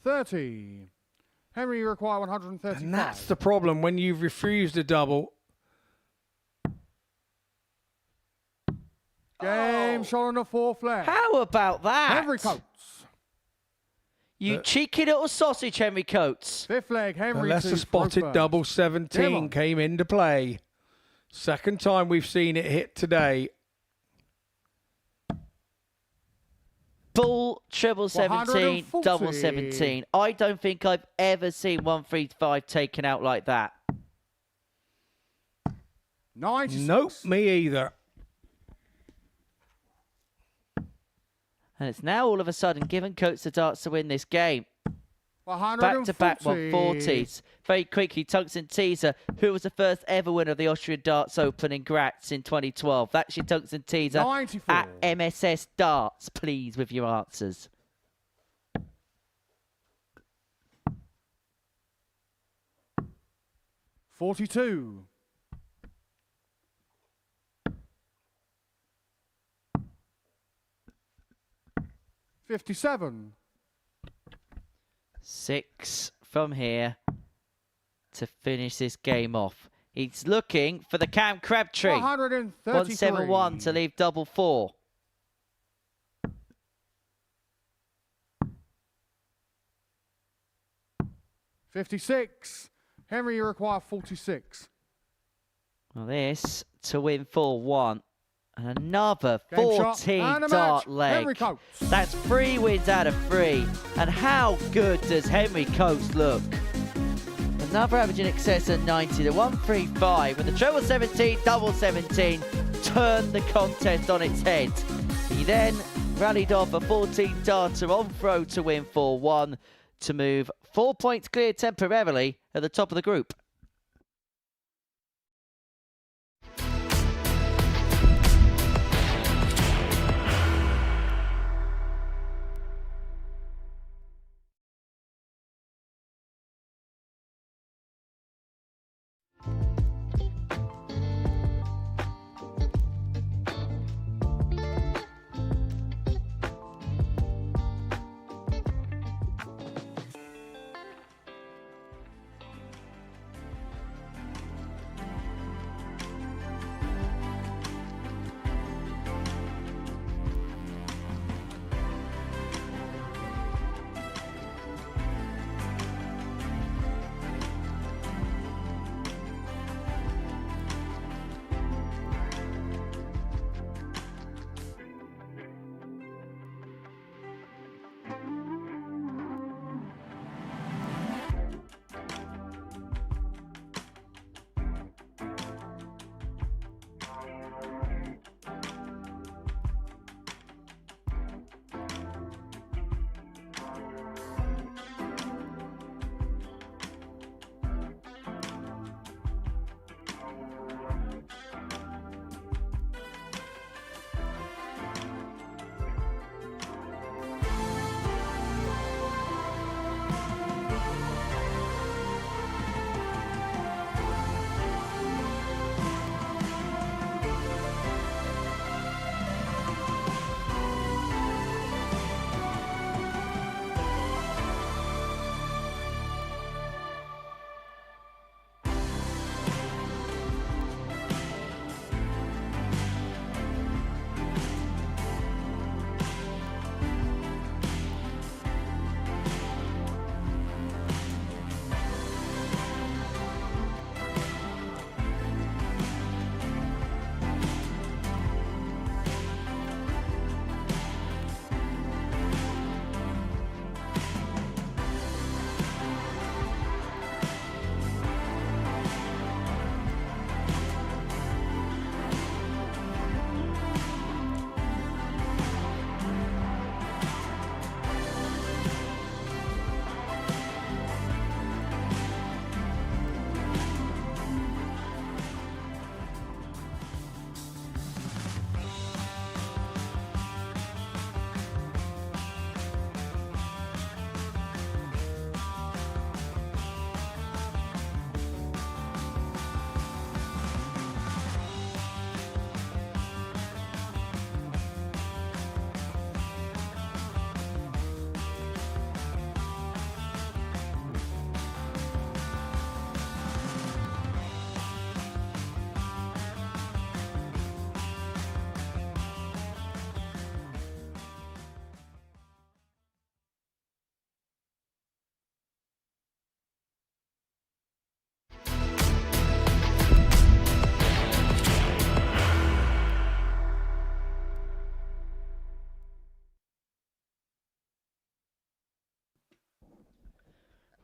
30. Henry require 135. And that's the problem when you've refused a double. Game shot on the fourth leg. How about that? Henry Coates. You cheeky little sausage, Henry Coates. Fifth leg, Henry. The lesser spotted double 17 came into play. Second time we've seen it hit today. Bull, treble 17, double 17. I don't think I've ever seen 135 taken out like that. 96. Nope, me either. And it's now all of a sudden given Coates the darts to win this game. Back-to-back 140s. Very quickly, Tungsten Teaser, who was the first ever winner of the Austrian Darts Open in Graz in 2012. That's your Tungsten Teaser 94. At MSS Darts, please, with your answers. $42. 57. 6 from here to finish this game off. He's looking for the Cam Crabtree. 171 to leave double 4. $56. Henry, you require 46. Well, this to win 4-1. And another 14-dart leg. That's 3 wins out of 3. And how good does Henry Coates look? Another average in excess of 90. The 135 with the treble 17, double 17 turned the contest on its head. He then rallied off a 14-darter on throw to win 4-1 to move 4 points clear temporarily at the top of the group.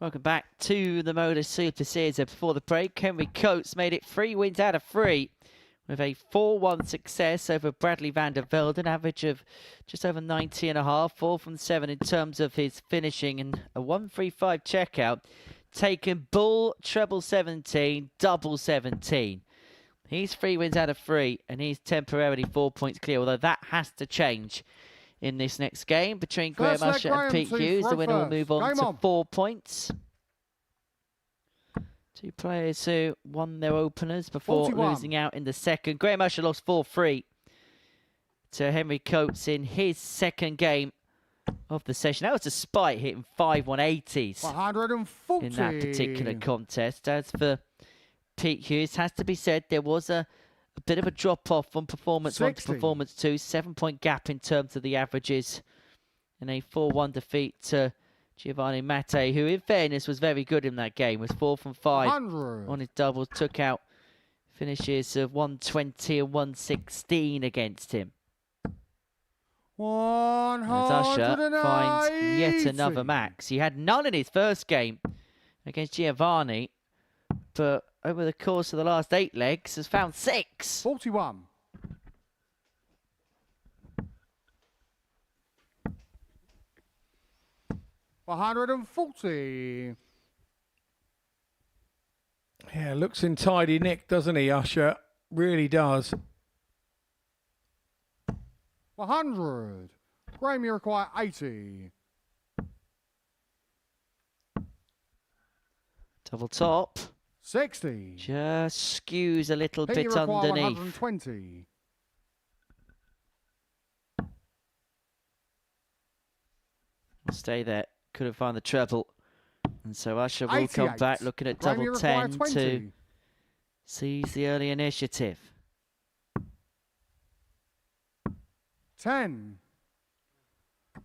Welcome back to the Modus Super Series. Before the break, Henry Coates made it 3 wins out of 3 with a 4-1 success over Bradley van der Velden, average of just over 90.5, 4 from 7 in terms of his finishing, and a 1-3-5 checkout. Taken bull, treble 17, double 17. He's 3 wins out of 3, and he's temporarily 4 points clear, although that has to change in this next game between Graham Usher and Pete Hughes. The winner will move on to 4 points. Two players who won their openers before 41. losing out in the second. Graham Usher lost 4-3 to Henry Coates in his second game of the session. That was despite hitting 5 180s 140 in that particular contest. As for Pete Hughes, has to be said, there was a bit of a drop-off from performance 1 to 60. performance 2. 7-point gap in terms of the averages. And a 4-1 defeat to Giovanni Matthee, who in fairness was very good in that game. Was 4 from 5 100. on his doubles. Took out finishes of 120 and 116 against him. 180. As Usher finds yet another max. He had none in his first game against Giovanni, but over the course of the last 8 legs has found 6. 41. 140. Yeah, looks in tidy nick, doesn't he, Usher? Really does. 100. Graham, you require 80. Double top. 60. Just skews a little Pete, bit you require underneath. 120. Stay there. Couldn't find the treble. And so Usher will come 88. back looking at Graham, you double require 10 20. to seize the early initiative. 10.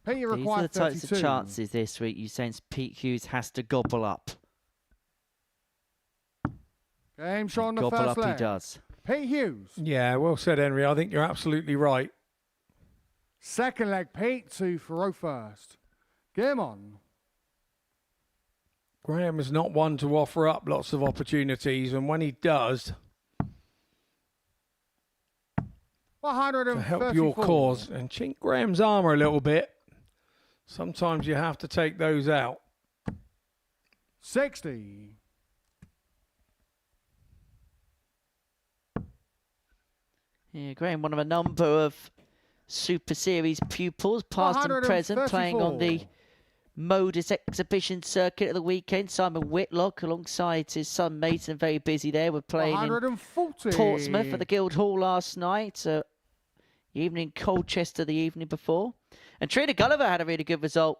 Pete, you These require are the types 32. of chances this week you sense Pete Hughes has to gobble up. Game shot on the Gobble first up leg. he does. Pete Hughes. Yeah, well said, Henry. I think you're absolutely right. Second leg, Pete, 2 for row first. Game on. Graham is not one to offer up lots of opportunities, and when he does, 134. to help your cause and chink Graham's armour a little bit, sometimes you have to take those out. 60. Yeah, Graham, one of a number of Super Series pupils, past and present, playing on the Modus exhibition circuit at the weekend. Simon Whitlock alongside his son Mason, very busy there. We're playing in Portsmouth at the Guildhall last night. Evening Colchester the evening before. And Trina Gulliver had a really good result.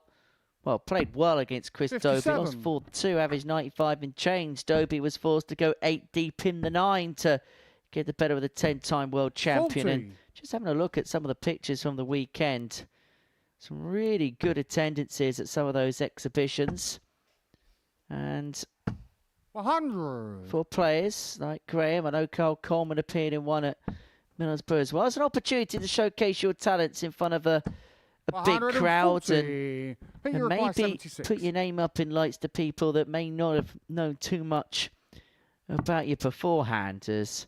Well, played well against Chris 57. Dobie. Lost 4-2, average 95 in change. Dobie was forced to go 8 deep in the 9 to get the better of the 10-time world champion. 40. And just having a look at some of the pictures from the weekend. Some really good attendances at some of those exhibitions. And 100. for players like Graham, I know Carl Coleman appeared in one at Middlesbrough as well. It's an opportunity to showcase your talents in front of a big crowd and maybe 76. put your name up in lights to people that may not have known too much about you beforehand. As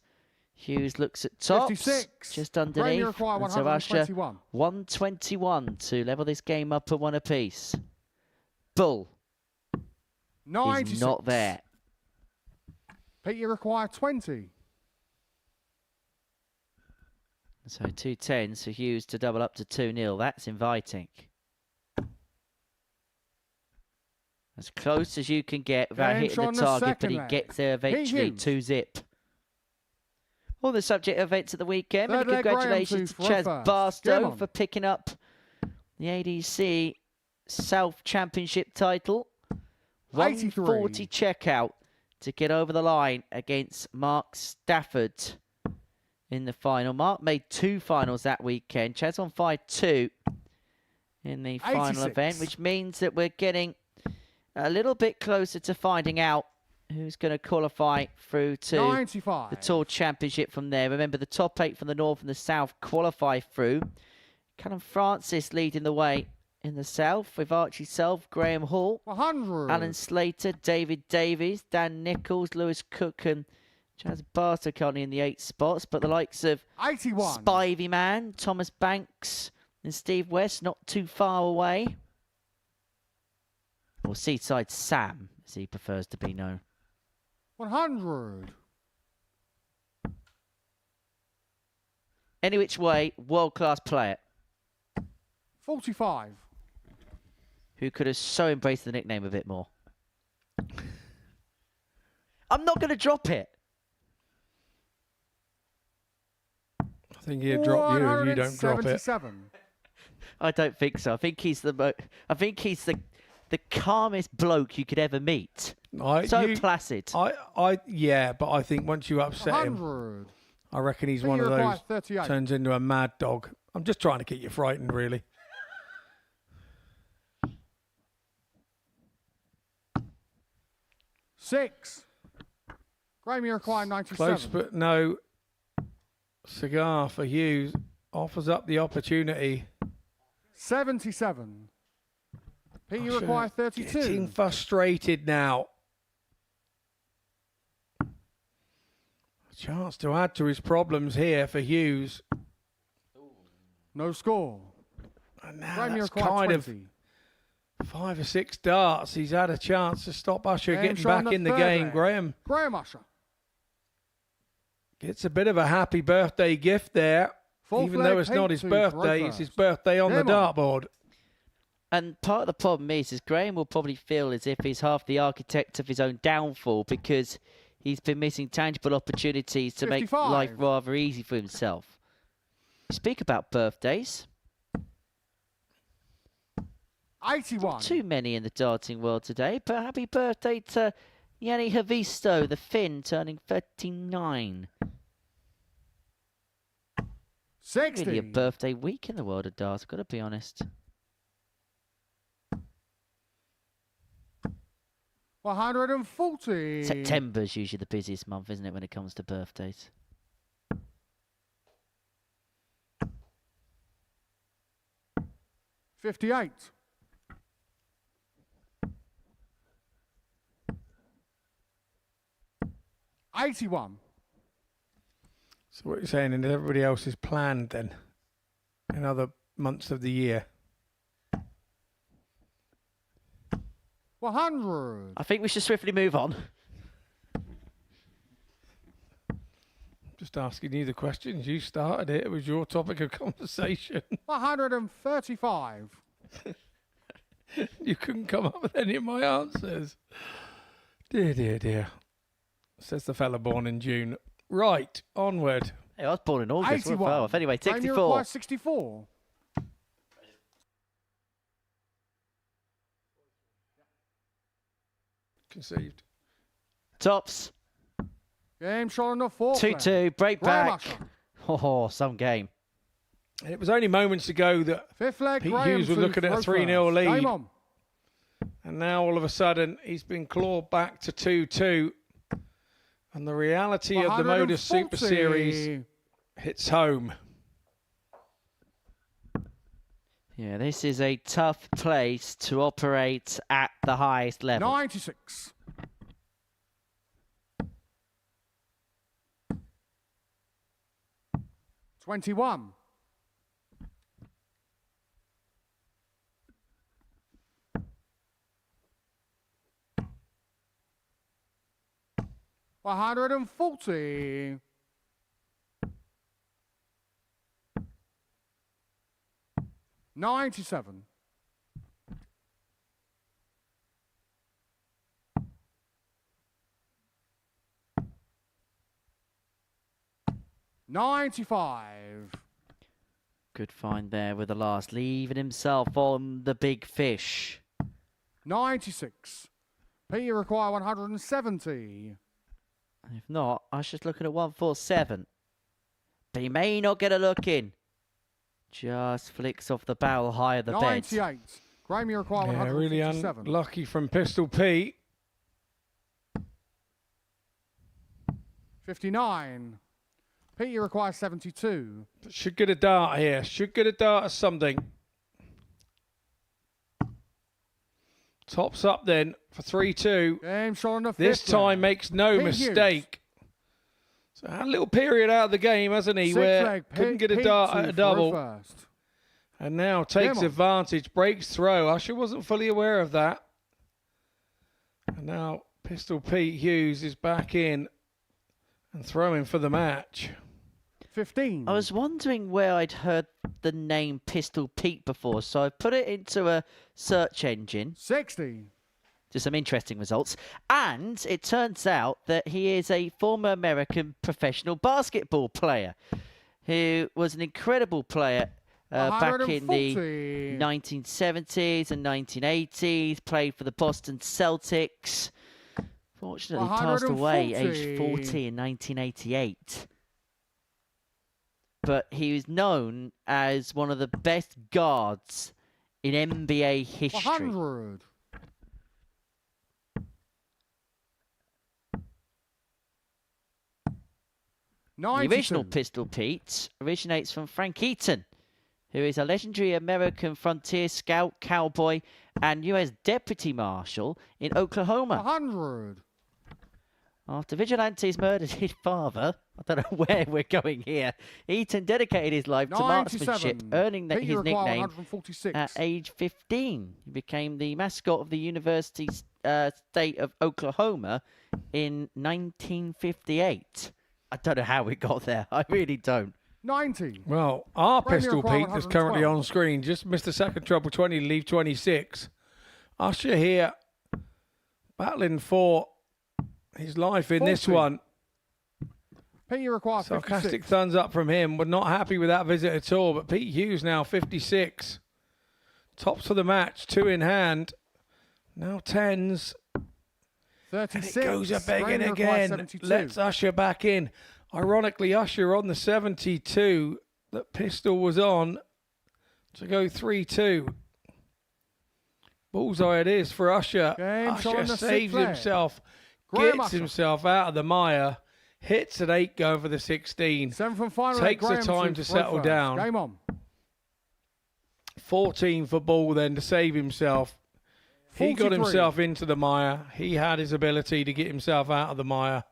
Hughes looks at tops, 56. just underneath. And so Usher, 121. 121 to level this game up at 1 apiece. Bull 96. is not there. Pete, you require 20. So 2-10 for Hughes to double up to 2-0. That's inviting. As close as you can get without Game hitting on the the target, but second he leg. gets there eventually. Hughes. 2-zip. All the subject events at the weekend. Third Many leg, Graham, congratulations to 2 for Chaz first. Game Barstow on. for picking up the ADC South Championship title. 83. 140 checkout to get over the line against Mark Stafford in the final. Mark made 2 finals that weekend. Chaz on 5-2 in the final 86. event, which means that we're getting a little bit closer to finding out who's going to qualify through to 95. the Tour Championship from there. Remember, the top 8 from the north and the south qualify through. Callum Francis leading the way in the south with Archie Self, Graham Hall, 100. Alan Slater, David Davies, Dan Nichols, Lewis Cook and Chaz Barstow currently in the 8 spots. But the likes of 81. Spivey Man, Thomas Banks and Steve West not too far away. Or Seaside Sam, as he prefers to be known. 100. Any which way, world-class player. 45. Who could have so embraced the nickname a bit more. I'm not going to drop it. I think he'd drop you if you don't drop it. 177. I don't think so. I think he's the calmest bloke you could ever meet. Placid. Yeah, but I think once you upset 100. him, I reckon he's Pete, one you of require those 38. turns into a mad dog. I'm just trying to get you frightened, really. Six. Graham, you require 97. Close but no cigar for Hughes. Offers up the opportunity. 77. Pete, you Usher require 32. Getting frustrated now. A chance to add to his problems here for Hughes. No score. And now Graham, you that's require kind 20. of 5 or 6 darts. He's had a chance to stop Usher Game getting shot back in the third game. leg. Graham Graham Usher. gets a bit of a happy birthday gift there. Fourth Even though leg, it's not his P2 birthday, for it's his first. birthday on the Game on. dartboard. And part of the problem is Graham will probably feel as if he's half the architect of his own downfall because he's been missing tangible opportunities to make 55. life rather easy for himself. Speak about birthdays. 81. Too many in the darting world today, but happy birthday to Yanni Havisto, the Finn, turning 39. 60. Really a birthday week in the world of darts, got to be honest. 140. September's usually the busiest month, isn't it, when it comes to birthdays? $58. $81. So what you're saying is everybody else is planned then in other months of the year. 100. I think we should swiftly move on. Just asking you the questions. You started it. It was your topic of conversation. 135. You couldn't come up with any of my answers. Dear, dear, dear. Says the fella born in June. Right, onward. Hey, I was born in August. We're 81. far off. Anyway, Graham, you 64. require 64. Conceived. Tops. Game shot on the fourth. 2-2. Break Graham back. Usher. Oh, some game. It was only moments ago that Fifth leg. Pete Graham Hughes was to looking at a throw 3-0 first. lead. Game on. And now all of a sudden he's been clawed back to 2-2. And the reality of the Modus Super 140. Series hits home. Yeah, this is a tough place to operate at the highest level. 96. $21. $140. $97. $95. Good find there with the last, leaving himself on the big fish. 96. Peter require 170. If not, I should looking at 147. But he may not get a look in. Just flicks off the barrel high of the bed. 98. Graham, you require Yeah, really 157. unlucky from Pistol Pete. 59. Pete, you require 72. Should get a dart here. Should get a dart of something. Tops up then for 3-2. Game shot on the fifth. This time leg. makes no Pete mistake. So had a little period out of the game, hasn't he, Sixth where leg. couldn't Pete- get a dart Pete at a to double. throw first. And now takes Come on. advantage, breaks throw. Usher wasn't fully aware of that. And now Pistol Pete Hughes is back in and throwing for the match. 15. I was wondering where I'd heard the name Pistol Pete before, so I put it into a search engine. 60. To some interesting results. And it turns out that he is a former American professional basketball player who was an incredible player back in the 140. 1970s and 1980s, played for the Boston Celtics. Fortunately, passed away aged 40 in 1988. But he was known as one of the best guards in NBA history. 100. The original Pistol Pete originates from Frank Eaton, who is a legendary American frontier scout, cowboy, and U.S. deputy marshal in Oklahoma. 100. After Vigilante's murdered his father, I don't know where we're going here, Eaton dedicated his life to marksmanship, earning Pete, his you require nickname 146. at age 15. He became the mascot of the University State of Oklahoma in 1958. I don't know how we got there. I really don't. 90. Well, our Premier pistol, require Pete, that's currently 112. on screen, just missed a second treble 20 to leave 26. Usher here battling for his life in this 40. one. Pete, you require Sarcastic 56. thumbs up from him. We're not happy with that visit at all. But Pete Hughes now 56. Tops of the match, 2 in hand. Now 10s. 36. And it goes a begging Premier require again. 72. Let's Usher back in. Ironically, Usher on the 72 that Pistol was on to go 3-2. Bullseye it is for Usher. Game shot Usher on the saves sixth leg. himself, Graham gets Usher. himself out of the mire, hits at 8 going for the 16. 7 from final. Takes the Graham time to throw settle first. down. Game on. 14 for Ball then to save himself. He got 43. himself into the mire. He had his ability to get himself out of the mire.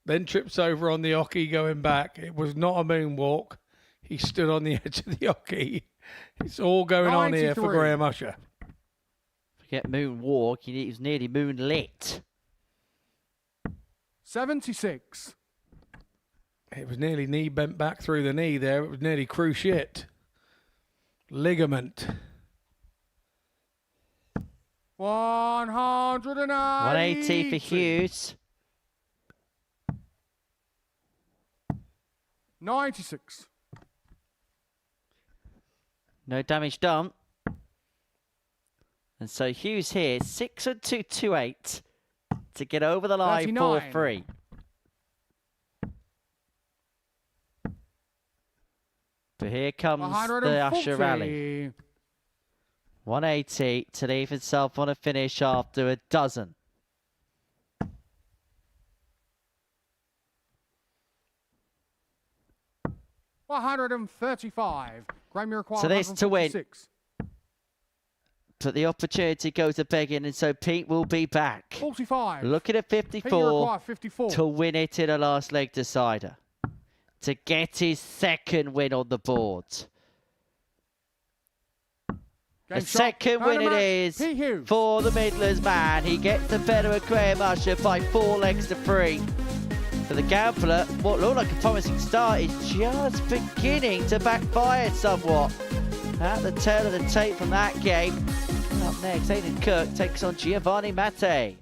Then trips over on the hockey going back. It was not a moonwalk. He stood on the edge of the hockey. It's all going on here for 93. Graham Usher. Forget moonwalk, he was nearly moonlit. 76. It was nearly knee bent back through the knee there. It was nearly cruciate. Ligament. 180. 180 for Hughes. 96. No damage done. And so Hughes here, 6-2-2-8 to get over the line 39. 4-3. But here comes the Usher rally. 180 to leave himself on a finish after a dozen. $135. Graham, you require So this to win. 146. But the opportunity goes a begging, and so Pete will be back. 45. Looking at Pete, you 54 require 54. to win it in a last leg decider. To get his second win on the board. Game The shot. second win it Match. is Pete Hughes. for the Midlands man. He gets the better of Graham Usher by 4 legs to 3. For the gambler, what looked like a promising start is just beginning to backfire somewhat. At the tail of the tape from that game. Up next, Aiden Kirk takes on Giovanni Matthee.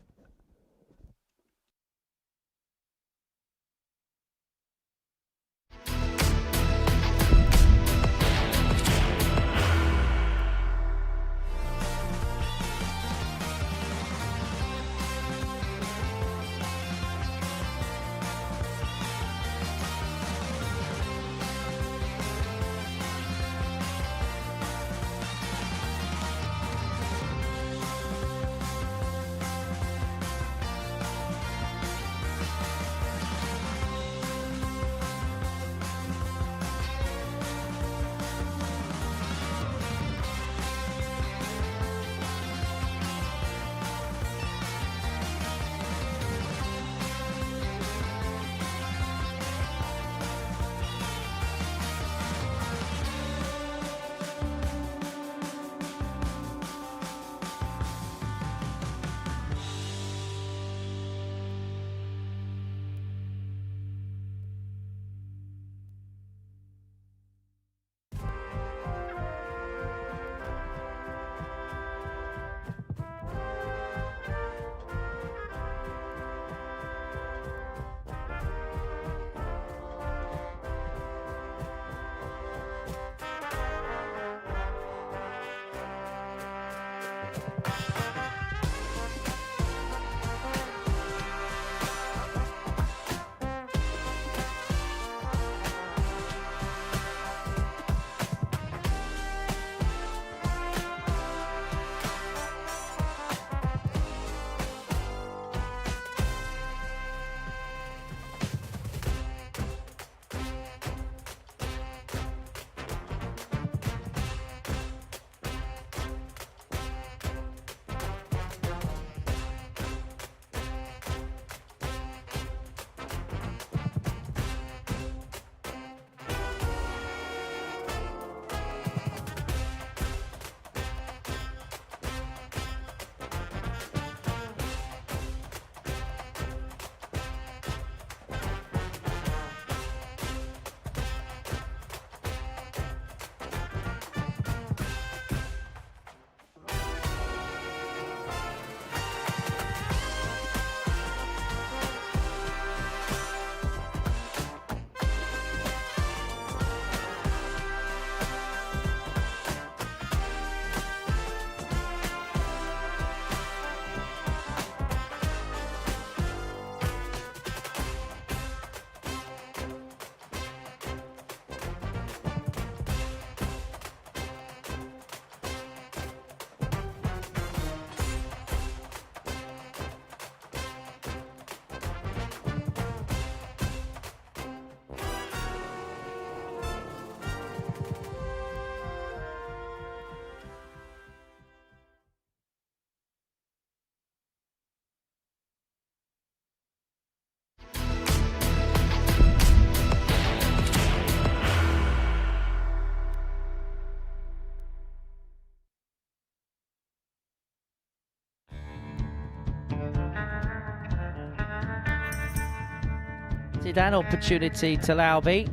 provided an opportunity to Lauby.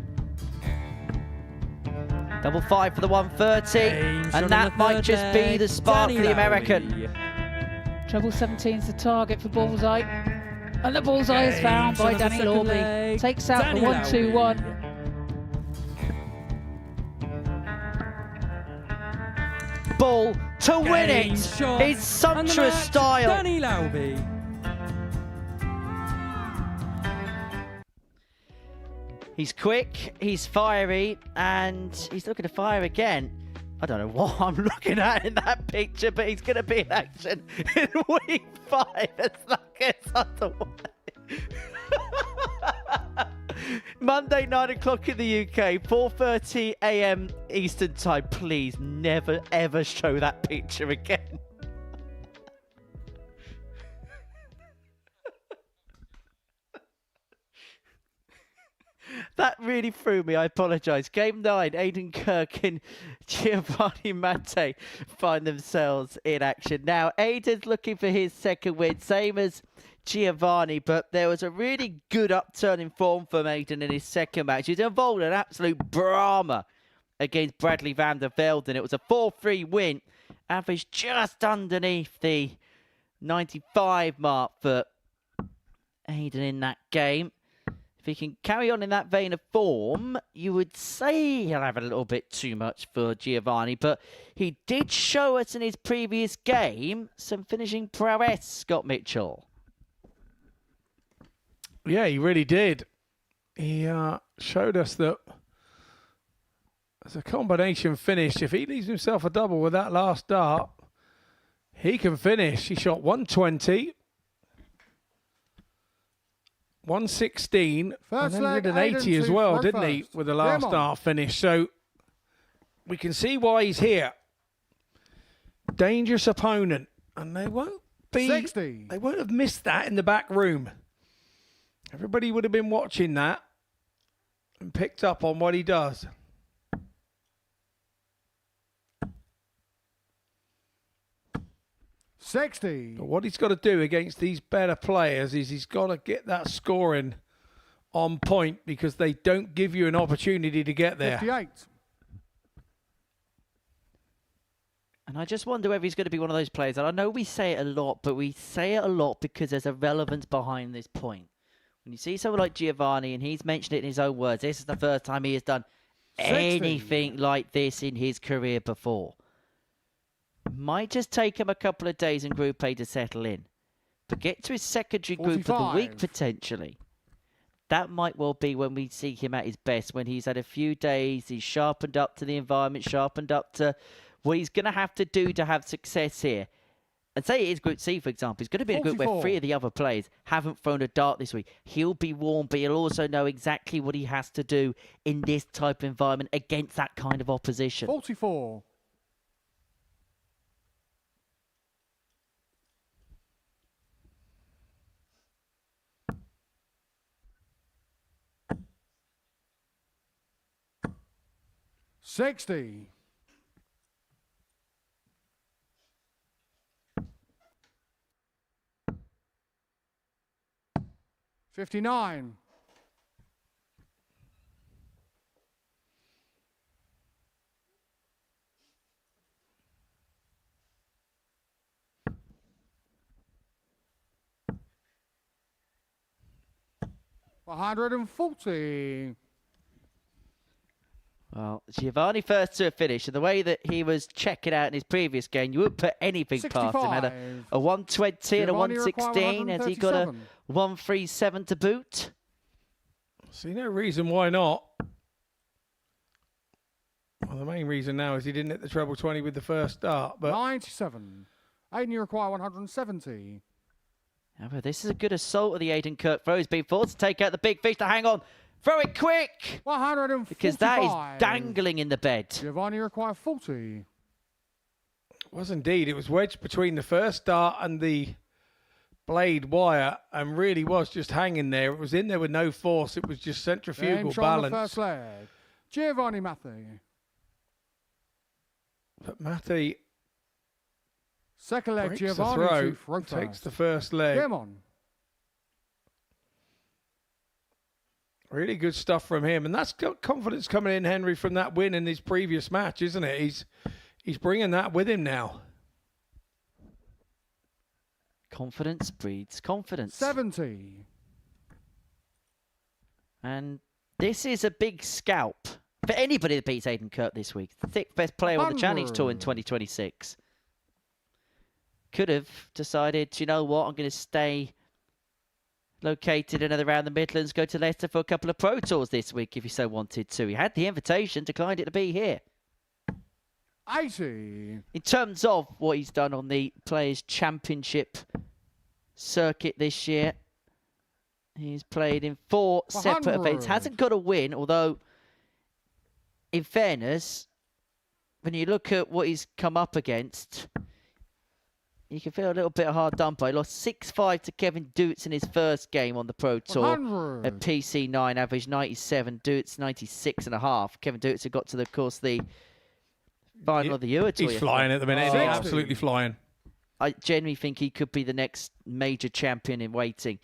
Double 5 for the 130, and that might just be the spark for the American. Treble 17's the target for Bullseye. And the Bullseye is found by Danny Lawby. Takes out the 1-2-1. Ball to win it in sumptuous style. Danny Lawby. He's quick, he's fiery, and he's looking to fire again. I don't know what I'm looking at in that picture, but he's going to be in action in week 5. It's like it's underway. Monday, 9 o'clock in the UK, 4:30 AM Eastern Time. Please never, ever show that picture again. That really threw me, I apologise. Game 9, Aidan Kirk and Giovanni Matthee find themselves in action. Now, Aidan's looking for his second win, same as Giovanni, but there was a really good upturn in form from Aidan in his second match. He's involved in an absolute drama against Bradley van der Velden. It was a 4-3 win, averaged just underneath the 95 mark for Aidan in that game. If he can carry on in that vein of form, you would say he'll have a little bit too much for Giovanni, but he did show us in his previous game some finishing prowess, Scott Mitchell. Yeah, he really did. He showed us that as a combination finish, if he leaves himself a double with that last dart, he can finish. He shot 120. 116, First and then leg, did an 80 as Aidan well, to didn't he, first. with the last dart finish. So we can see why he's here. Dangerous opponent, and they won't be. 60. They won't have missed that in the back room. Everybody would have been watching that and picked up on what he does. $60. But what he's got to do against these better players is he's got to get that scoring on point, because they don't give you an opportunity to get there. 58. And I just wonder whether he's going to be one of those players. And I know we say it a lot, but we say it a lot because there's a relevance behind this point. When you see someone like Giovanni, and he's mentioned it in his own words, this is the first time he has done 60. anything like this in his career before. Might just take him a couple of days in Group A to settle in. But get to his secondary group of the week, 45. potentially. That might well be when we see him at his best, when he's had a few days, he's sharpened up to the environment, sharpened up to what he's going to have to do to have success here. And say it is Group C, for example. He's going to be in a group where 3 of the other players haven't thrown a dart this week. He'll be warm, but he'll also know exactly what he has to do in this type of environment against that kind of opposition. 44. $60. 59. $140. Well, Giovanni first to a finish, and the way that he was checking out in his previous game, you wouldn't put anything past him. Had a 120 and a Giovanni 116. Has he got a 137. 137 to boot? See no reason why not. Well, the main reason now is he didn't hit the treble 20 with the first start. But 97. Aidan, you require 170. However, this is a good assault of the Aidan Kirk throw. He's been forced to take out the big fish to hang on. Throw it quick! 145. Because that is dangling in the bed. Giovanni require 40. was indeed. It was wedged between the first start and the blade wire, and really was just hanging there. It was in there with no force. It was just centrifugal balance. The first leg. Giovanni Matthee. But Matthee Second leg, breaks the Giovanni throw, to takes the first leg. Come on. Really good stuff from him. And that's got confidence coming in, Henry, from that win in his previous match, isn't it? He's bringing that with him now. Confidence breeds confidence. 70. And this is a big scalp for anybody that beats Aiden Kirk this week. The sixth best player on the Challenge Tour in 2026. Could have decided, you know what, I'm going to stay located in and around the Midlands, go to Leicester for a couple of Pro Tours this week if he so wanted to. He had the invitation, declined it to be here. 80. In terms of what he's done on the Players' Championship circuit this year, he's played in 4 separate events. Hasn't got a win, although, in fairness, when you look at what he's come up against, you can feel a little bit hard done by. He lost 6-5 to Kevin Dutz in his first game on the Pro Tour. 100. At PC9, average 97, Dutz 96.5. Kevin Dutz had got to, of course, the final of the Euro Tour. He's flying at the minute. He's absolutely flying. I genuinely think he could be the next major champion in waiting.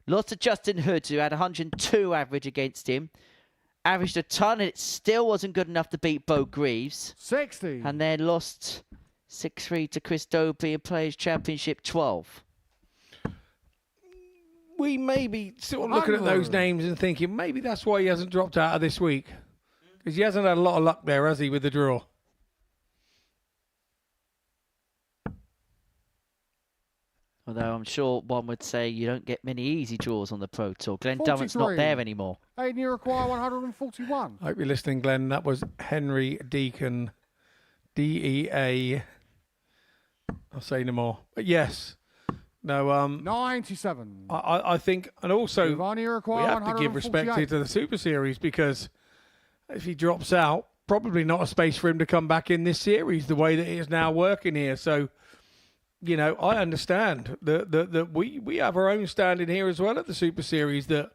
Lots of Justin Hood, who had 102 average against him. Averaged a ton, and it still wasn't good enough to beat Bo Greaves. 60. And then lost 6-3 to Chris Dobie in Players' Championship 12. We may be sort of looking at those names and thinking maybe that's why he hasn't dropped out of this week. Because he hasn't had a lot of luck there, has he, with the draw? Although I'm sure one would say you don't get many easy draws on the Pro Tour. Glenn 43. Durrant's not there anymore. Aiden, you require 141. I hope you're listening, Glenn. That was Henry Deacon, DEA. I'll say no more. But yes. No, 97. I think, and also Giovanni, you we require have to give respect 148. to the Super Series, because if he drops out, probably not a space for him to come back in this series the way that it is now working here. So, you know, I understand that we have our own standing here as well at the Super Series, that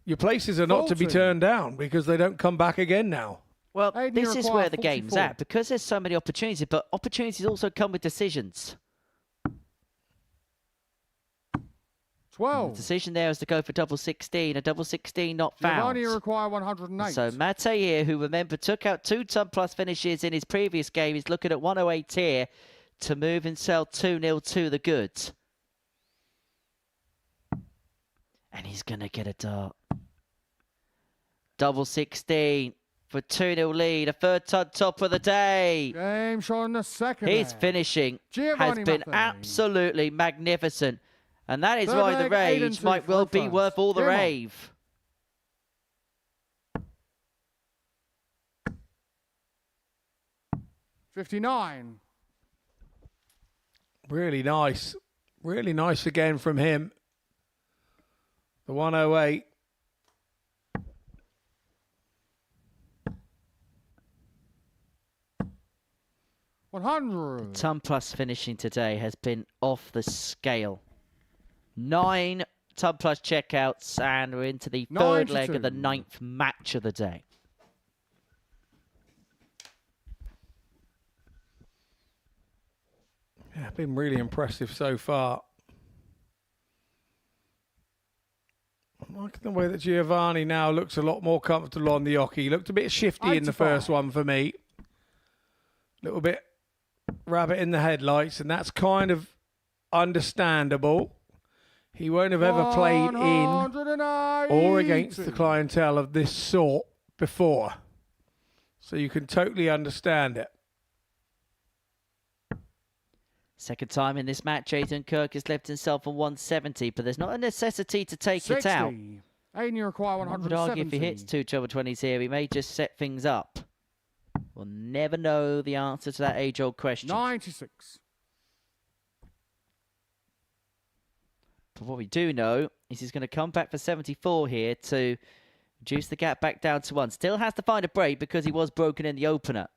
your places are not to be 40. turned down because they don't come back again now. Well, Aiden, this you is require where the game's 44. at, because there's so many opportunities, but opportunities also come with decisions. 12. The decision there is to go for double 16, a double 16 not found. Giovanni, you require 108. So Matthee here, who remember took out 2 ton plus finishes in his previous game, is looking at 108 here to move himself 2-0 to the goods. And he's going to get a dart. Double 16 for 2-0 lead, a 3rd ton top of the day. Game shot in the second. His leg. finishing Giovanni has been Matthee. absolutely magnificent. And that is Third why the leg, Aiden rage two might for well a be first. worth all the Game on. rave. $59. Really nice. Really nice again from him. The 108. $100. Ton plus finishing today has been off the scale. 9 ton plus checkouts, and we're into the 3rd leg of the 92. 9th match of the day. Yeah, been really impressive so far. I like the way that Giovanni now looks a lot more comfortable on the hockey. He looked a bit shifty in the 85. first one for me. A little bit rabbit in the headlights, and that's kind of understandable. He won't have ever played in 180. or against the clientele of this sort before. So you can totally understand it. Second time in this match, Aiden Kirk has left himself on 170, but there's not a necessity to take 60. it out. Aiden, you require I would 170. argue if he hits 2 treble 20s here, he may just set things up. We'll never know the answer to that age-old question. 96. But what we do know is he's going to come back for 74 here to reduce the gap back down to 1. Still has to find a break because he was broken in the opener.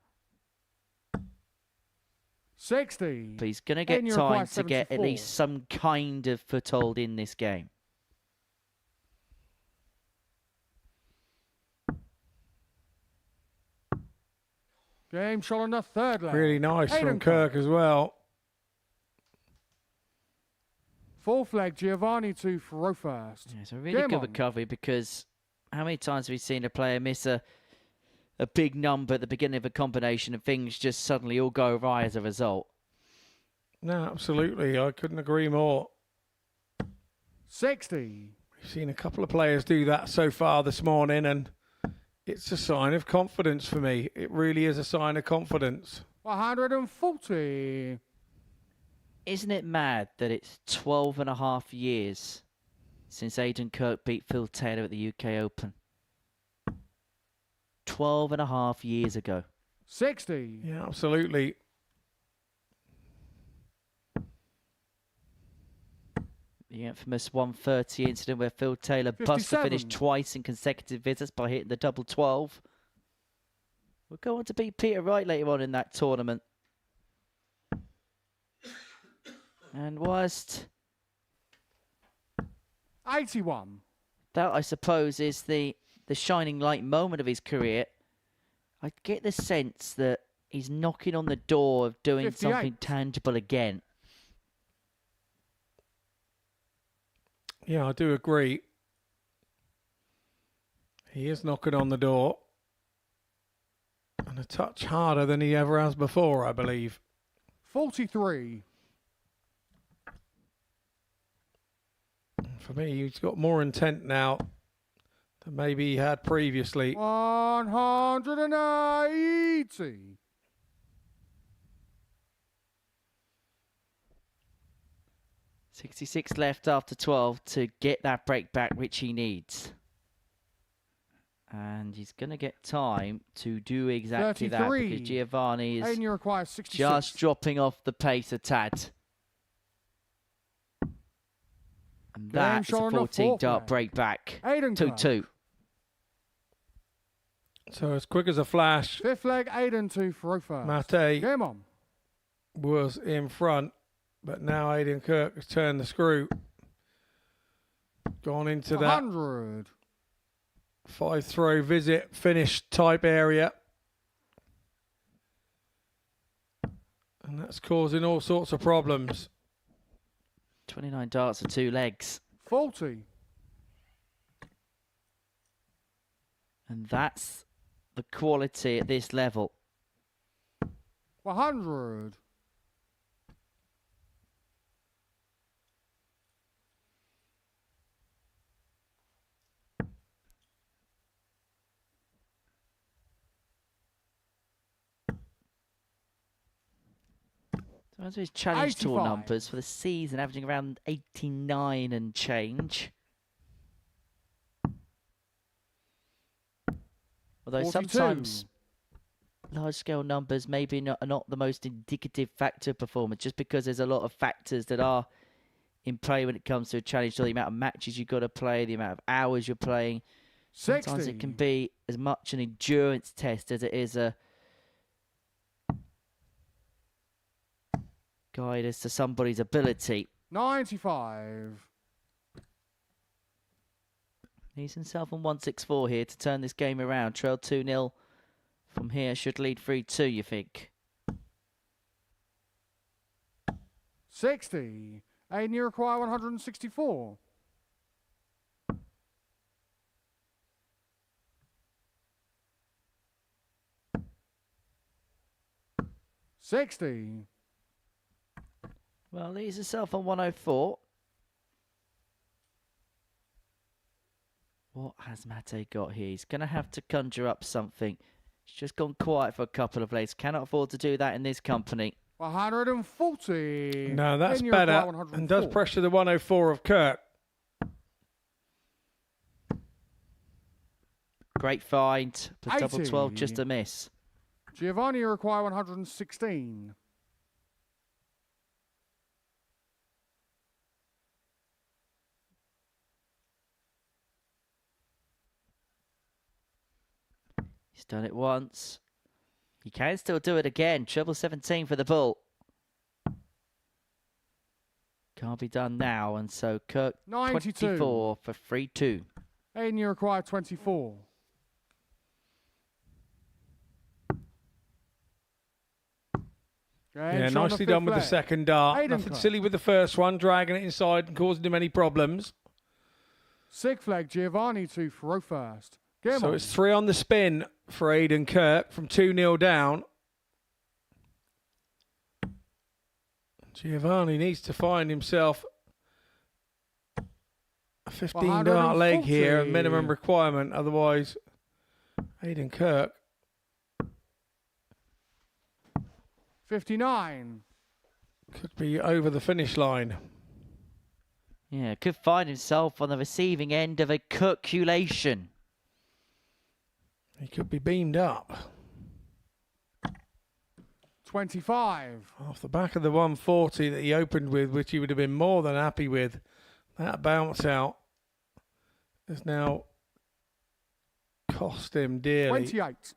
60. But he's going to get Aiden, you require time to get at 74. least some kind of foothold in this game. Game shot on the 3rd leg. Really nice Aiden from Kirk as well. 4th leg, Giovanni to throw first. Yeah, it's a really Game good on. recovery because How many times have we seen a player miss a big number at the beginning of a combination and things just suddenly all go awry as a result? No, absolutely. I couldn't agree more. 60. We've seen a couple of players do that so far this morning, and it's a sign of confidence for me. It really is a sign of confidence. 140. Isn't it mad that it's 12 and a half years since Aidan Kirk beat Phil Taylor at the UK Open? 12 and a half years ago. 60. Yeah, absolutely. The infamous 130 incident where Phil Taylor bust the finish 57. twice in consecutive visits by hitting the double 12. We'll go on to beat Peter Wright later on in that tournament. And whilst 81. that, I suppose, is the shining light moment of his career, I get the sense that he's knocking on the door of doing 58. something tangible again. Yeah, I do agree. He is knocking on the door. And a touch harder than he ever has before, I believe. 43. For me, he's got more intent now than maybe he had previously. 180. .66 left after 12 to get that break back, which he needs. And he's going to get time to do exactly 33. that, because Giovanni is Aidan requires 66. just dropping off the pace a tad. And that's a showing off 14 fourth dart leg. break back. Aidan Kirk. 2-2. So as quick as a flash, Fifth leg, Aidan to throw first. Matthee Game on. was in front, but now Aidan Kirk has turned the screw. Gone into that 100. 5-throw visit finish type area. And that's causing all sorts of problems. 29 darts for 2 legs. 40. And that's the quality at this level. 100. So those are his challenge tour 85. numbers for the season, averaging around 89 and change. Although 42. sometimes large-scale numbers maybe are not the most indicative factor of performance, just because there's a lot of factors that are in play when it comes to a challenge tour. The amount of matches you've got to play, the amount of hours you're playing. 60. Sometimes it can be as much an endurance test as it is a guide as to somebody's ability. 95. He's himself on 164 here to turn this game around. Trail 2-0 from here, should lead 3-2, you think? 60. Aidan, you require 164. $60. Well, leaves himself on 104. What has Matthee got here? He's going to have to conjure up something. He's just gone quiet for a couple of legs. Cannot afford to do that in this company. 140. No, that's Aidan, you better. require 104. And does pressure the 104 of Kirk. Great find. But double 12 80. just a miss. Giovanni, you require 116. He's done it once. He can still do it again. Treble 17 for the bull. Can't be done now. And so Kirk 92. 24 for 3-2. Aidan, you require 24. Yeah, nicely done with the second dart. Aidan Nothing Kirk. silly with the first one, dragging it inside and causing him any problems. Sick flag, Giovanni to throw first. Game So on. it's 3 on the spin for Aidan Kirk from 2-0 down. Giovanni needs to find himself a 15 dart leg here, a minimum requirement. Otherwise, Aidan Kirk. 59. Could be over the finish line. Yeah, could find himself on the receiving end of a calculation. He could be beamed up. 25. Off the back of the 140 that he opened with, which he would have been more than happy with. That bounce out has now cost him dearly. 28.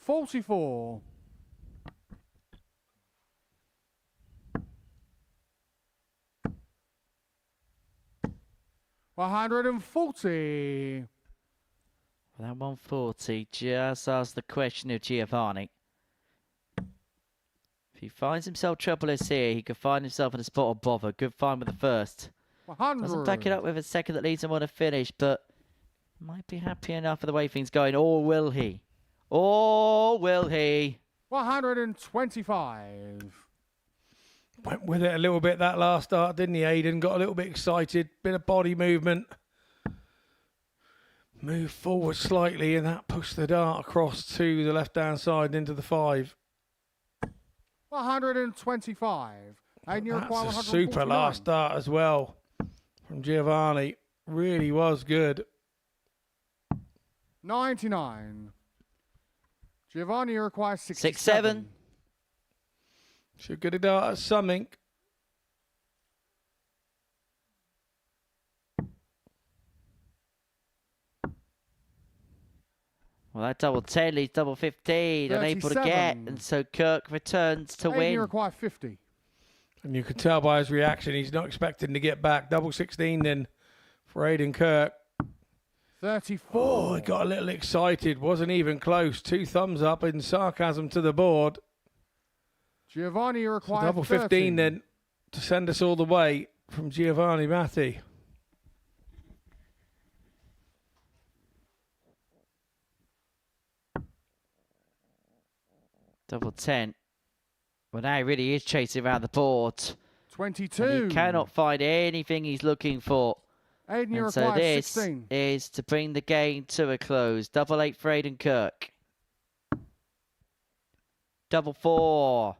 $44. 140. That 140 just asked the question of Giovanni. If he finds himself troubleless here, he could find himself in a spot of bother. Good find with the first. 100. Doesn't back it up with a second that leads him on a finish, but might be happy enough for the way things going. Or will he? Or will he? 125. Went with it a little bit that last start, didn't he, Aidan? Got a little bit excited. Bit of body movement. Moved forward slightly, and that pushed the dart across to the left-hand side into the 5. 125. And you require That's a 149. super last start as well from Giovanni. Really was good. 99. Giovanni requires 67. Should get a dart at something. Well, that double 10 leads double 15. Unable to get, 37. and so Kirk returns to And win. you require 50. And you could tell by his reaction, he's not expecting to get back. Double 16 then for Aidan Kirk. 34. Oh, he got a little excited. Wasn't even close. 2 thumbs up in sarcasm to the board. Giovanni So requires double 15 then to send us all the way from Giovanni Matthee. Double 10. Well, now he really is chasing around the board. 22. And he cannot find anything he's looking for. Aidan, you And so require this 16. is to bring the game to a close. Double 8 for Aidan Kirk. Double 4.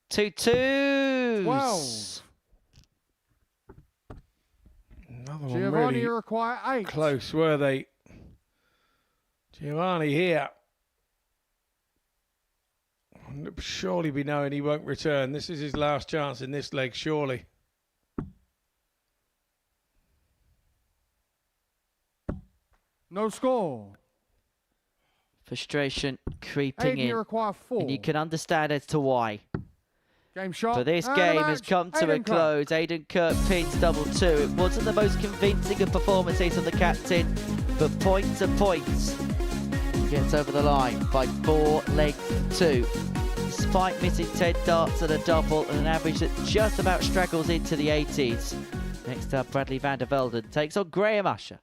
2 twos. 12. Another one Giovanni, really you require 8. close, were they? Giovanni here. Surely be knowing he won't return. This is his last chance in this leg, surely. No score. Frustration creeping Aidan, you in. require 4. And you can understand as to why. Game shot. But this and the game has match. come to a Aidan Kirk. close. Aidan Kirk pins double 2. It wasn't the most convincing of performances from the captain, but points are points. He gets over the line by 4 legs to 2. Despite missing 10 darts and a double and an average that just about straggles into the 80s. Next up, Bradley van der Velden takes on Graham Usher.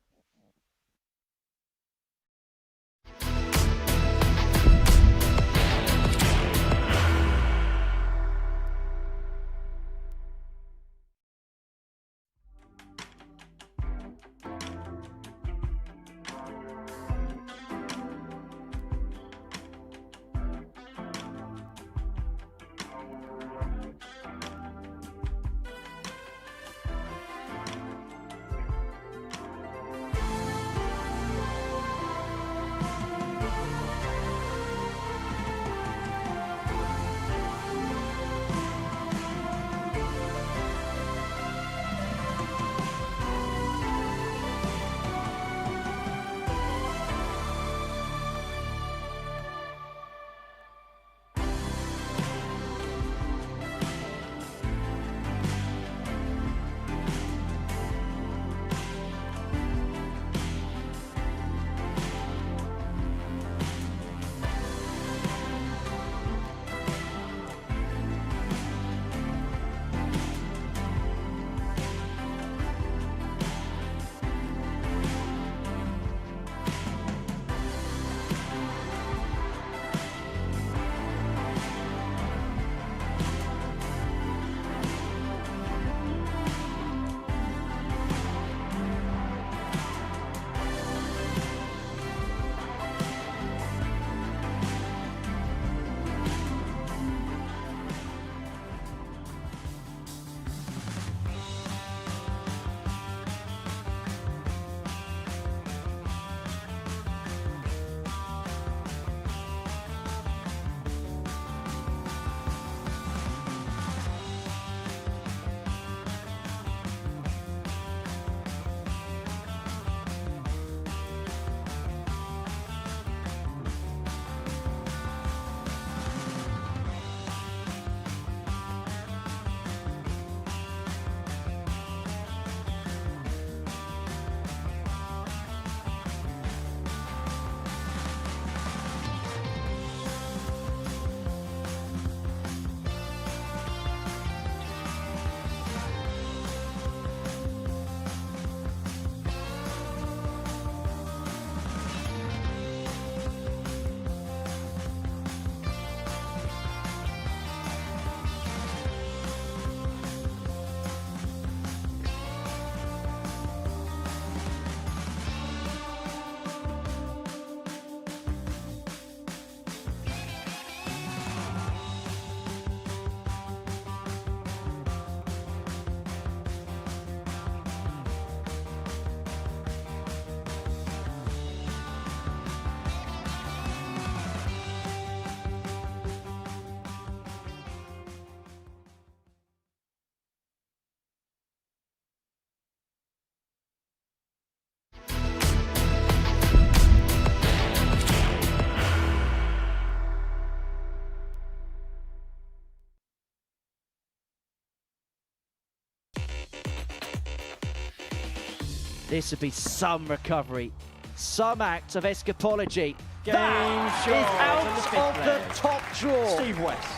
This would be some recovery, some act of escapology. Game That shot is on the out fifth of leg. the top draw. Steve West.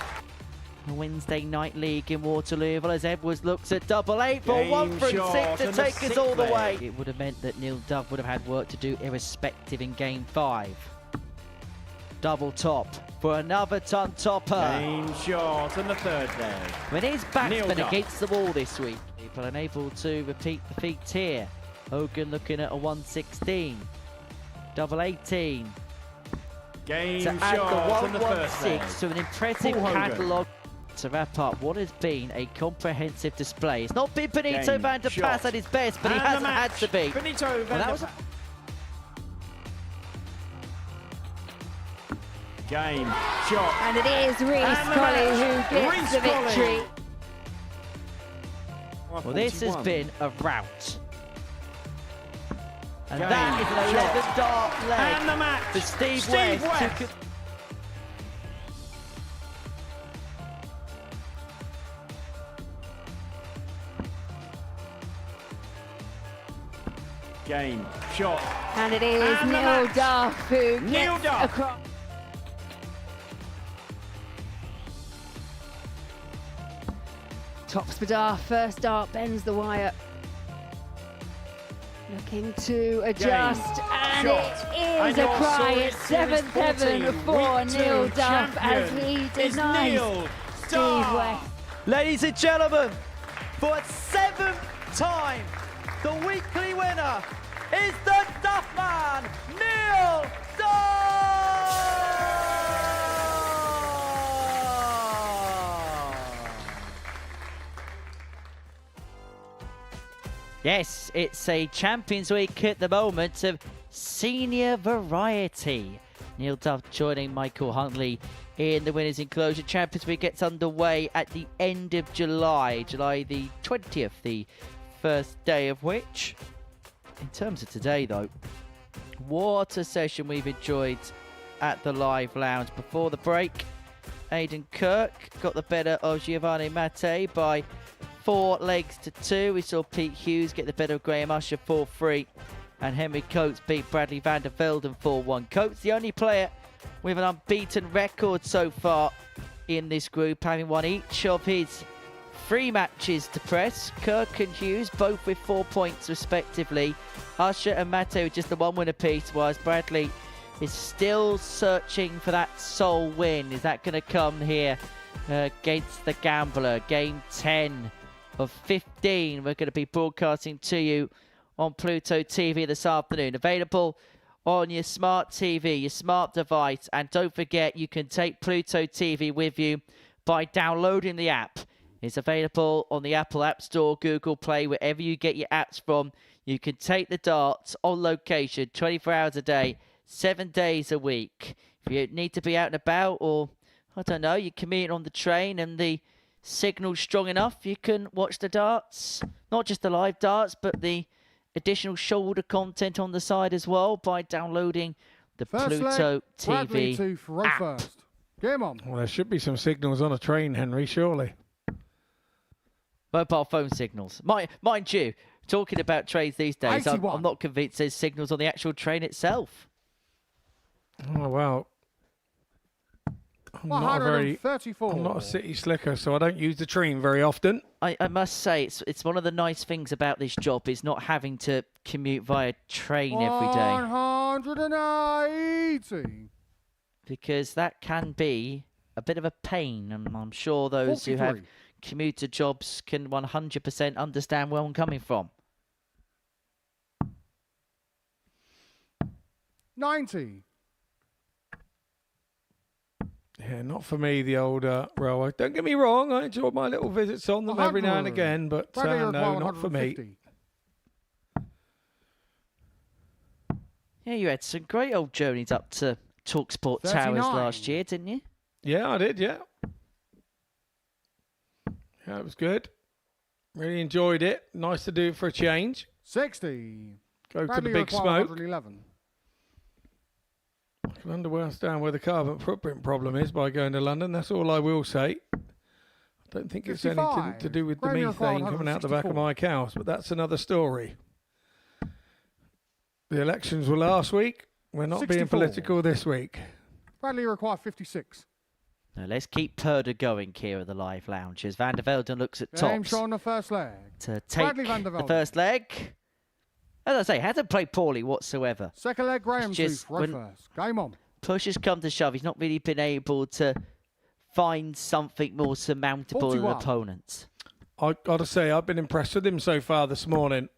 The Wednesday night league in Waterloo, as Edwards looks at double eight for Game 1 from shot 6 to on the take us sixth all the leg. way. It would have meant that Neil Dove would have had work to do irrespective in game 5. Double top for another ton topper. Game shot on the third leg. When his Neil batsman Dove. against the wall this week, people unable to repeat the feat here. Hogan looking at a 116, double 18 Game to add shot the on the first leg. 116 to an impressive Paul Hogan. catalogue. To wrap up what has been a comprehensive display. It's not been Benito Game van der Pas shot. at his best, but he And the hasn't had match. to be. Benito Well, van that der was a Game shot. And it is Reece And the Colley match. who gets Reece the Colley. victory. Well, this has been a rout. And Game that is an shot. 11 dart leg And the match. for Steve Steve West. West. Game shot. And it is And the Neil match. Duff who Neil gets Duff. across. Top Spadar, first dart, bends the wire. Looking to adjust, and shot. it And is a your cry. Series It's 7-7 for Week 2 Neil Duff as champion he is denies Neil Steve Duff. West. Ladies and gentlemen, for a 7th time, the weekly winner is the Duff Man, Neil Duff! Yes, it's a Champions Week at the moment of senior variety. Neil Duff joining Michael Huntley in the Winners' Enclosure. Champions Week gets underway at the end of July the 20th, the first day of which. In terms of today, though, what a session we've enjoyed at the Live Lounge. Before the break, Aidan Kirk got the better of Giovanni Matthee by 4 legs to 2. We saw Pete Hughes get the better of Graham Usher 4-3. And Henry Coates beat Bradley van der Velden 4-1. Coates, the only player with an unbeaten record so far in this group, having won each of his 3 matches to press. Kirk and Hughes both with 4 points respectively. Usher and Matthee with just the 1 win apiece, whilst Bradley is still searching for that sole win. Is that going to come here against the Gambler? Game 10 of 15. We're going to be broadcasting to you on Pluto TV this afternoon. Available on your smart TV, your smart device. And don't forget, you can take Pluto TV with you by downloading the app. It's available on the Apple App Store, Google Play, wherever you get your apps from. You can take the darts on location 24 hours a day, 7 days a week. If you need to be out and about, or, I don't know, you're commuting on the train and the signal's strong enough, you can watch the darts. Not just the live darts, but the additional shoulder content on the side as well by downloading the First Pluto leg, Bradley TV to row app. first. Game on. Well, there should be some signals on a train, Henry, surely. Mobile phone signals. Mind you, talking about trains these days, I'm 81. not convinced there's signals on the actual train itself. Oh, well. I'm not a city slicker, so I don't use the train very often. I must say, it's one of the nice things about this job is not having to commute via train every day. 180. Because that can be a bit of a pain, and I'm sure those who have 43. commuter jobs can 100% understand where I'm coming from. 90. Yeah, not for me, the old railway. Don't get me wrong, I enjoy my little visits on them every now and 100. again, but Bradley no, require not for me. 150. Yeah, you had some great old journeys up to TalkSport Towers 39. last year, didn't you? Yeah, I did, yeah. Yeah, it was good. Really enjoyed it. Nice to do it for a change. 60. Go Bradley to the big require smoke. 111. I can understand where the carbon footprint problem is by going to London. That's all I will say. I don't think it's anything 55. to do with the Gravy required methane coming out the back of 164. my cows, but that's another story. The elections were last week. We're not being 64. political this week. Bradley require 56. Now let's keep Purda going here at the live lounge as Van der Velden looks at Game tops shot on the first leg. to take Bradley Van der the Velden. first leg. As I say, hasn't played poorly whatsoever. Second leg, Graham just Tooth, row when- first. Game on. Push has come to shove. He's not really been able to find something more surmountable than 41. opponents. I got to say, I've been impressed with him so far this morning.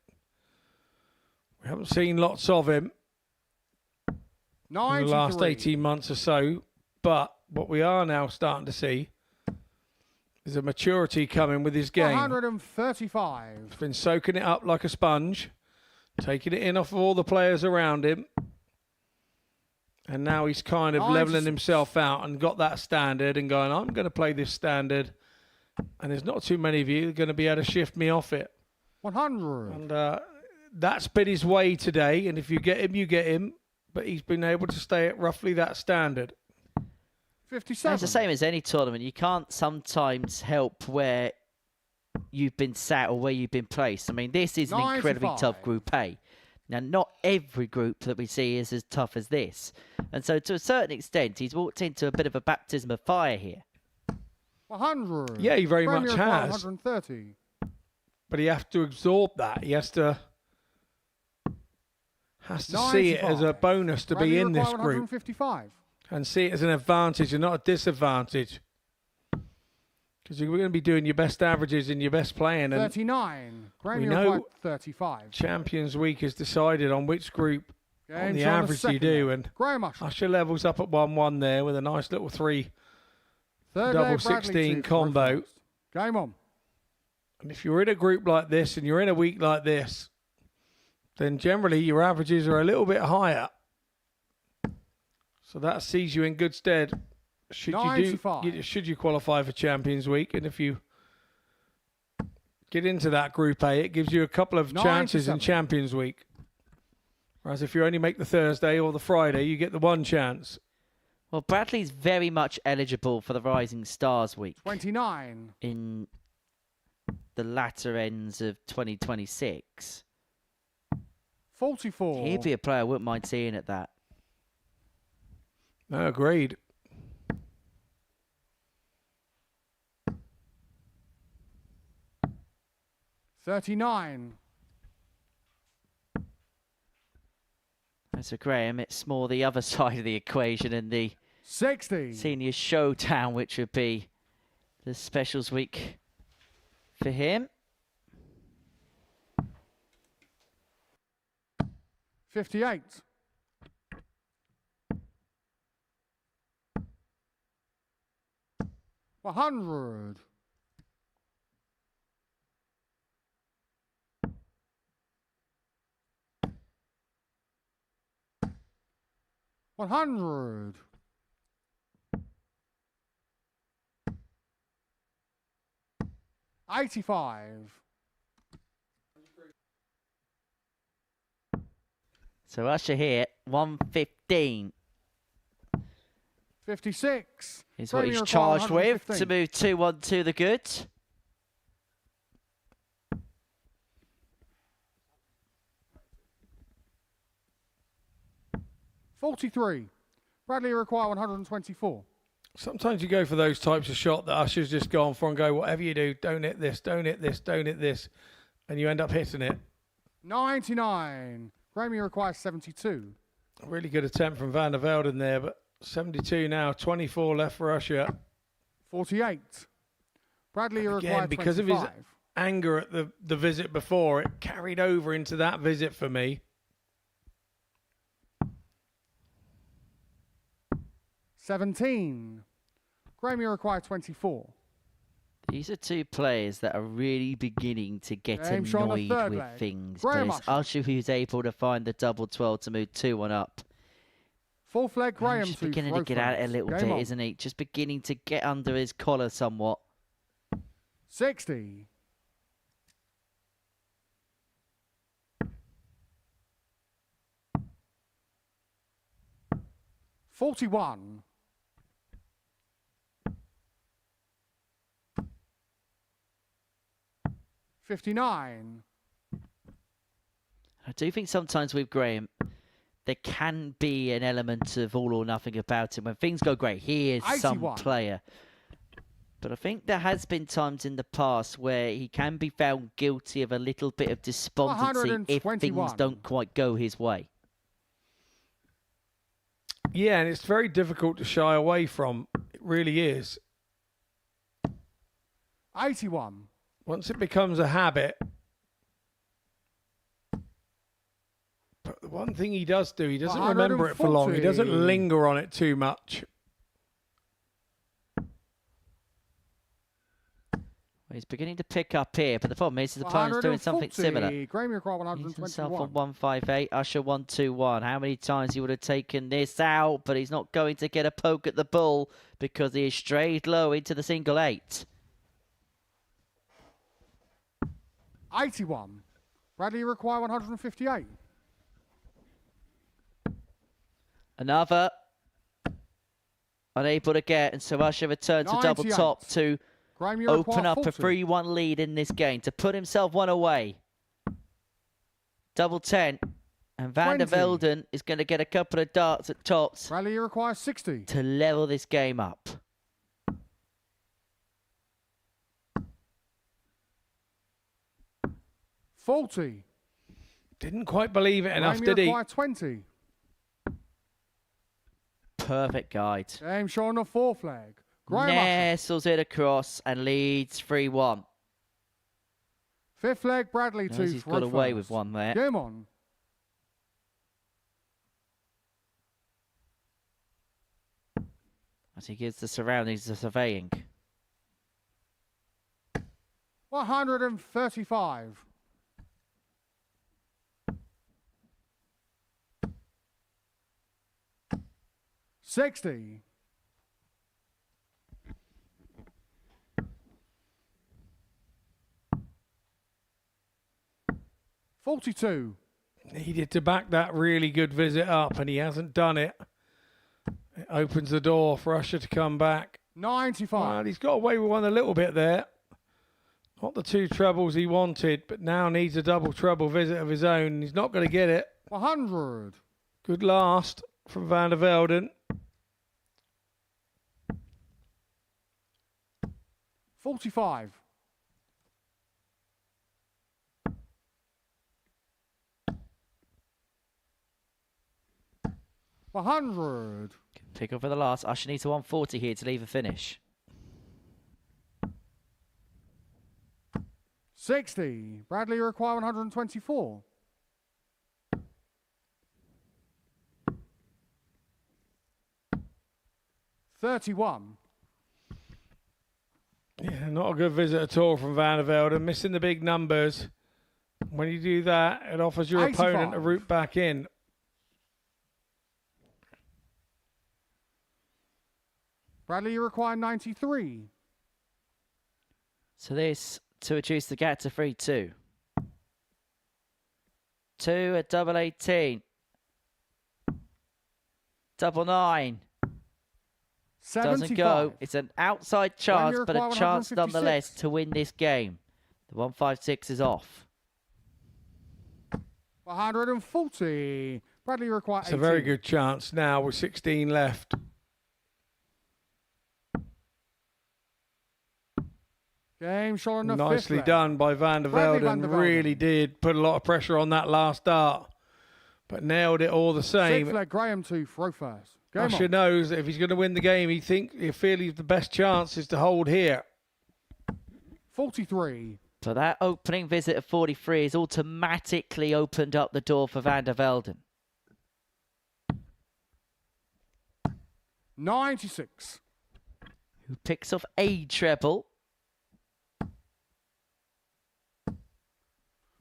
We haven't seen lots of him in 93. the last 18 months or so, but what we are now starting to see is a maturity coming with his game. 135. He's been soaking it up like a sponge, taking it in off of all the players around him. And now he's kind of levelling 96. himself out and got that standard and going, I'm going to play this standard. And there's not too many of you that are going to be able to shift me off it. 100. And that's been his way today. And if you get him, you get him. But he's been able to stay at roughly that standard. 57. It's the same as any tournament. You can't sometimes help where you've been sat or where you've been placed. I mean, this is an incredibly 95. tough Group A. Now, not every group that we see is as tough as this. And so, to a certain extent, he's walked into a bit of a baptism of fire here. 100. Yeah, he very Graham much require has. 130. But he has to absorb that. He has to see it as a 95. bonus to Bradley be in this require group. 155. And see it as an advantage and not a disadvantage. Because you're going to be doing your best averages and your best playing. And 39. Graham we require know 35. Champions Week is decided on which group on Game the shot on average you second do. leg. And Graham Usher. Usher levels up at 1-1 there with a nice little 3 Third double leg, Bradley 16 Tooth, row combo. first. Game on. And if you're in a group like this and you're in a week like this, then generally your averages are a little bit higher. So that sees you in good stead should 95. should you qualify for Champions Week. And if you get into that Group A, it gives you a couple of chances in 97. Champions Week. Whereas if you only make the Thursday or the Friday, you get the one chance. Well, Bradley's very much eligible for the Rising Stars Week 29. in the latter ends of 2026. 44. He'd be a player I wouldn't mind seeing at that. No, agreed. $39. So, Graham, it's more the other side of the equation and the 60. senior showdown, which would be the specials week for him. 58. $100. $100. $85. So Usher here, 115 $56. is what Graham he's require charged with to 115. move 2-1 to the good. $43. Bradley require 124. Sometimes you go for those types of shot that Usher's just gone for and go, whatever you do, don't hit this, don't hit this, don't hit this. And you end up hitting it. 99. Graham requires 72. A really good attempt from Van der Velden there, but 72 now, 24 left for Usher. 48. Bradley Again, required because 25. of his anger at the visit before, it carried over into that visit for me. 17. Graham required 24. These are two players that are really beginning to get Game shot on the annoyed third with leg. things. Graham But it's Usher. Usher who's able to find the double 12 to move 2-1 up. Fourth leg, Graham Just to beginning to get at it a little Game bit, on. isn't he? Just beginning to get under his collar somewhat. 60. $41. $59. I do think sometimes with Graham, there can be an element of all or nothing about him. When things go great, he is some 81. player. But I think there has been times in the past where he can be found guilty of a little bit of despondency if things 121. don't quite go his way. Yeah, and it's very difficult to shy away from. It really is. 81. Once it becomes a habit. But the one thing he does do, he doesn't remember it for long. He doesn't 140. linger on it too much. Well, he's beginning to pick up here, but the problem is his opponent's doing something similar. Graham require He's himself 121. on 158, Usher 121. How many times he would have taken this out, but he's not going to get a poke at the bull because he is strayed low into the single 8. 81. Bradley require 158. Another unable to get, and so Usher returns to double 98. top to Graham open up a 40. 3-1 lead in this game, to put himself one away. Double 10, and Van der 20. Velden is going to get a couple of darts at tops Bradley requires 60. to level this game up. $40. Didn't quite believe it enough, Graham did he? require 20. Perfect guide. Game showing the 4 flag. Graham Usher. Nestles it across and leads 3-1. 5th leg, Bradley 2 He's for got a away first. with one there. Game on. As he gives the surroundings a surveying. 135. $60. $42. Needed to back that really good visit up, and he hasn't done it. It opens the door for Usher to come back. 95. Well, he's got away with one a little bit there. Not the 2 trebles he wanted, but now needs a double treble visit of his own. And he's not going to get it. 100. Good last from Van der Velden. 45. $100. Pick up for the last. Usher needs a 140 here to leave a finish. 60. Bradley require 124. $31. Yeah, not a good visit at all from Van der Velden. Missing the big numbers. When you do that, it offers your 85. opponent a route back in. Bradley, you require 93. So this to reduce the gap to 3-2. 2 at double 18. Double 9. 75. Doesn't go. It's an outside chance, but a require chance 156. nonetheless to win this game. The 156 is off. 140. Bradley require It's 18. a very good chance now with 16 left. Game shot on the Nicely fifth done by Van der Bradley Van Velden. der Velden. Really did put a lot of pressure on that last dart, but nailed it all the same. Sixth leg, Graham to throw first. Game Usher on. knows that if he's going to win the game, he feels the best chance is to hold here. 43. So that opening visit of 43 has automatically opened up the door for Van der Velden. 96. Who picks off a treble.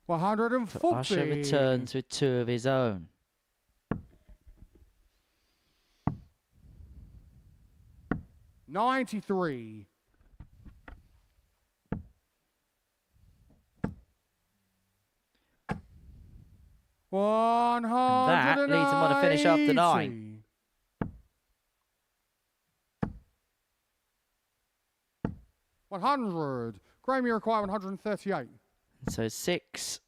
140. Usher returns with 2 of his own. $93. That leads him on to finish after 9. $100. Graham, you require 138. So 6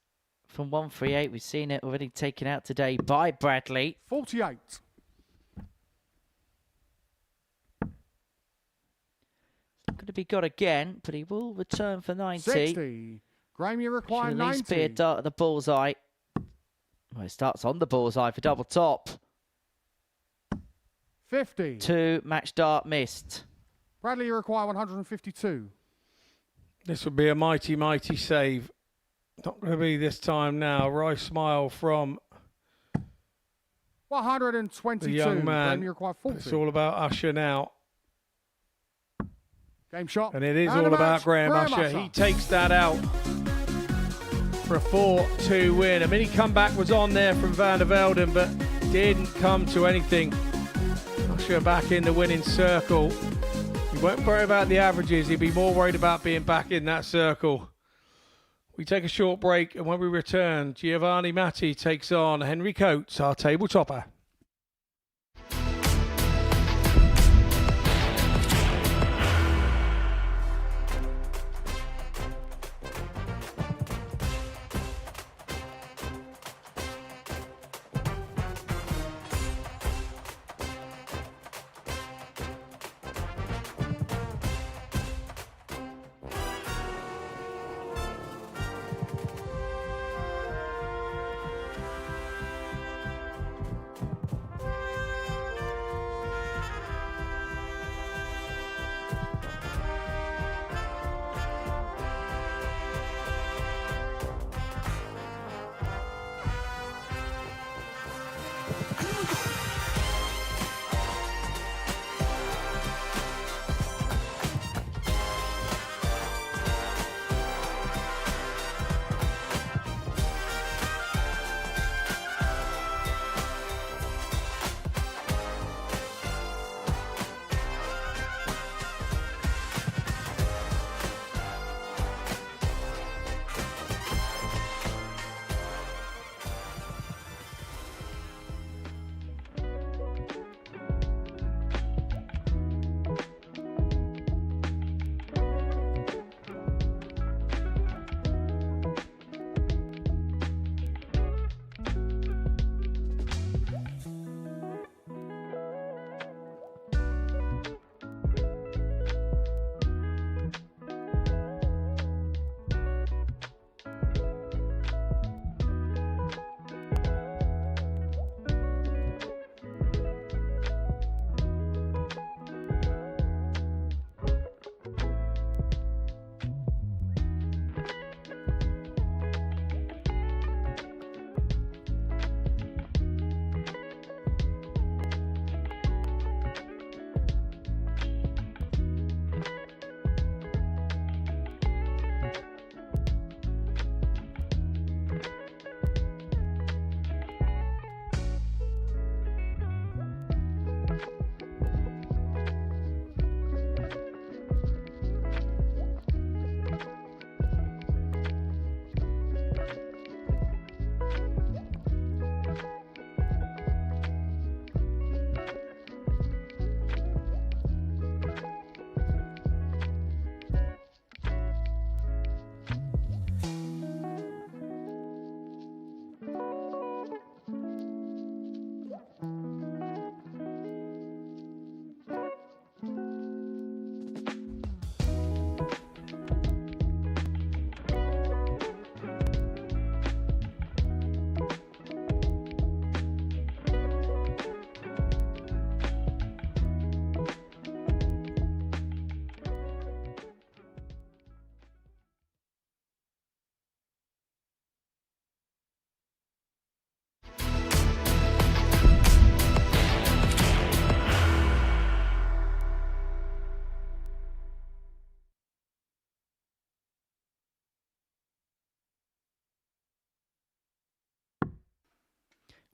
from 138. We've seen it already taken out today by Bradley. 48. Going to be got again, but he will return for 90. 60. Graham, you require Should at least 90. be a dart at the bullseye. Well, it starts on the bullseye for double top. 50. 2 match dart missed. Bradley, you require 152. This would be a mighty, mighty save. Not going to be this time now. Rice smile from 122. the young man. Graham, you require 40. It's all about Usher now. Game shot. And it is And all a about match. Graham Usher. He takes that out for a 4-2 win. A mini comeback was on there from Van der Velden, but didn't come to anything. Usher back in the winning circle. He won't worry about the averages. He'll be more worried about being back in that circle. We take a short break, and when we return, Matthee takes on Henry Coates, our table topper.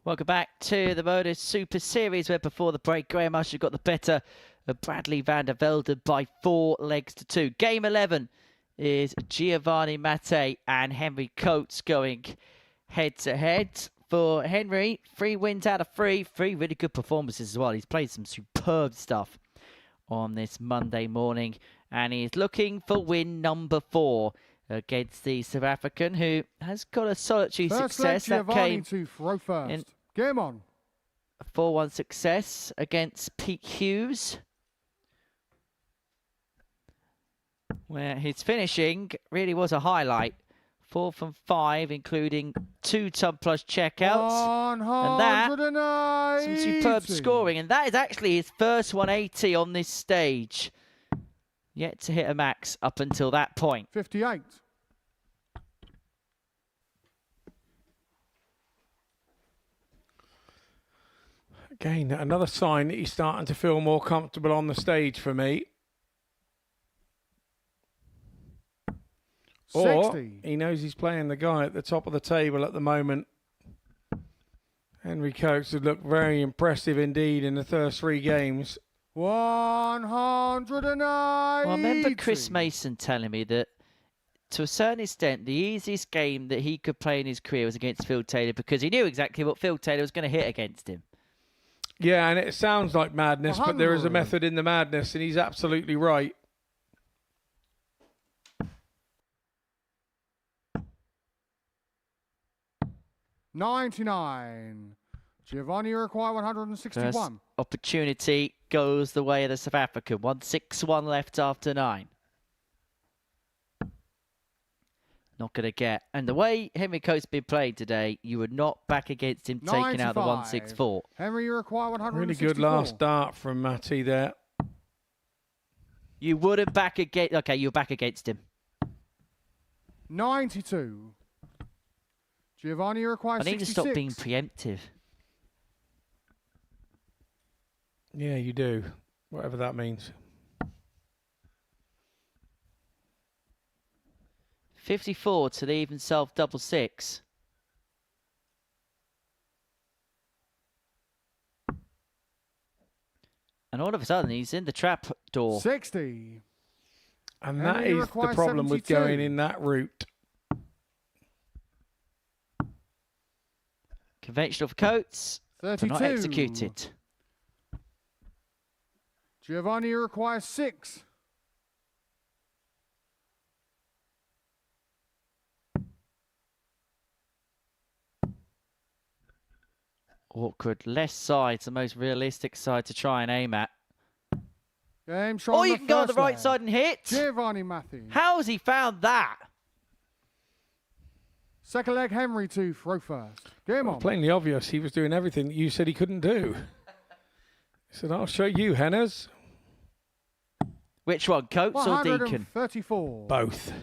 Welcome back to the Modus Super Series, where before the break, Graham Usher got the better of Bradley Van der Velden by 4 legs to 2. Game 11 is Matthee and Henry Coates going head-to-head. For Henry, 3 wins out of 3. 3 really good performances as well. He's played some superb stuff on this Monday morning, and he's looking for win number 4. against the South African, who has got a solitary First success. leg, That Giovanni came to throw first. in- Game on. a 4-1 success against Pete Hughes, where his finishing really was a highlight. 4 from 5, including 2 ton-plus checkouts. And that, some superb scoring. And that is actually his first 180 on this stage. Yet to hit a max up until that point. 58. Again, another sign that he's starting to feel more comfortable on the stage for me. Or 60. he knows he's playing the guy at the top of the table at the moment. Henry Coates has looked very impressive indeed in the first 3 games. 180. Well, I remember Chris Mason telling me that, to a certain extent, the easiest game that he could play in his career was against Phil Taylor, because he knew exactly what Phil Taylor was going to hit against him. Yeah, and it sounds like madness, but there is a 100. method in the madness, and he's absolutely right. $99. Giovanni require 161. First opportunity goes the way of the South African. 161 left after 9. Not going to get. And the way Henry Coates been played today, you would not back against him taking out the 95. 164. Henry, you require 164. Really good last start from Matthee there. You wouldn't back against. Okay, you're back against him. 92. Giovanni requires I need 66. to stop being preemptive. Yeah, you do. Whatever that means. 54 to leave himself double 6. And all of a sudden, he's in the trap door. 60. And Henry that is the requires problem with 72. going in that route. Conventional for Coates, but 32. not executed. Giovanni requires 6. Awkward. Left side, the most realistic side to try and aim at. Game shot. Or you can go on the right side and hit. Giovanni Matthee. How has he found that? Second leg, Henry to throw first. Game on. Plainly obvious, he was doing everything that you said he couldn't do. He said, I'll show you, Henners. Which one, Coates or Deacon? 134. Both.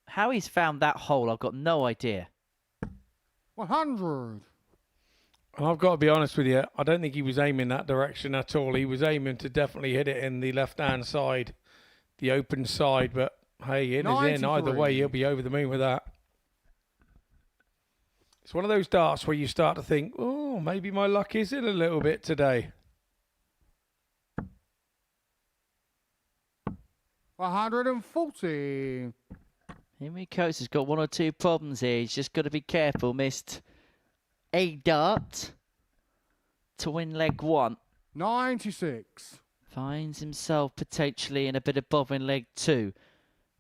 How he's found that hole, I've got no idea. 100. And I've got to be honest with you, I don't think he was aiming that direction at all. He was aiming to definitely hit it in the left-hand side, the open side. But, hey, in is in. Either 93. way, he'll be over the moon with that. It's one of those darts where you start to think, oh, maybe my luck is in a little bit today. 140. Henry Coates has got 1 or 2 problems here. He's just got to be careful. Missed a dart to win leg 1. 96. Finds himself potentially in a bit of bother in leg 2.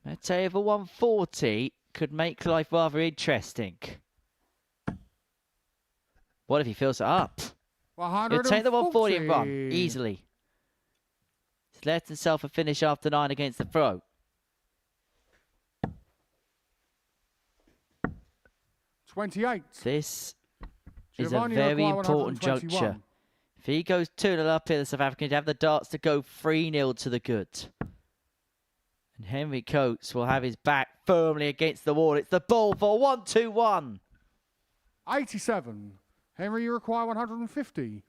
Matthee over 140 could make life rather interesting. What if he fills it up? 140. He'll take the 140 and run easily. He's left himself a finish after 9 against the throw. 28. This Giovanni is a very require important 121. juncture. If he goes 2-0 up here, the South Africans have the darts to go 3-0 to the good. And Henry Coates will have his back firmly against the wall. It's the ball for 1-2-1. 87. Henry, you require 150.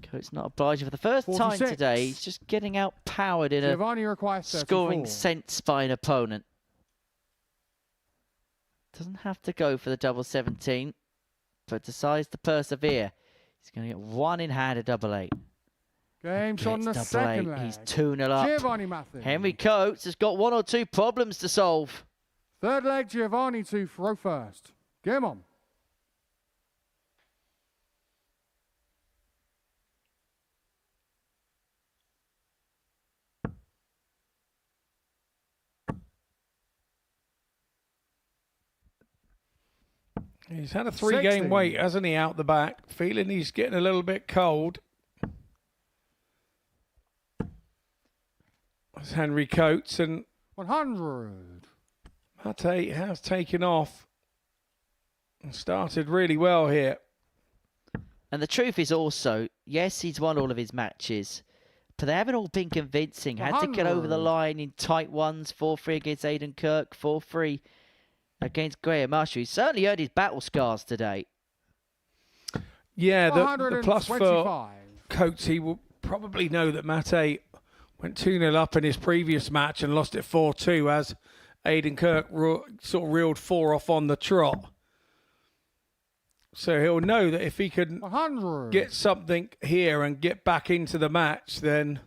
Coates not obliging for the first time 46. today. He's just getting outpowered in Giovanni a requires 34. scoring sense by an opponent. Doesn't have to go for the double 17, but decides to persevere. He's going to get 1 in hand at double 8. Game shot on the Gets second double 8. leg. He's 2-0 up. Giovanni Matthee. Henry Coates has got 1 or 2 problems to solve. Third leg, Giovanni to throw first. Game on. He's had a 3-game wait, hasn't he, out the back? Feeling he's getting a little bit cold. That's Henry Coates, and 100. Matthee has taken off and started really well here. And the truth is also, yes, he's won all of his matches, but they haven't all been convincing. Had to get over the line in tight ones, 4-3 against Aidan Kirk, 4-3 against Graham Usher. He certainly earned his battle scars today. Yeah, the plus for Coates, he will probably know that Matthee went 2-0 up in his previous match and lost it 4-2 as Aidan Kirk sort of reeled 4 off on the trot. So he'll know that if he can get something here and get back into the match, then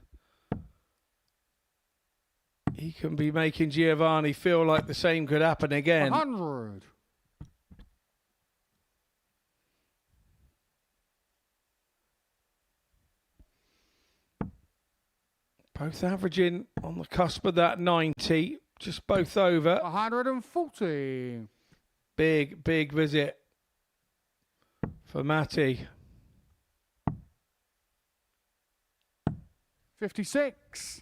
he can be making Giovanni feel like the same could happen again. 100. Both averaging on the cusp of that 90, just both over. 140. Big visit for Matthee. 56.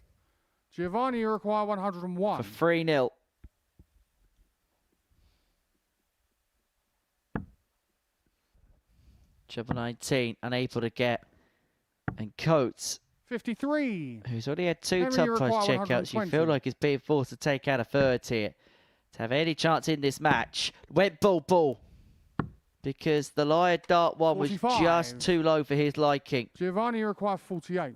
Giovanni, you require 101. For 3-0. Treble 19, unable to get. And Coates, 53. who's already had 2 Henry, top you price require checkouts, you 120. feel like he's being forced to take out a third here. To have any chance in this match. Went ball. Because the Lion Dart one was 45. just too low for his liking. Giovanni, you require 48.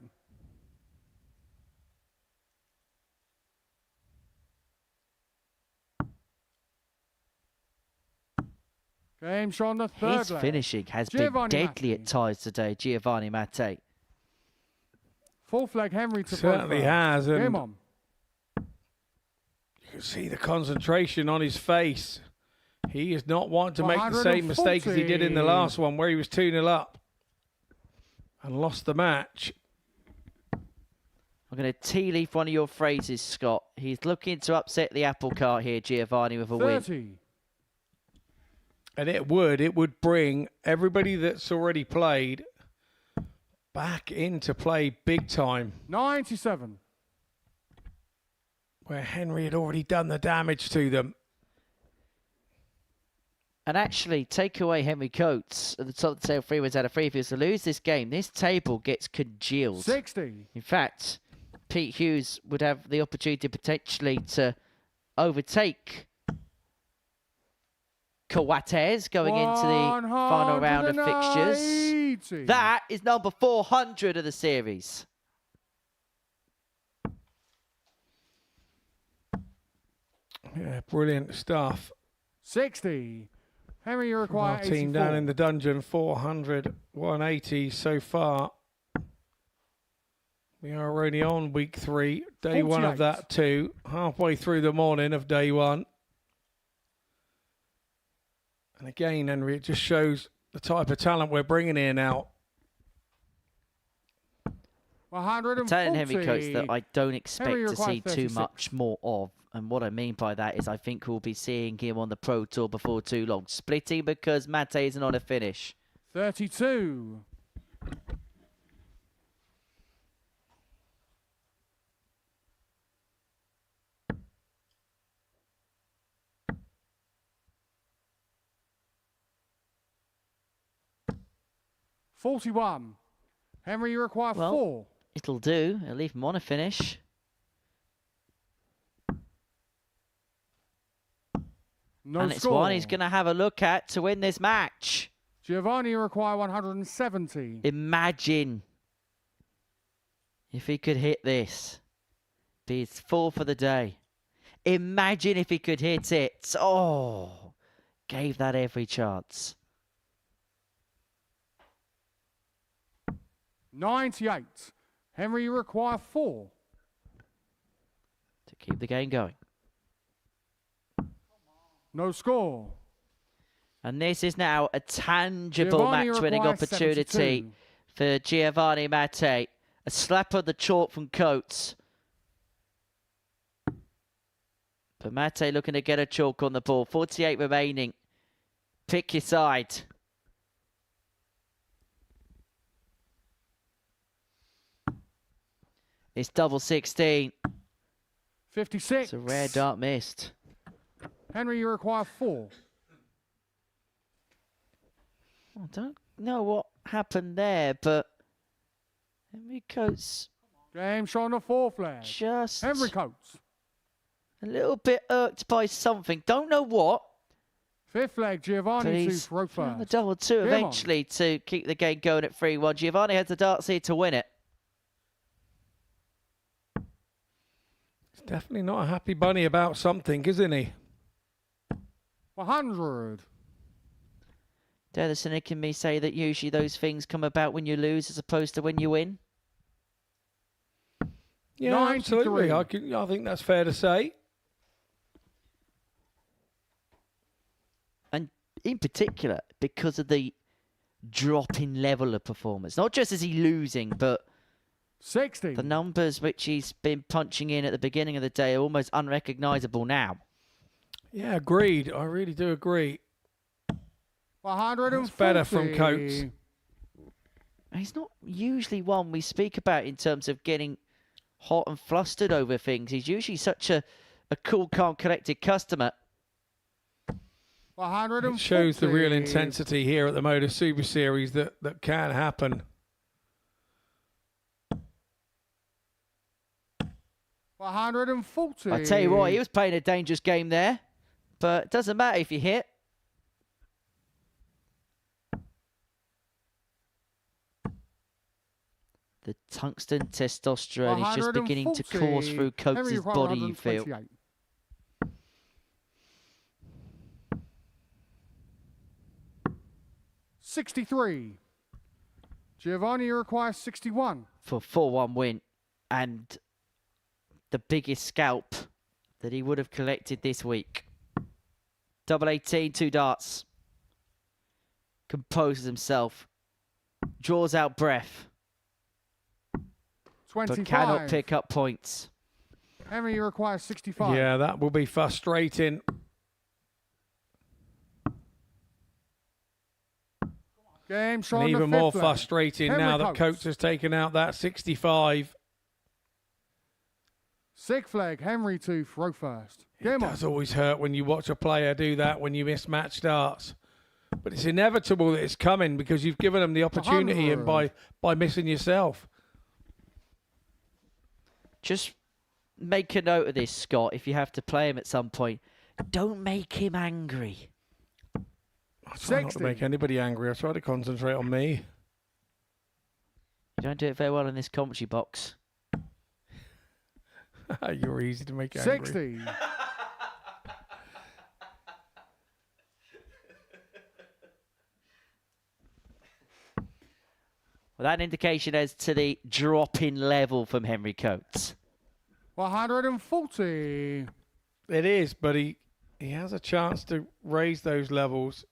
Game shot on the third His leg. finishing has Giovanni been deadly Matthee. at times today, Giovanni Matthee. Fourth leg, Henry to throw Certainly first. has. And Game on. you can see the concentration on his face. He is not wanting to make the same mistake as he did in the last one where he was 2-0 up and lost the match. I'm going to tea leaf one of your phrases, Scott. He's looking to upset the apple cart here, Giovanni, with a 30. win. And it would bring everybody that's already played back into play big time. 97. Where Henry had already done the damage to them. And actually, take away Henry Coates at the top of the table, 3 wins out of 3. If he was to lose this game, this table gets congealed. 60. In fact, Pete Hughes would have the opportunity potentially to overtake Coates going into the final round of fixtures. That is number 400 of the series. Yeah, brilliant stuff. 60. Henry, you require Our team 84. down in the dungeon, 400, 180 so far. We are only on week 3, day 1 of 48. that too. Halfway through the morning of day 1. And again, Henry, it just shows the type of talent we're bringing here now. 140. I'm telling Henry Coates that I don't expect Henry to see requires too 36. much more of. And what I mean by that is I think we'll be seeing him on the Pro Tour before too long. Splitting because Matthee isn't on a finish. 32. $41. Henry, you require 4. It'll do. It'll leave him on a finish. No And it's score. one he's going to have a look at to win this match. Giovanni, you require 170. Imagine if he could hit this. Be his 4 for the day. Imagine if he could hit it. Oh, gave that every chance. 98. Henry, you require 4. To keep the game going. No score. And this is now a tangible Giovanni match-winning requires opportunity 72. for Giovanni Matthee. A slap on the chalk from Coates. But Matthee looking to get a chalk on the ball. 48 remaining. Pick your side. It's double 16. 56. It's a rare dart missed. Henry, you require 4. I don't know what happened there, but Henry Coates Game shot on the 4th flag. just Henry Coates. a little bit irked by something. Don't know what. 5th flag, But Giovanni he's to throw found the first. double 2 Come on. eventually to keep the game going at 3-1. Giovanni has the darts here to win it. He's definitely not a happy bunny about something, isn't he? 100. Dare the cynic in me say that usually those things come about when you lose as opposed to when you win? Yeah, 93. absolutely. I think that's fair to say. And in particular, because of the drop in level of performance. Not just is he losing, but 60. the numbers which he's been punching in at the beginning of the day are almost unrecognisable now. Yeah, agreed. I really do agree. 140. That's better from Coates. He's not usually one we speak about in terms of getting hot and flustered over things. He's usually such a cool, calm, collected customer. 140. It shows the real intensity here at the Modus Super Series that can happen. 140. I tell you what, he was playing a dangerous game there, but it doesn't matter if you hit. The tungsten testosterone is just beginning to course through Coates' body, you feel. 128. $63. Giovanni requires 61. For a 4-1 win and the biggest scalp that he would have collected this week. Double 18, 2 darts. Composes himself. Draws out breath. 25. But cannot pick up points. Henry requires 65. Yeah, that will be frustrating. Game shot And on the even more 5th flag. frustrating Henry now that Coates. Coates has taken out that 65. 6th flag, Henry to throw first. It Game on. does always hurt when you watch a player do that when you miss match starts. But it's inevitable that it's coming because you've given them the opportunity and 100. by missing yourself. Just make a note of this, Scott, if you have to play him at some point. Don't make him angry. I try not to 60. make anybody angry. I try to concentrate on me. You don't do it very well in this commentary box. You're easy to make angry. 60. Well, that indication as to the drop in level from Henry Coates. 140. It is, but he has a chance to raise those levels.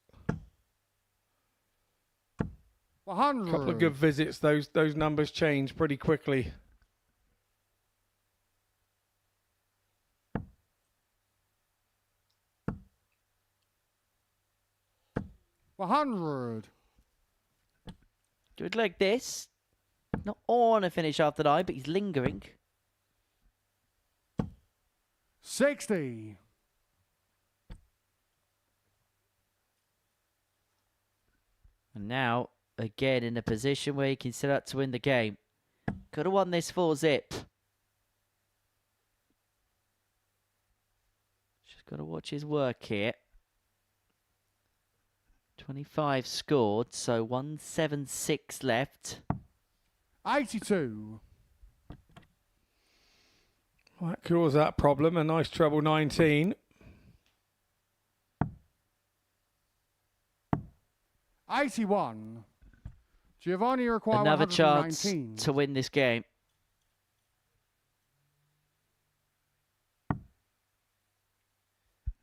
100. A couple of good visits, those numbers change pretty quickly. $100. Good like this. Not on a finish after 9, but he's lingering. 60. And now, again, in a position where he can set up to win the game. Could have won this 4-zip. Just got to watch his work here. 25 scored, so 176 left. 82. Well, that cures that problem. A nice treble 19. 81. Giovanni requires Another chance 119. to win this game.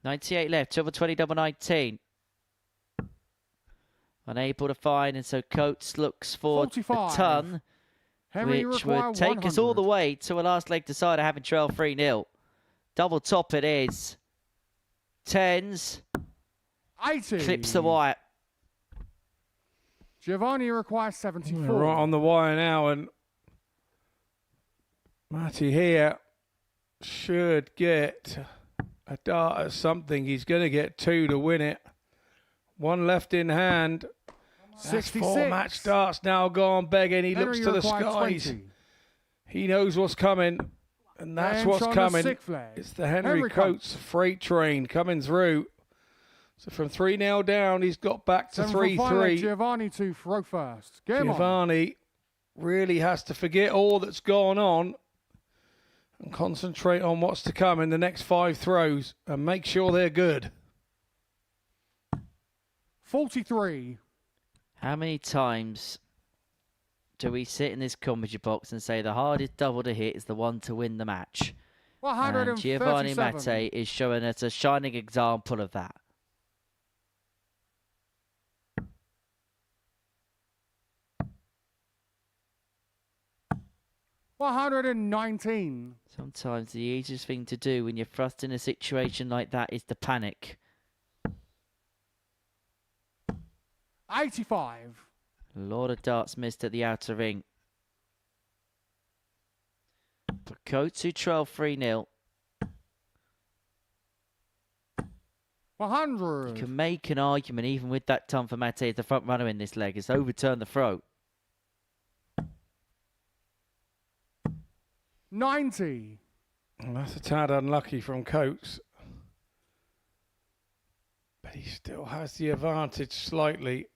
98 left, treble 20, double 19. Unable to find, and so Coates looks for 45. a ton, Henry which require would take us all the 100. way to a last leg decider, having trail 3-0. Double top it is. Tens. 80. Clips the wire. Giovanni requires 74. We're right on the wire now, and Matthee here should get a dart at something. He's going to get 2 to win it. 1 left in hand. That's 4 66. match darts now gone begging. He Henry looks to the requires skies. 20. He knows what's coming, and that's And what's on the coming. 6th flag. It's the Henry Henry Coates freight train coming through. So from 3-0 down, he's got back to 3-3. Giovanni to throw first. Game on. Giovanni really has to forget all that's gone on and concentrate on what's to come in the next 5 throws and make sure they're good. 43. How many times do we sit in this commentary box and say the hardest double to hit is the one to win the match? And Giovanni 137. Matthee is showing us a shining example of that. $119. Sometimes the easiest thing to do when you're thrust in a situation like that is to panic. 85. A lot of darts missed at the outer ring. But Coates who trail 3-0. 100. You can make an argument even with that ton for Matthee as the front runner in this leg. It's overturned the throw. 90. And that's a tad unlucky from Coates. But he still has the advantage slightly.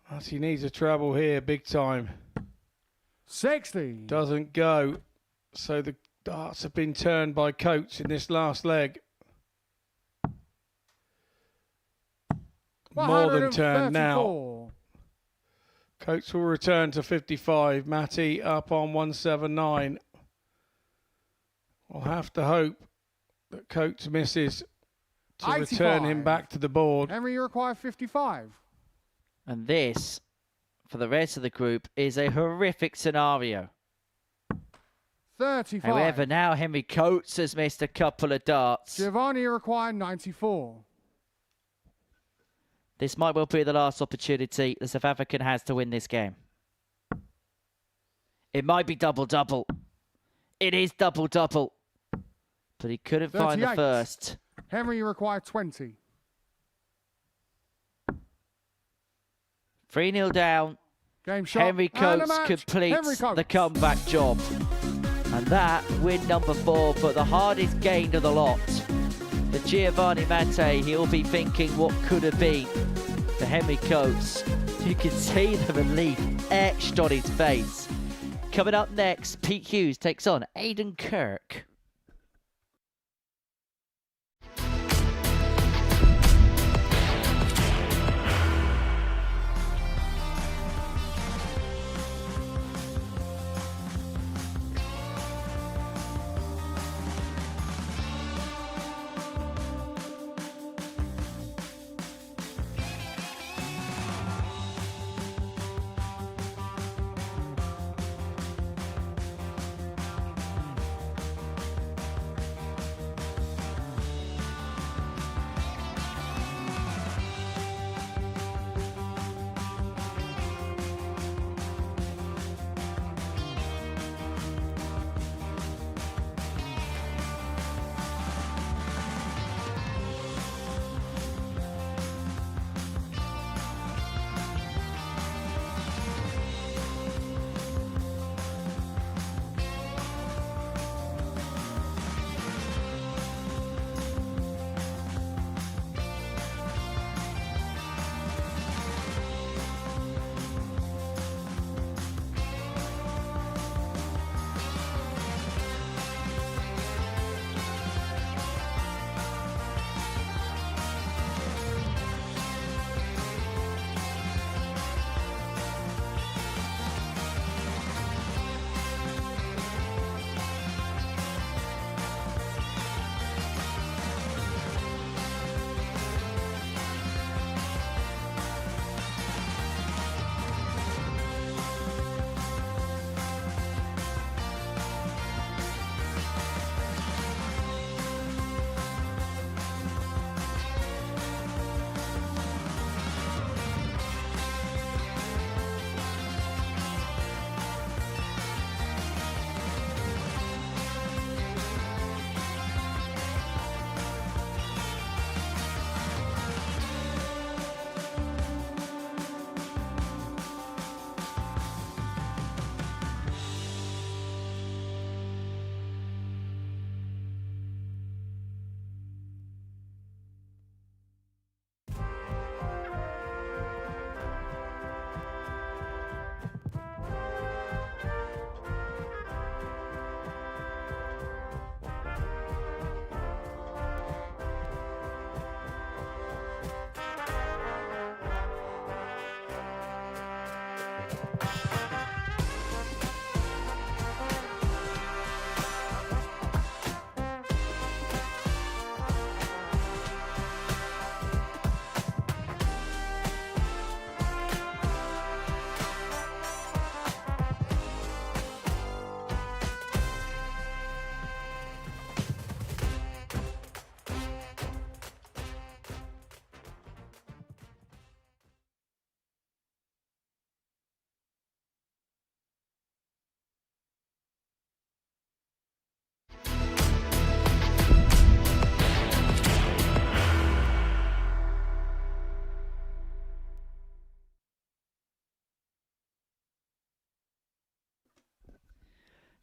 As he needs a treble here, big time. 60. Doesn't go. So the darts have been turned by Coates in this last leg. More than turned now. 134. Coates will return to 55. Matthee up on 179. We'll have to hope that Coates misses to return him 85. back to the board. Henry, you require 55. And this, for the rest of the group, is a horrific scenario. 35. However, now Henry Coates has missed a couple of darts. Giovanni, you require 94. This might well be the last opportunity the South African has to win this game. It might be double-double. It is double-double. But he couldn't find the 38. first. Henry, you require 20. 3-0 down. Game shot. Henry And a Coates match. completes Henry Coates. the comeback job. And that, win number 4, but the hardest gained of the lot. For Giovanni Matthee, he'll be thinking what could have been. For Henry Coates, you can see the relief etched on his face. Coming up next, Pete Hughes takes on Aidan Kirk.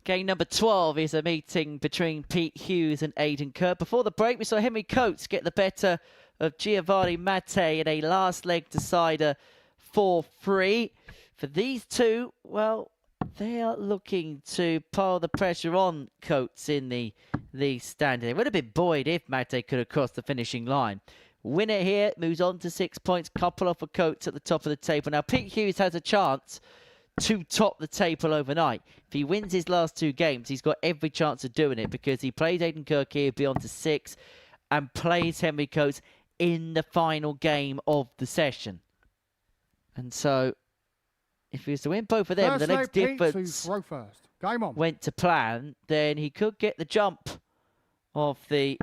Game number 12 is a meeting between Pete Hughes and Aidan Kirk. Before the break, we saw Henry Coates get the better of Giovanni Matthee in a last leg decider 4-3. For these two, well, they are looking to pile the pressure on Coates in the standing. It would have been buoyed if Matthee could have crossed the finishing line. Winner here moves on to 6 points, couple off of Coates at the top of the table. Now, Pete Hughes has a chance to top the table overnight. If he wins his last 2 games, he's got every chance of doing it because he plays Aidan Kirk here, be on to 6, and plays Henry Coates in the final game of the session. And so, if he was to win both of them, the next difference went to plan, then he could get the jump of the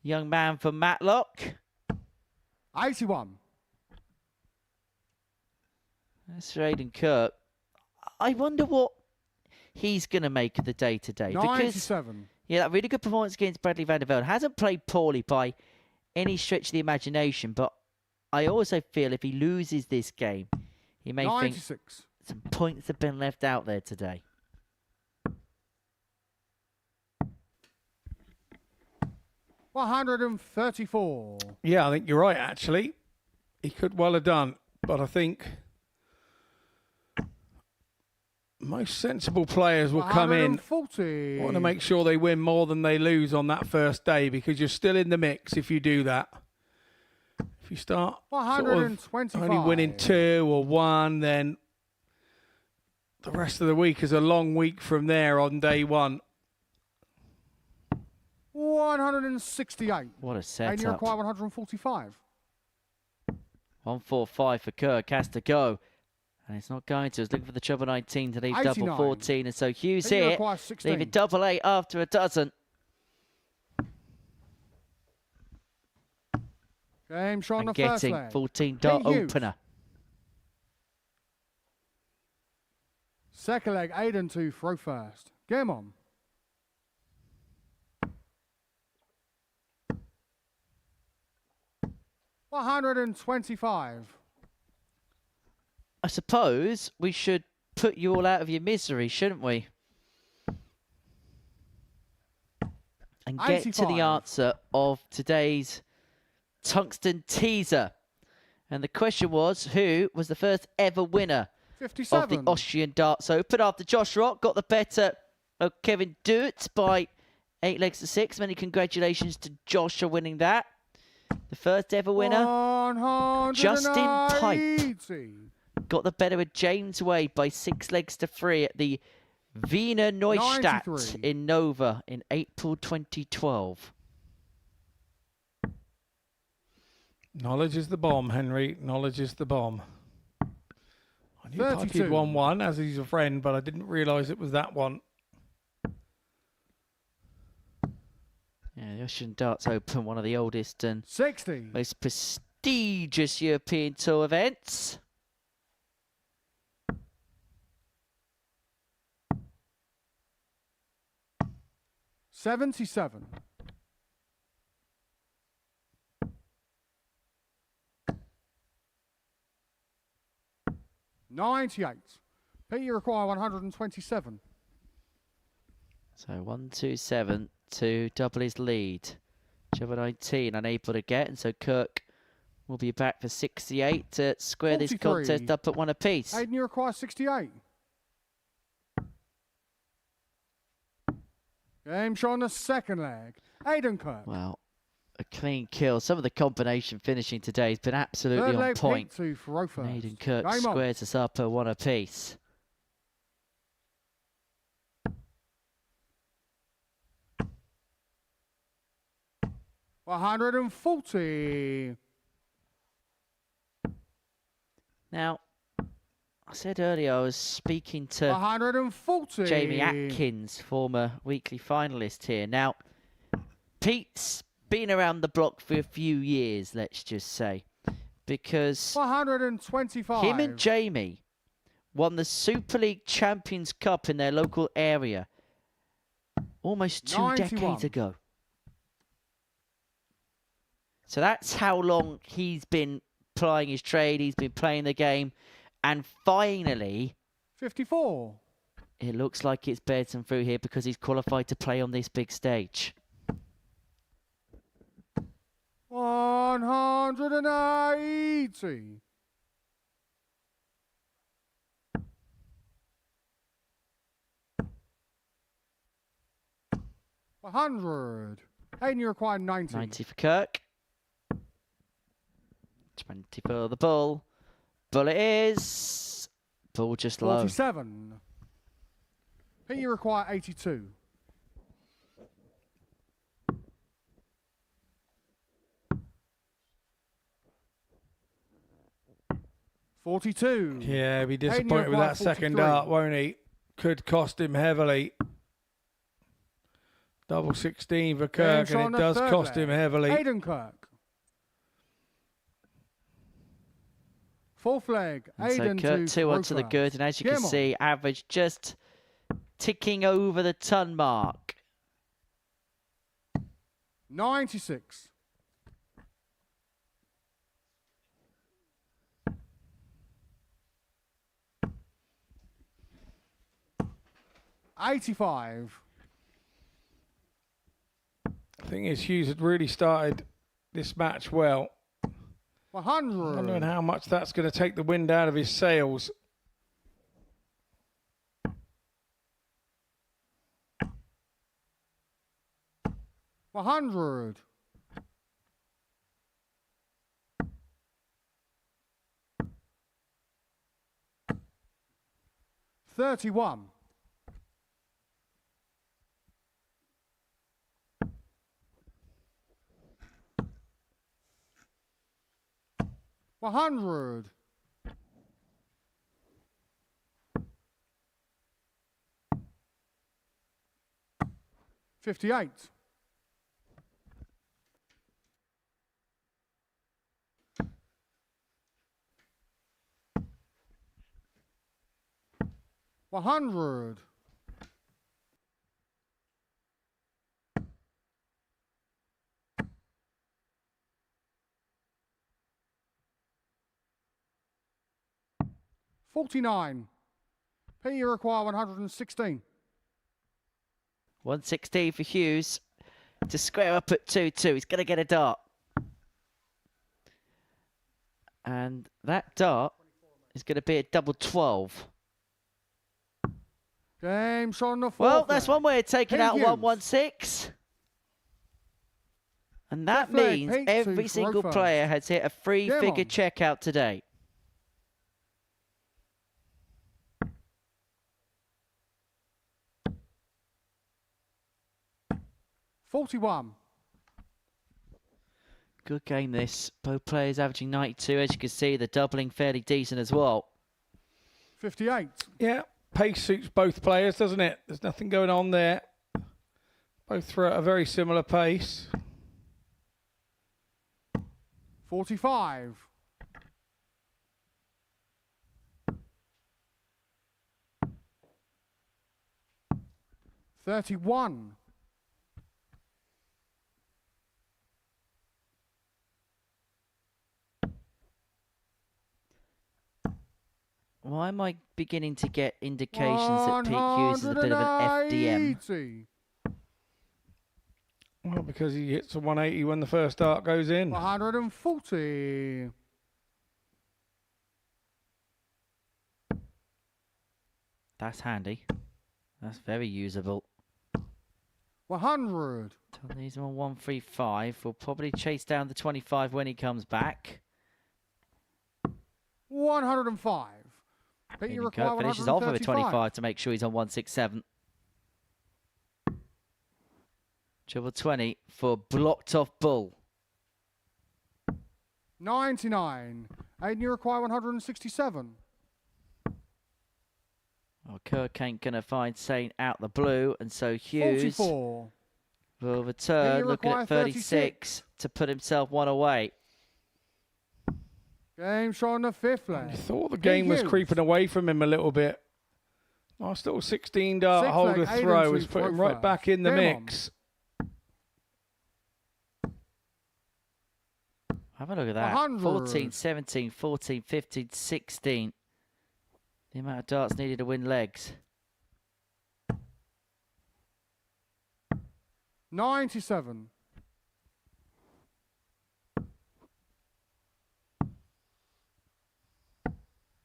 young man from Matlock. 81. That's for Aidan Kirk. I wonder what he's going to make of the day-to-day. 97. Yeah, that really good performance against Bradley van der Velden. Hasn't played poorly by any stretch of the imagination, but I also feel if he loses this game, he may 96. think some points have been left out there today. $134. Yeah, I think you're right, actually. He could well have done, but I think most sensible players will come in, want to make sure they win more than they lose on that first day, because you're still in the mix if you do that. If you start sort of only winning 2 or 1, then the rest of the week is a long week from there on day 1. 168. What a setup. And you require 145. 145 for Kirk, has to go. And it's not going to. It's looking for the treble 19 to leave 89. double 14. And so Hughes here, leaving double 8 after a dozen. Game shot on the And first getting leg. 14 dart opener. Second leg, Aidan to throw first. Game on. $125. I suppose we should put you all out of your misery, shouldn't we? And get 85. to the answer of today's tungsten teaser. And the question was, who was the first ever winner 57. of the Austrian Darts Open? After Josh Rock got the better of Kevin Doot by 8 legs to 6. Many congratulations to Josh for winning that. The first ever winner, Justin Pipe, got the better of James Wade by 6 legs to 3 at the Wiener Neustadt 93. in Nova in April 2012. Knowledge is the bomb, Henry. Knowledge is the bomb. I knew Pipe 32. had won 1 as he's a friend, but I didn't realise it was that one. Yeah, the Austrian Darts Open, one of the oldest and 60. most prestigious European Tour events. $77. $98. Pete, you require 127. So 127 to double his lead. Treble 19 unable to get, and so Kirk will be back for 68 to square 43. this contest up at 1 apiece. Aidan, you require 68. Game shot on the second leg. Aidan Kirk. Well, a clean kill. Some of the combination finishing today has been absolutely Third on leg, point. Pete to throw first. Aidan Kirk Game on. squares us up at 1 apiece. $140. Now, I said earlier I was speaking to 140. Jamie Atkins, former weekly finalist here. Now, Pete's been around the block for a few years, let's just say, because 125. him and Jamie won the Super League Champions Cup in their local area almost 2 91. decades ago. So that's how long he's been plying his trade. He's been playing the game. And finally, 54. It looks like it's Velden through here because he's qualified to play on this big stage. 180. 100. And you require 90. 90 for Kirk. 20 for the bull. Bull it is. Bull just low. 47. Pete, you require 82. $42. Yeah, he'll be Hayden, disappointed with require that second 43. dart, won't he? Could cost him heavily. Double 16 for Kirk, James on and it the does third cost leg. him heavily. Hayden Kirk. Fourth leg. And so Hayden Kirk 2 onto the good, and as you can see, average just ticking over the ton mark. 96. $85. The thing is, Hughes had really started this match well. 100. Wondering how much that's going to take the wind out of his sails. $100. $31. $100. $58. $100. $49. P, you require 116. 116 for Hughes to square up at 2-2. He's going to get a dart. And that dart is going to be a double 12. James on the fourth. Well, that's one way of taking out Hughes. 116. And that Fifth leg, means Pete every to single Rofer. player has hit a three-figure on. checkout today. $41. Good game this. Both players averaging 92. As you can see, the doubling fairly decent as well. 58. Yeah, pace suits both players, doesn't it? There's nothing going on there. Both throw at a very similar pace. 45. $31. Why am I beginning to get indications that Pete Hughes is a bit of an FDM? 180. Well, because he hits a 180 when the first dart goes in. 140. That's handy. That's very usable. 100. Turn these on 135. We'll probably chase down the 25 when he comes back. 105. Pete, you Even require Kirk finishes off with a 135. 25 to make sure he's on 167. Triple 20 for blocked off bull. 99. Aiden, you require 167. Well, Kirk ain't going to find Saint out the blue, and so Hughes 44. will return, you looking require at 36 to put himself one away. Game shot on the fifth leg. I thought the game was Hughes. creeping away from him a little bit. Nice little 16 dart Sixth holder leg, throw Aiden's has put him right first. back in the Game on. mix. Have a look at that. 100. 14, 17, 14, 15, 16. The amount of darts needed to win legs. 97.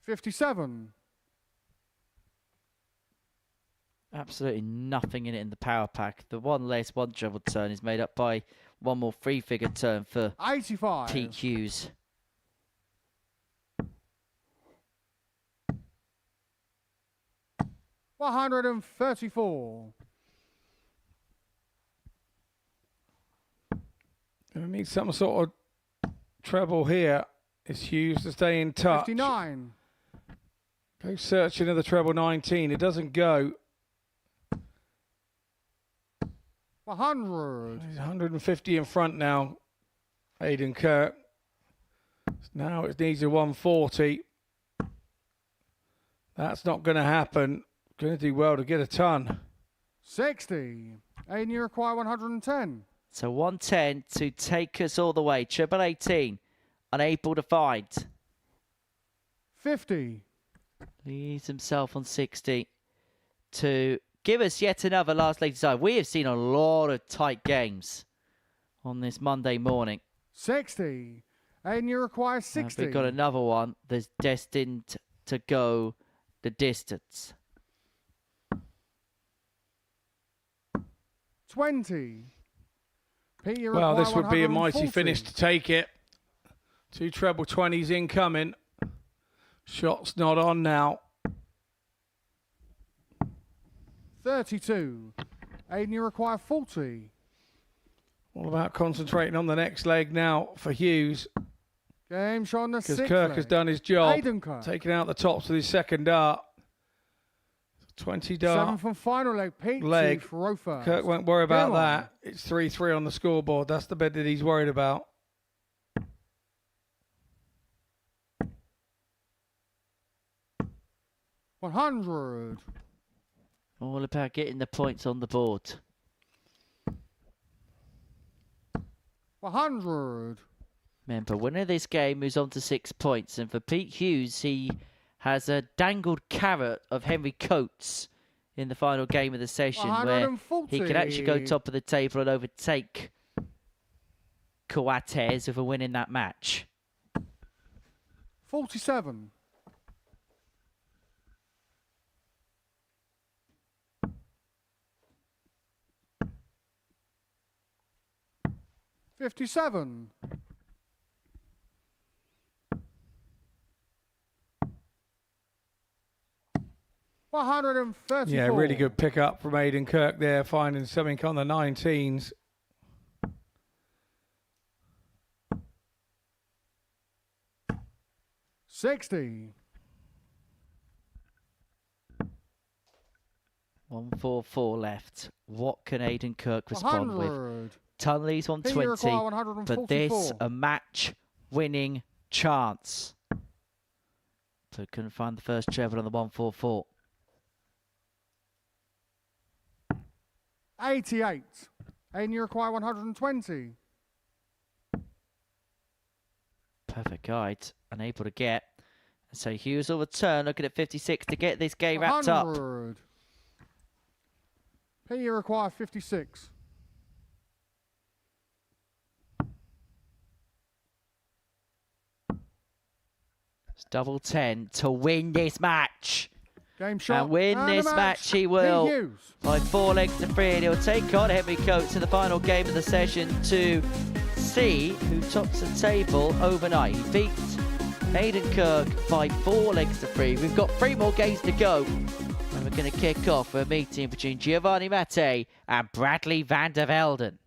$57. Absolutely nothing in it in the power pack. The one less one treble turn is made up by one more three-figure turn for 85. Pete Hughes. $134. We need some sort of treble here. Is Hughes to stay in touch? 59. Go searching of the treble 19. It doesn't go. 100. He's 150 in front now. Aidan Kirk. Now it needs a 140. That's not going to happen. Going to do well to get a ton. 60. Aiden, you require 110. So 110 to take us all the way. Triple 18, unable to find. 50. Leaves himself on 60 to give us yet another last leg design. We have seen a lot of tight games on this Monday morning. 60. Aiden, you require 60. We've got another one that's destined to go the distance. 20. Pete, you Well, require this would be a mighty 140. finish to take it. 2 treble 20s incoming. Shot's not on now. 32. Aiden, you require 40. All about concentrating on the next leg now for Hughes. Game shot on the Because sixth Kirk leg. has done his job. Aiden Kirk. Taking out the tops with his second dart. 20 dart. 7 from final leg. Pete Leg. to row first. Kirk won't worry about Come on. that. It's 3-3 on the scoreboard. That's the bit that he's worried about. $100. All about getting the points on the board. 100. Remember, winner of this game moves on to 6 points. And for Pete Hughes, he has a dangled carrot of Henry Coates in the final game of the session, where he can actually go 140. top of the table and overtake Coates if we're winning that match. 47. $57. $134. Yeah, really good pickup from Aidan Kirk there, finding something on the 19s. $60. 144 left. What can Aidan Kirk respond with? 100. Tunley's on Here you 20, require 144. but this a match-winning chance. So couldn't find the first treble on the 144. 88. And you require 120. Perfect guide, unable to get. And so Hughes will return, looking at 56 to get this game wrapped up. 100. Here you require 56. It's double 10 to win this match. Game shot. And win and this the match he Pete will. Hughes. By 4 legs to 3, and he'll take on Henry Coates in the final game of the session to see who tops the table overnight. He beat Aidan Kirk by 4 legs to 3. We've got 3 more games to go, and we're going to kick off a meeting between Giovanni Matthee and Bradley van der Velden.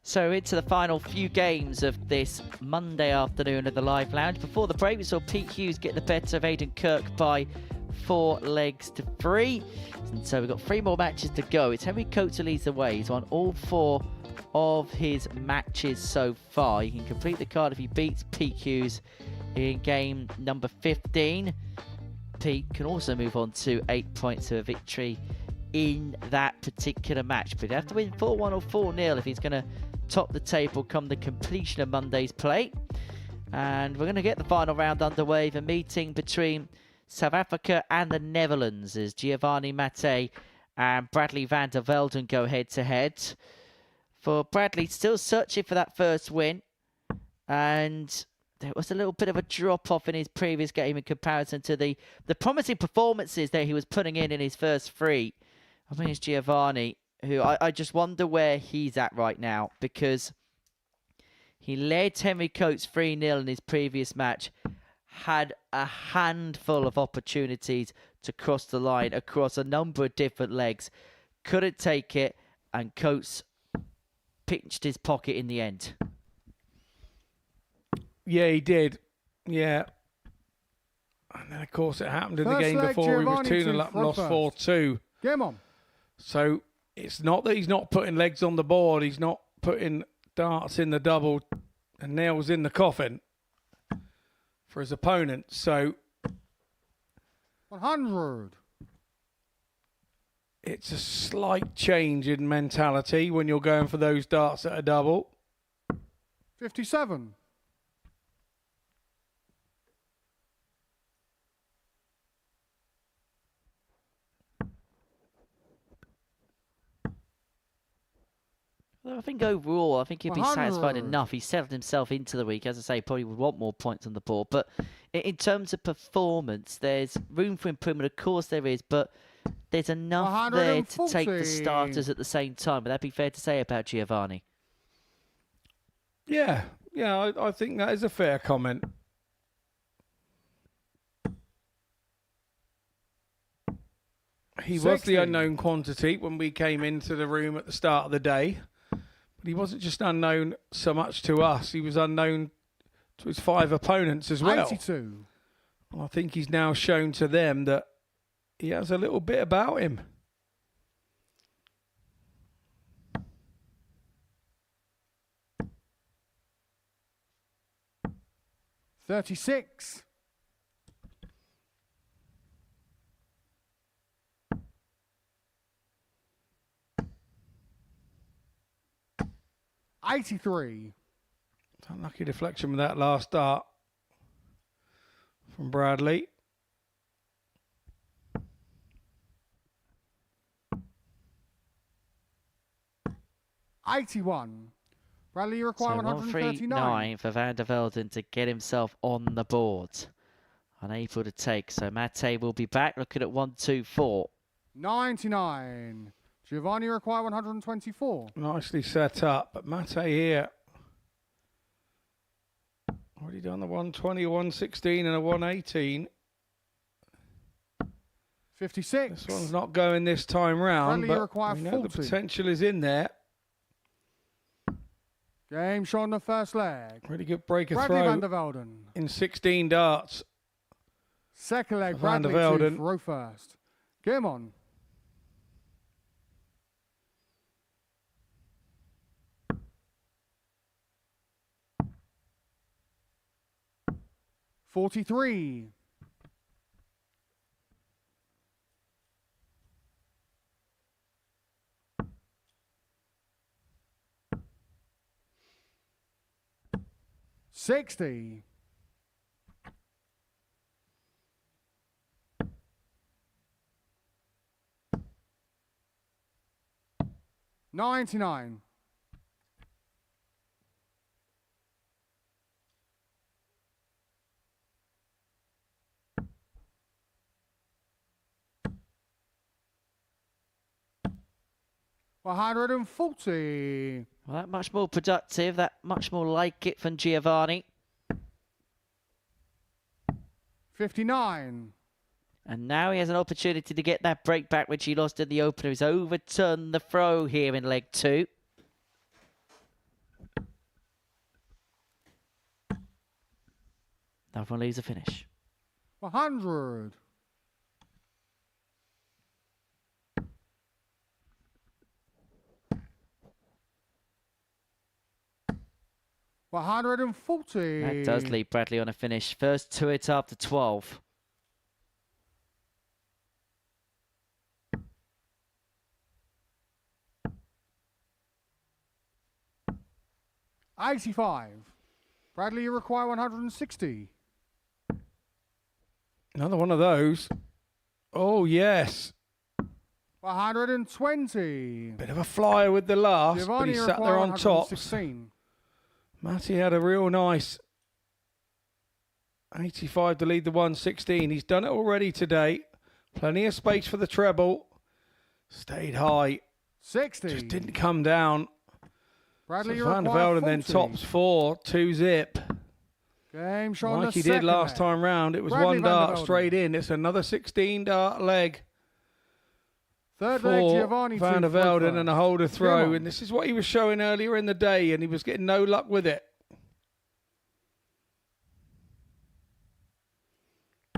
So into the final few games of this Monday afternoon at the Live Lounge. Before the break, we saw Pete Hughes get the better of Aidan Kirk by 4 legs to 3. And so we've got 3 more matches to go. It's Henry Coates who leads the way. He's won all 4 of his matches so far. He can complete the card if he beats Pete Hughes in game number 15. Pete can also move on to 8 points of a victory in that particular match. But he'd have to win 4-1 or 4-0 if he's going to top the table come the completion of Monday's play. And we're going to get the final round underway. The meeting between South Africa and the Netherlands as Giovanni Matthee and Bradley van der Velden go head to head. For Bradley, still searching for that first win. And there was a little bit of a drop off in his previous game in comparison to the promising performances that he was putting in his first 3. I mean, it's Giovanni, who I just wonder where he's at right now, because he led Henry Coates 3-0 in his previous match, had a handful of opportunities to cross the line across a number of different legs, couldn't take it, and Coates pinched his pocket in the end. Yeah, he did. Yeah. And then, of course, it happened in the game before. He was 2-0 up and lost 4-2. Game on. So it's not that he's not putting legs on the board. He's not putting darts in the double and nails in the coffin for his opponent. So 100. It's a slight change in mentality when you're going for those darts at a double. 57. Well, I think overall, I think he'll be 100. satisfied enough. He's settled himself into the week. As I say, probably would want more points on the board. But in terms of performance, there's room for improvement. Of course there is, but there's enough there to take the starters at the same time. Would that be fair to say about Giovanni? Yeah, I think that is a fair comment. He 60. was the unknown quantity when we came into the room at the start of the day. But he wasn't just unknown so much to us. He was unknown to his 5 opponents as well. 82. I think he's now shown to them that he has a little bit about him. $36. $83. Unlucky deflection with that last dart from Bradley. $81. Bradley, you require So 139. for van der Velden to get himself on the board. Unable to take. So Matthee will be back looking at 124. 99. Giovanni require 124. Nicely set up, but Matthee here already done the 120, 116 and a 118. 56. This one's not going this time round, Bradley, you but require we know 40. the potential is in there. Game shot on the first leg. Really good break of Bradley throw van der Velden. in 16 darts. Second leg, Van der Bradley Velden. to row first. Game on. $43. $60. $99. $140. Well, that much more productive, that much more like it from Giovanni. 59. And now he has an opportunity to get that break back which he lost in the opener. He's overturned the throw here in leg 2. That one leaves a finish. 100. 140. That does leave Bradley on a finish. First to it after 12. $85. Bradley, you require 160. Another one of those. Oh, yes. 120. Bit of a flyer with the last, Giovanni, but he you sat require there on tops. 116. Matthee had a real nice 85 to lead the 116. He's done it already today. Plenty of space for the treble. Stayed high. 60. Just didn't come down. Bradley, So you Van require Velden then 40. tops 4, 2-zip. Game shot Like he did last time round. It was Bradley one Van dart Velden. straight in. It's another 16 dart leg. Third leg, For Giovanni. Van to Velden and a holder throw. on. And this is what he was showing earlier in the day, and he was getting no luck with it.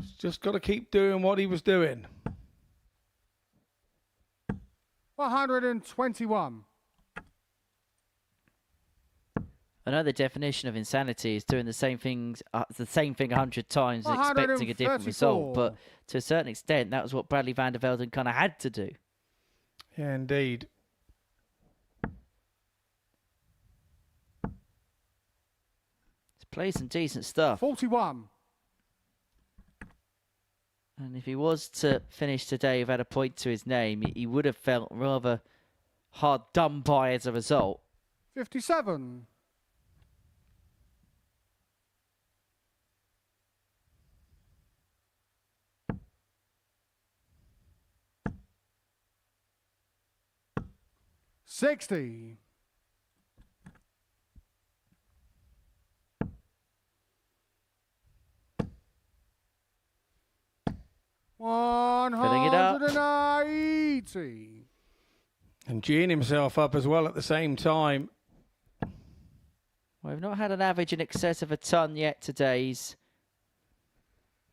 He's just got to keep doing what he was doing. 121. Another definition of insanity is doing the same thing 100 times and expecting a different result. 134. But to a certain extent, that was what Bradley van der Velden kind of had to do. Yeah, indeed. He's played some decent stuff. 41. And if he was to finish today without a point to his name, he would have felt rather hard done by as a result. 57. $60. Filling it up. 180. And geeing himself up as well at the same time. Well, we've not had an average in excess of a ton yet today. He's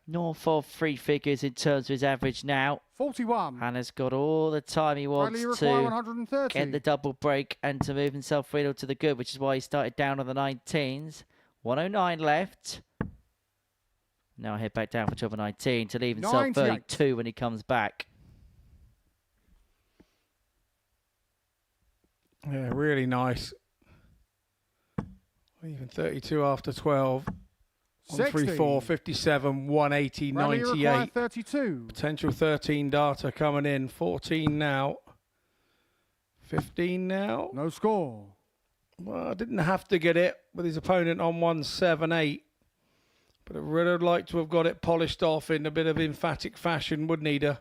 north of three figures in terms of his average now. 41. And has got all the time he wants Bradley require to 130. get the double break and to move himself real to the good, which is why he started down on the 19s. 109 left. Now head back down for trouble 19 to leave himself 98. 32 when he comes back. Yeah, really nice. Even 32 after 12. 134, 57, 180, Bradley require 98. 32. Potential 13 data coming in. 14 now. 15 now. No score. Well, I didn't have to get it with his opponent on 178. But I'd really like to have got it polished off in a bit of emphatic fashion, wouldn't he, to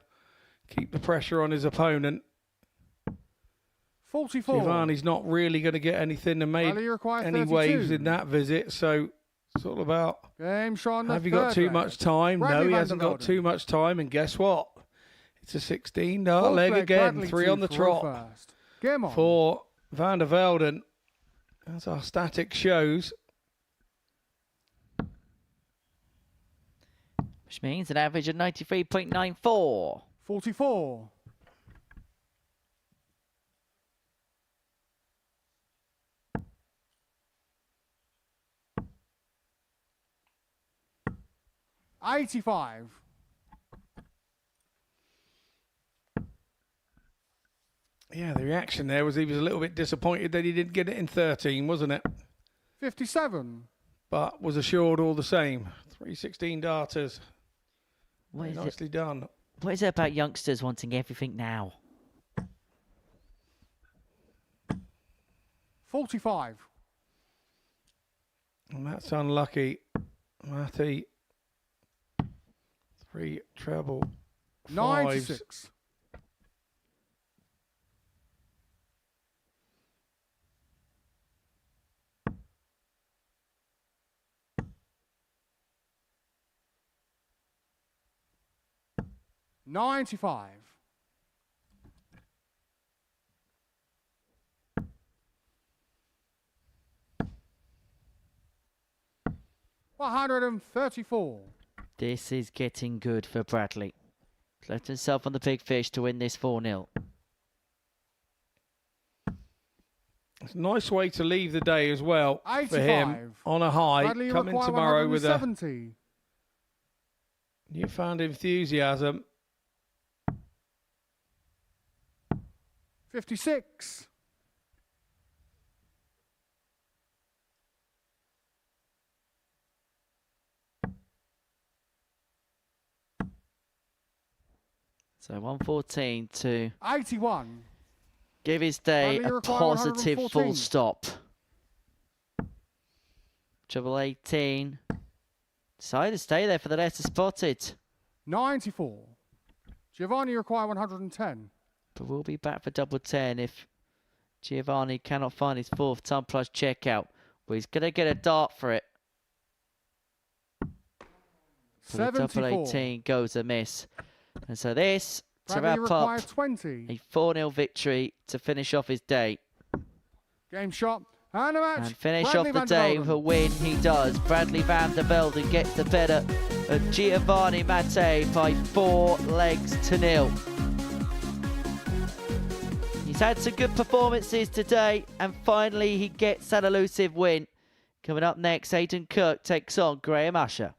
keep the pressure on his opponent. 44. Giovanni's not really going to get anything to make Bradley require any 32. waves in that visit, so it's all about, Game shot. have you got too much time? Bradley No, he van hasn't der got Velden. too much time, and guess what? It's a 16 dart leg again, 3 on the trot Game on. for Van der Velden. As our static shows. Which means an average of 93.94. 44. $85. Yeah, the reaction there was he was a little bit disappointed that he didn't get it in 13, wasn't it? 57. But was assured all the same. 316 darters. What is Nicely done. What is it about youngsters wanting everything now? 45. And that's unlucky. Matthee. 3 treble. 5s. 96. $95. 134. This is getting good for Bradley. Left himself on the big fish to win this 4-0. It's a nice way to leave the day as well 85. for him on a high. Bradley, Coming require tomorrow with a 170. newfound enthusiasm. 56. So 114 to 81. give his day Bradley, a require positive 114. full stop. Treble 18. Decided to stay there for the letter spotted. 94. Giovanni require 110. But we'll be back for double 10 if Giovanni cannot find his 4th ton plus checkout. But he's going to get a dart for it. But the double 74. 18 goes amiss. And so this, to Bradley wrap up, require 20. a 4-0 victory to finish off his day. Game shot. And a match. And finish Bradley off the van der day Velden. with a win. He does. Bradley van der Velden gets the better of Giovanni Matthee by 4 legs to 0. He's had some good performances today, and finally he gets that elusive win. Coming up next, Kirk takes on Graham Usher.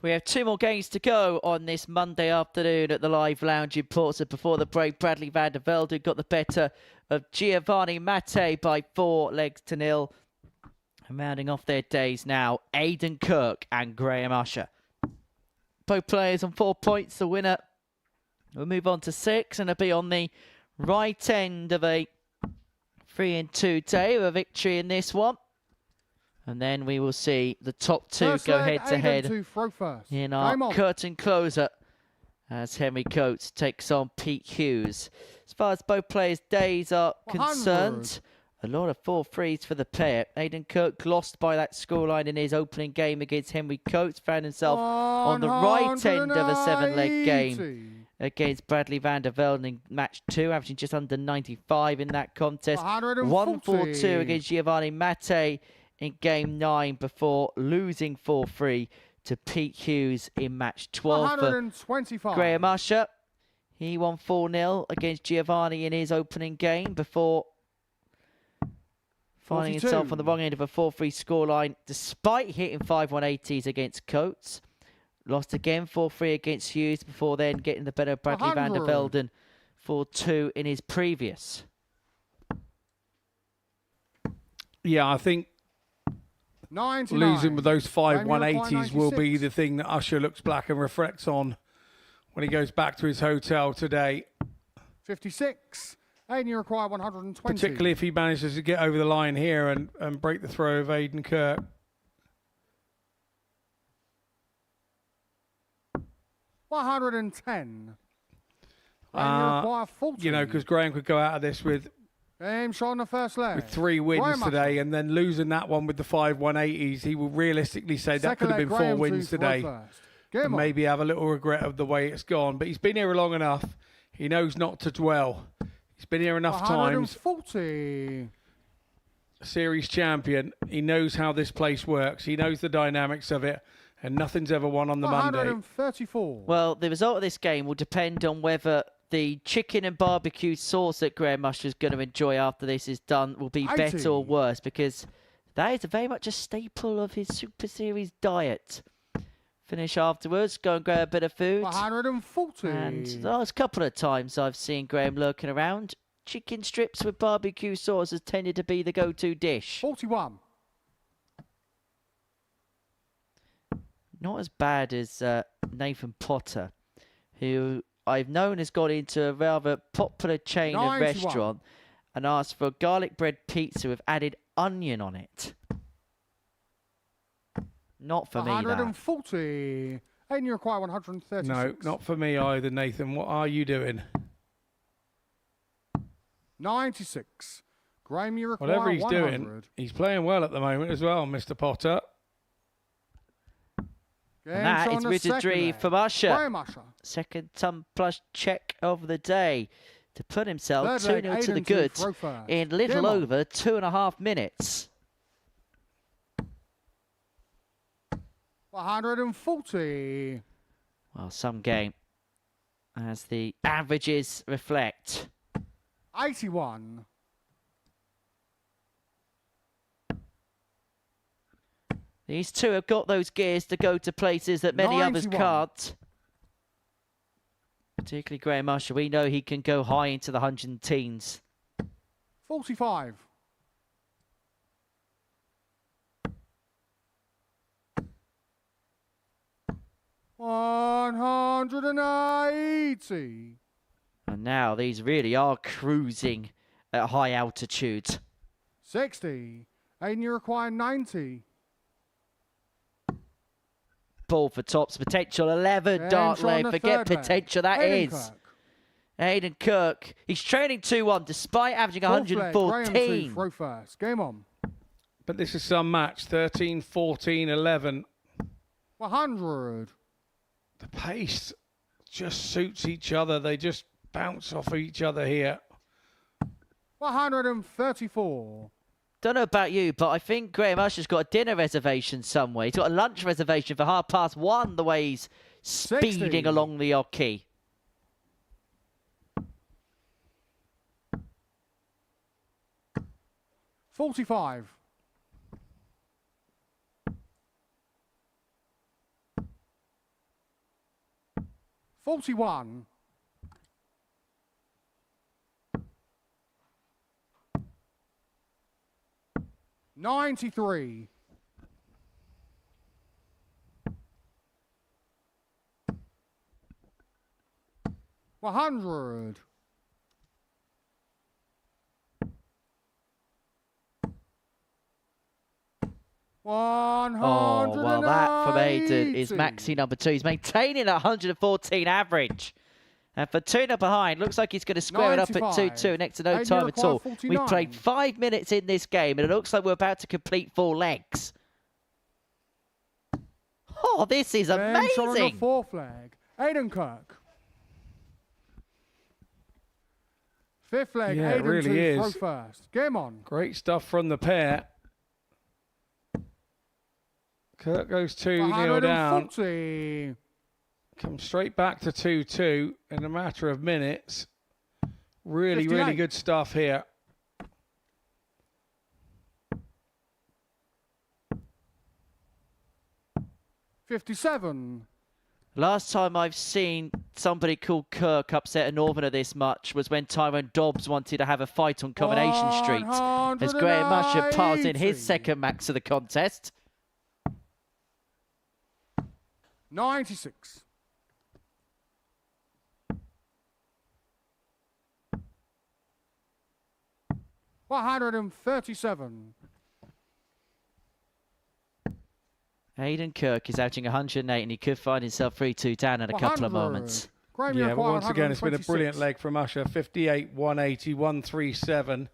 We have 2 more games to go on this Monday afternoon at the Live Lounge in Portsmouth. Before the break, Bradley van der Velden got the better of Giovanni Matthee by 4-0. And rounding off their days now, Aidan Kirk and Graham Usher. Both players on 4 points. The winner will move on to 6 and it'll be on the right end of a 3-2 day with a victory in this one. And then we will see the top 2 go head-to-head in our curtain closer as Henry Coates takes on Pete Hughes. As far as both players' days are concerned, a lot of 4-3s for the pair. Aidan Kirk lost by that scoreline in his opening game against Henry Coates. Found himself on the right end of a 7-leg game against Bradley van der Velden in match 2, averaging just under 95 in that contest. 1-4-2 against Giovanni Matthee in game 9 before losing 4-3 to Pete Hughes in match 12. For Graham Usher, he won 4-0 against Giovanni in his opening game before finding himself on the wrong end of a 4-3 scoreline despite hitting 5 180s against Coates. Lost again 4-3 against Hughes before then getting the better of Bradley van der Velden 4-2 in his previous. Yeah, I think losing with those 5 180s will be the thing that Usher looks back and reflects on when he goes back to his hotel today. 56. And you require 120. Particularly if he manages to get over the line here and break the throw of Aidan Kirk. 110. And you require 40. You know, because Graham could go out of this with game shot on the first leg. With 3 wins today, and then losing that one with the 5 180s, he will realistically say that could have been 4 wins today. And maybe have a little regret of the way it's gone. But he's been here long enough. He knows not to dwell. He's been here enough times. 140. Series champion. He knows how this place works. He knows the dynamics of it. And nothing's ever won on the Monday. 134. Well, the result of this game will depend on whether the chicken and barbecue sauce that Graham Usher is going to enjoy after this is done will be better or worse, because that is very much a staple of his Super Series diet. Finish afterwards, go and grab a bit of food. 140. And the last couple of times I've seen Graham lurking around, chicken strips with barbecue sauce has tended to be the go-to dish. 41. Not as bad as Nathan Potter, who I've known has got into a rather popular chain of restaurant and asked for a garlic bread pizza with added onion on it. Not for me, that. 140. And you require 136. No, not for me either, Nathan. What are you doing? 96. Graham, you require whatever he's 100. doing, he's playing well at the moment as well, Mr. Potter. And that is wizardry from Usher. Graham Usher. Second ton plus check of the day to put himself 2-0 to the good in little over 2.5 minutes. 140. Well, some game, as the averages reflect. 81. These two have got those gears to go to places that many others can't. Particularly Graham Usher. We know he can go high into the 110s. 45. $180. And now these really are cruising at high altitude. 60. And you require 90. Ball for tops, potential 11 dart lane. Forget potential, that is. Aidan Kirk, he's trailing 2-1 despite averaging 114. Throw first. Game on. But this is some match. 13, 14, 11. 100. The pace just suits each other. They just bounce off each other here. 134. Don't know about you, but I think Graham Usher's got a dinner reservation somewhere. He's got a lunch reservation for 1:30 the way he's speeding 60. along the hockey. 41. $93. 100. Oh, well, that from Aiden is Matthee number 2. He's maintaining a 114 average. And for 2-0 behind, looks like he's going to square it up at 2-2 next to no time at all. 49. We've played 5 minutes in this game, and it looks like we're about to complete 4 legs. Oh, this is amazing. Shot on the 4th leg. Aiden Kirk. 5th leg, Yeah, it Aiden really to is. throw first. Game on. Great stuff from the pair. Kirk goes 2-0 down. 140. Comes straight back to 2-2 in a matter of minutes. Really, 58. really good stuff here. $57. Last time I've seen somebody called Kirk upset a Northerner this much was when Tyrone Dobbs wanted to have a fight on Combination Street. As Graham Usher piles in his 2nd max of the contest. 96. $137. Aiden Kirk is averaging 108 and he could find himself 3-2 down in a couple of 100. moments. Yeah, but once again, it's been a brilliant leg from Usher. 58, 180, 137.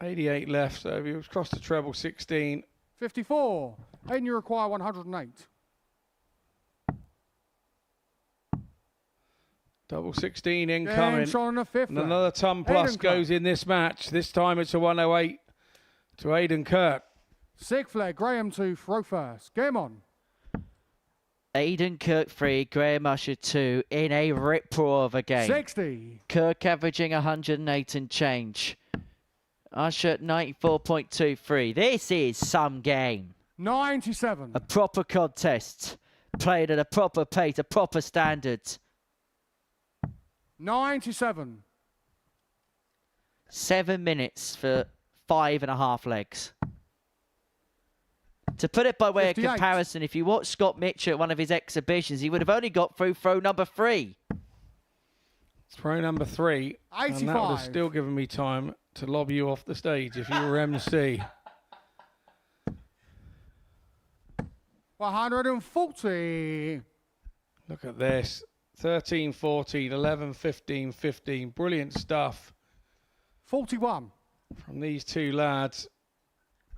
88 left, so he was crossed the treble 16. 54. Aiden, you require 108. Double 16 incoming. Shot on the 5th And leg. another ton plus Aiden goes Kirk. in this match. This time it's a 108 to Aiden Kirk. 6th leg, Graham to throw first. Game on. Aiden Kirk 3, Graham Usher 2 in a rip-roar of a game. 60. Kirk averaging 108 and change. Usher 94.23. This is some game. 97. A proper contest. Played at a proper pace, a proper standard. 97. 7 minutes for 5.5 legs. To put it by way 58. of comparison, if you watch Scott Mitchell at one of his exhibitions, he would have only got through throw number 3. Throw number 3. And that would have 85. still given me time to lob you off the stage if you were MC. 140. Look at this. 13, 14, 11, 15, 15. Brilliant stuff 41. from these two lads.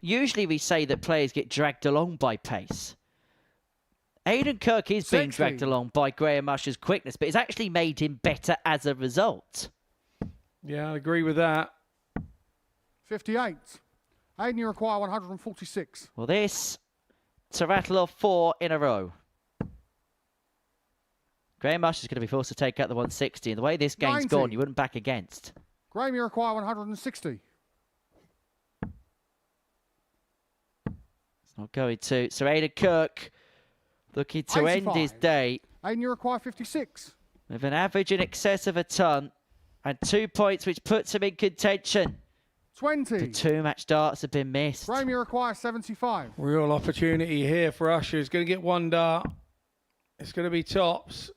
Usually we say that players get dragged along by pace. Aiden Kirk is being 60. dragged along by Graham Usher's quickness, but it's actually made him better as a result. Yeah, I agree with that. 58. Aiden, you require 146. Well, this to rattle off 4 in a row. Graham Usher's going to be forced to take out the 160, and the way this game's 90. gone, you wouldn't back against. Graham, you require 160. It's not going to. So Aiden Kirk looking to end his 85. day Aiden, you require 56. with an average in excess of a ton and 2 points, which puts him in contention. 20. The 2 match darts have been missed. Graham, you require 75. Real opportunity here for Usher. He's going to get 1 dart. It's going to be tops.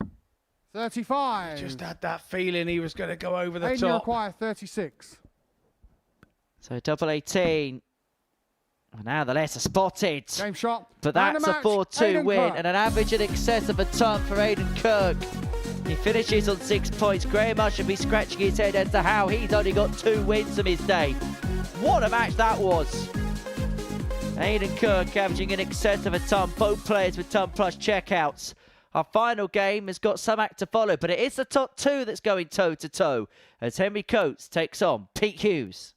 35. Just had that feeling he was going to go over the Aiden, you top. require 36. So double 18. And now the letter spotted. Game shot. But Man of that's a match, 4-2 Aiden win Kirk. and an average in excess of a ton for Aiden Kirk. He finishes on 6 points. Graham Usher be scratching his head as to how he's only got 2 wins from his day. What a match that was. Aiden Kirk averaging in excess of a ton. Both players with ton plus checkouts. Our final game has got some act to follow, but it is the top 2 that's going toe-to-toe as Henry Coates takes on Pete Hughes.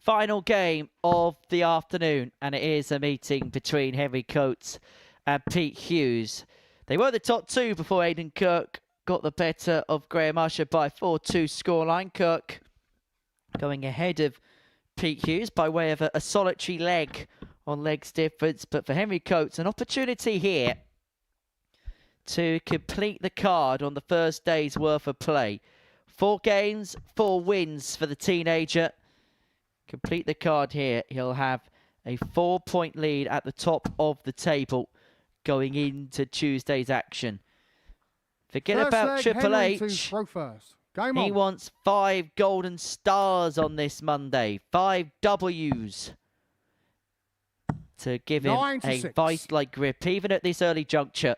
Final game of the afternoon, and it is a meeting between Henry Coates and Pete Hughes. They were the top two before Aidan Kirk got the better of Graham Usher by 4-2 scoreline. Kirk going ahead of Pete Hughes by way of a solitary leg on legs difference. But for Henry Coates, an opportunity here to complete the card on the first day's worth of play. 4 games, 4 wins for the teenager. Complete the card here. He'll have a 4-point lead at the top of the table going into Tuesday's action. Forget First about leg, Triple Henry H. to throw first. Game He on. wants 5 golden stars on this Monday. 5 W's to give him 96. a vice-like grip, even at this early juncture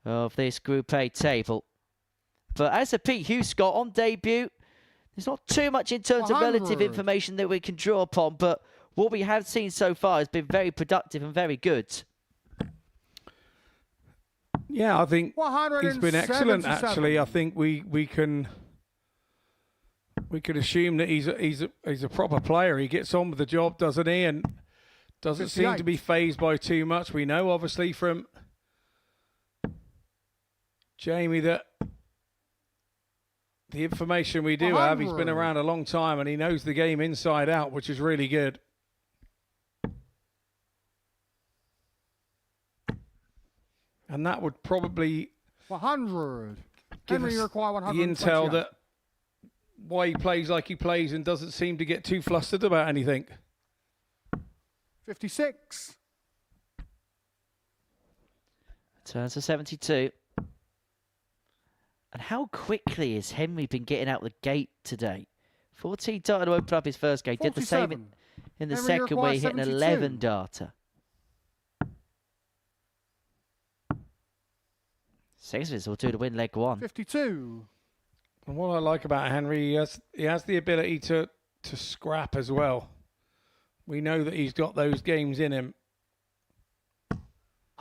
of this Group A table. But as a Pete Hughes got on debut, there's not too much in terms of relative 100. information that we can draw upon, but what we have seen so far has been very productive and very good. Yeah, I think he's been excellent. Actually, I think we can assume that he's a proper player. He gets on with the job, doesn't he? And doesn't seem to be fazed by too much. We know, obviously, from Jamie that the information we do have, he's been around a long time and he knows the game inside out, which is really good. And that would probably 100. give Henry us require the 100. intel that why he plays like he plays and doesn't seem to get too flustered about anything. 56. Turns to 72. And how quickly has Henry been getting out the gate today? 14 data to open up his first game. Did the same in the Henry second where he hit an 72. 11 data. 6 of his will do to win leg 1. 52. And what I like about Henry, he has the ability to scrap as well. We know that he's got those games in him.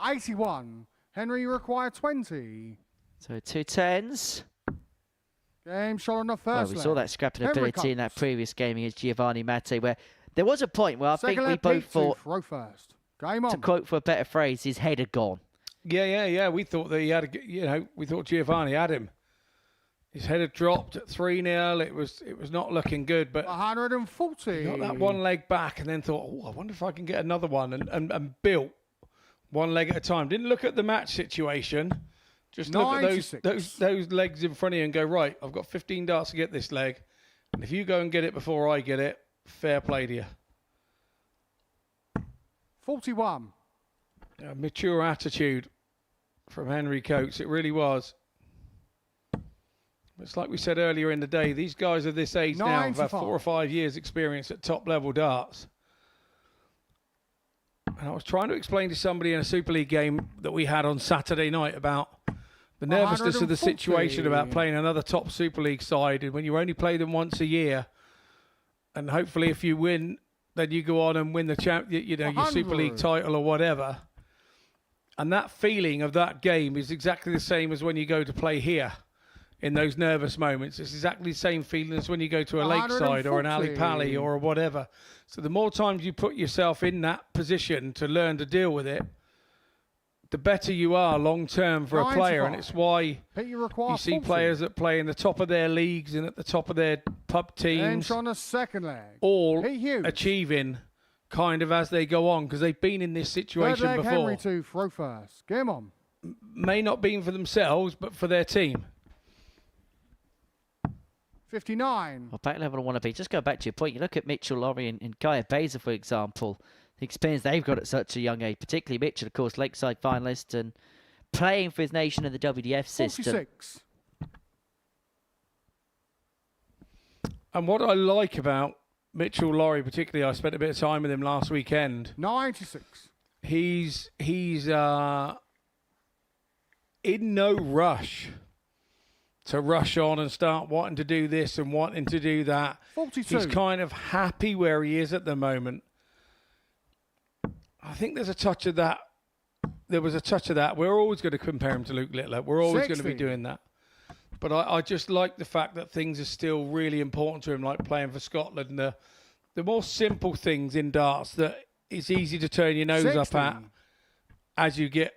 81. Henry require 20. So 2 10s. Game shot on the Well, first we leg. saw that scrapping Henry ability in that comes. previous game against Giovanni Matthee, where there was a point where I Second think we leg, both Pete to thought, throw first. Game on. to quote for a better phrase, his head had gone. Yeah. We thought that he had, we thought Giovanni had him. His head had dropped at 3-0. It was not looking good, but 140. he got that one leg back and then thought, oh, I wonder if I can get another one, and built one leg at a time. Didn't look at the match situation. Just look at 96. those legs in front of you and go, right, I've got 15 darts to get this leg. And if you go and get it before I get it, fair play to you. 41. A mature attitude from Henry Coates. It really was. It's like we said earlier in the day, these guys of this age now have 95. 4 or 5 years experience at top level darts. And I was trying to explain to somebody in a Super League game that we had on Saturday night about the nervousness of the 140. situation about playing another top Super League side, and when you only play them once a year, and hopefully if you win, then you go on and win the your Super League 100. title or whatever. And that feeling of that game is exactly the same as when you go to play here. In those nervous moments, it's exactly the same feeling as when you go to a lakeside or an 140. alley pally or whatever. So the more times you put yourself in that position to learn to deal with it, the better you are long term for a player. And 95. it's why Pete, you require you see 40. players that play in the top of their leagues and at the top of their pub Game teams, shot on the second leg. all Pete Hughes. achieving kind of as they go on because they've been in this Third situation leg, before. Henry to throw first. Game on. May not be for themselves, but for their team. 59. Well, back level I want to be. Just go back to your point. You look at Mitchell, Laurie, and Gaia Beza, for example. The experience they've got at such a young age, particularly Mitchell, of course, Lakeside finalist and playing for his nation in the WDF system. 46. And what I like about Mitchell Laurie, particularly, I spent a bit of time with him last weekend. 96. He's in no rush to rush on and start wanting to do this and wanting to do that. 42. He's kind of happy where he is at the moment. I think there's a touch of that. There was a touch of that. We're always going to compare him to Luke Littler. We're always going to be 60. doing that. But I just like the fact that things are still really important to him, like playing for Scotland, the more simple things in darts that it's easy to turn your nose 60. up at as you get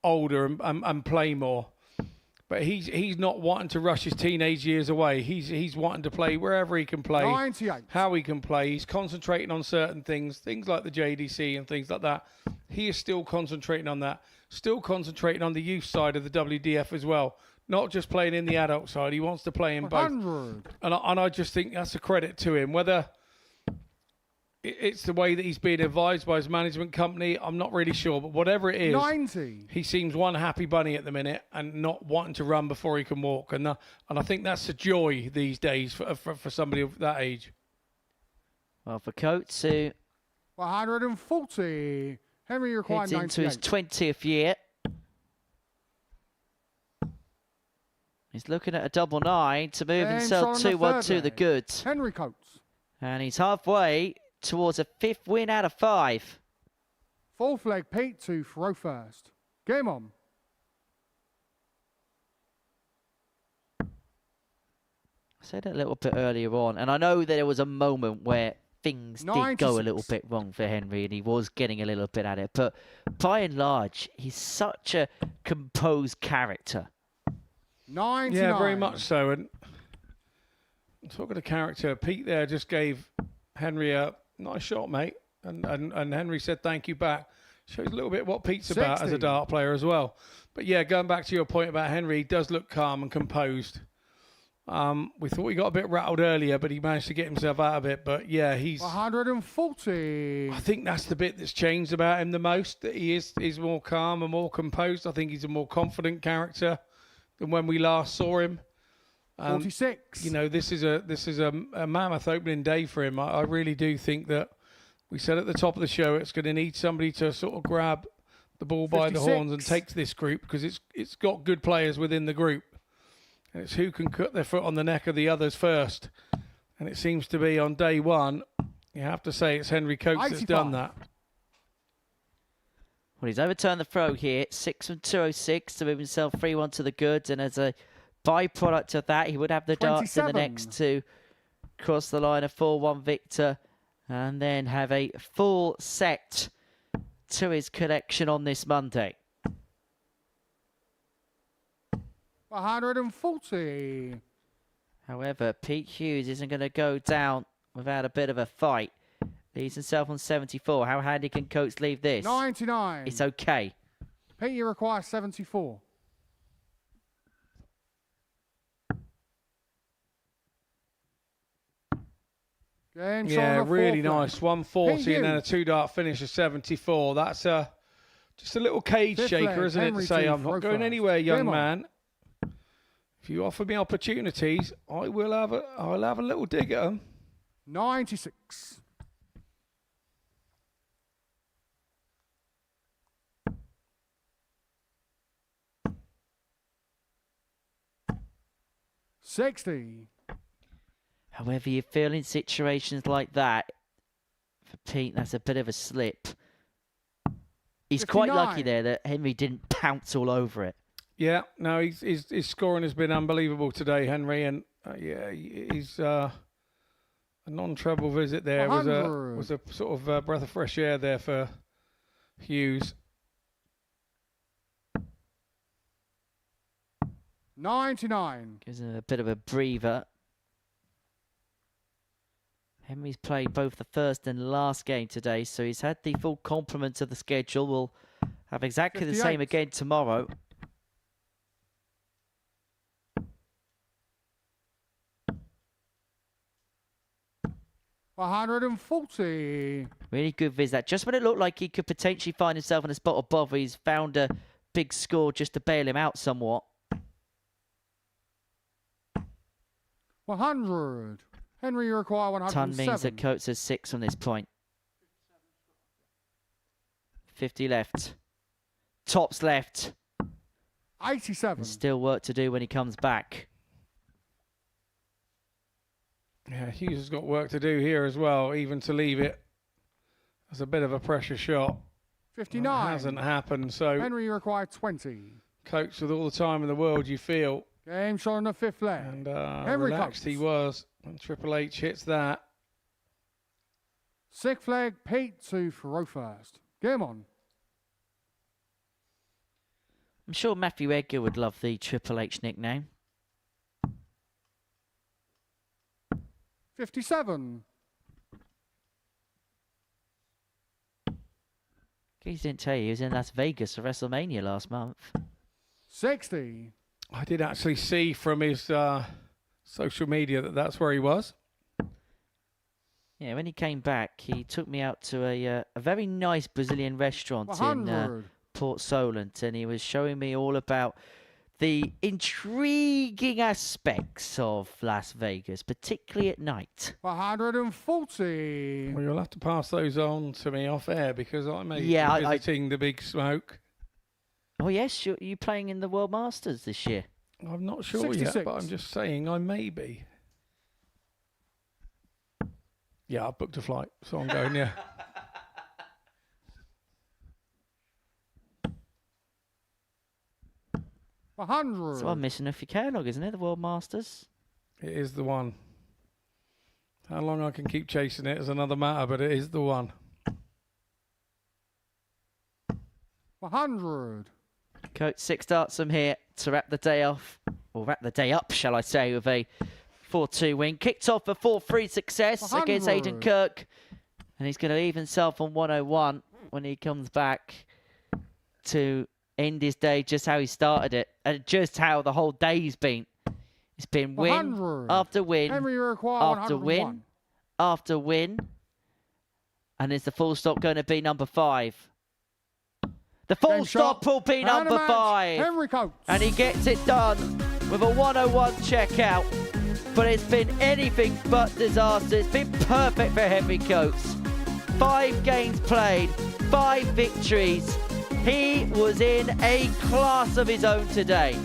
older and play more. But he's not wanting to rush his teenage years away. He's wanting to play wherever he can play, 98. how he can play. He's concentrating on certain things like the JDC and things like that. He is still concentrating on that. Still concentrating on the youth side of the WDF as well. Not just playing in the adult side. He wants to play in both. 100. And I just think that's a credit to him. Whether it's the way that he's being advised by his management company, I'm not really sure. But whatever it is, 90. he seems one happy bunny at the minute and not wanting to run before he can walk. And I think that's a joy these days for somebody of that age. Well, for Coates, who 140. Henry required heads into his 98. 20th year. He's looking at a double 9 to move And himself shot on the 2-1 third to the leg. goods. Henry Coates. And he's halfway towards a 5th win out of 5. Fourth leg, Pete to throw first. Game on. I said it a little bit earlier on, and I know that there was a moment where things did go a 96. little bit wrong for Henry, and he was getting a little bit at it. But by and large, he's such a composed character. 99. Yeah, very much so. And talking of character, Pete there just gave Henry a nice shot, mate. And Henry said thank you back. Shows a little bit what Pete's about as a 60. dart player as well. But yeah, going back to your point about Henry, he does look calm and composed. We thought he got a bit rattled earlier, but he managed to get himself out of it. But yeah, he's... 140. I think that's the bit that's changed about him the most, that he is more calm and more composed. I think he's a more confident character than when we last saw him. 46. You know, this is a mammoth opening day for him. I really do think that we said at the top of the show it's going to need somebody to sort of grab the ball by the 56. horns and take to this group, because it's got good players within the group. And it's who can cut their foot on the neck of the others first. And it seems to be on day one, you have to say it's Henry Coates that's 85. done that. Well, he's overturned the throw here. 6 from 206 to move himself 3-1 to the goods. And as a byproduct of that, he would have the darts in the 27. next to cross the line, a 4-1 victor. And then have a full set to his collection on this Monday. 140. However, Pete Hughes isn't going to go down without a bit of a fight. Leaves himself on 74. How handy can Coates leave this? 99. It's okay. Pete, you require 74. Game shot Yeah, on the really fourth leg. nice. 140 Pete and then a Hughes. 2-dart finish of 74. That's just a little cage Fifth shaker, leg, isn't it, to Henry say to I'm throw not going first. anywhere, young Game on. man. If you offer me opportunities, I'll have a little dig at them. 96. $60. However, you feel in situations like that, for Pete, that's a bit of a slip. He's quite lucky 59. there that Henry didn't pounce all over it. Yeah, no, his scoring has been unbelievable today, Henry, and yeah, he's a non-treble visit there 100. was a sort of breath of fresh air there for Hughes. 99. Gives him a bit of a breather. Henry's played both the first and last game today, so he's had the full complement of the schedule. We'll have exactly the same 58. again tomorrow. $140. Really good viz that. Just when it looked like he could potentially find himself in a spot above, he's found a big score just to bail him out somewhat. 100. Henry, you require Ton 107. means that Coates has 6 from this point. 50 left. Tops left. 87. There's still work to do when he comes back. Yeah, Hughes has got work to do here as well, even to leave it. That's a bit of a pressure shot. 59. It hasn't happened, so Henry, you require 20. Coates with all the time in the world, you feel. Game shot on the fifth leg. And Henry relaxed Coates. he was. And Triple H hits that. Six flag Pete to throw first. Game on. I'm sure Matthew Edgar would love the Triple H nickname. 57. He didn't tell you he was in Las Vegas for WrestleMania last month. 60. I did actually see from his social media that that's where he was. Yeah, when he came back, he took me out to a very nice Brazilian restaurant 100. in Port Solent, and he was showing me all about the intriguing aspects of Las Vegas, particularly at night. 140. Well, you'll have to pass those on to me off air because I may be visiting the Big Smoke. Oh yes, you playing in the World Masters this year? I'm not sure 66. yet, but I'm just saying I may be. Yeah, I've booked a flight, so I'm going, yeah. $100. So I'm missing off your catalogue, isn't it? The World Masters. It is the one. How long I can keep chasing it is another matter, but it is the one. 100. Coach, 6 starts from here to wrap the day off, or wrap the day up, shall I say, with a 4-2 win. Kicked off a 4-3 success against Aiden Kirk, and he's going to leave himself on 101 when he comes back to end his day just how he started it, and just how the whole day's been. It's been win after win after win after win. And is the full stop going to be number 5? The full stop will be number 5. And he gets it done with a 101 checkout. But it's been anything but disaster. It's been perfect for Henry Coates. 5 games played, 5 victories. He was in a class of his own today.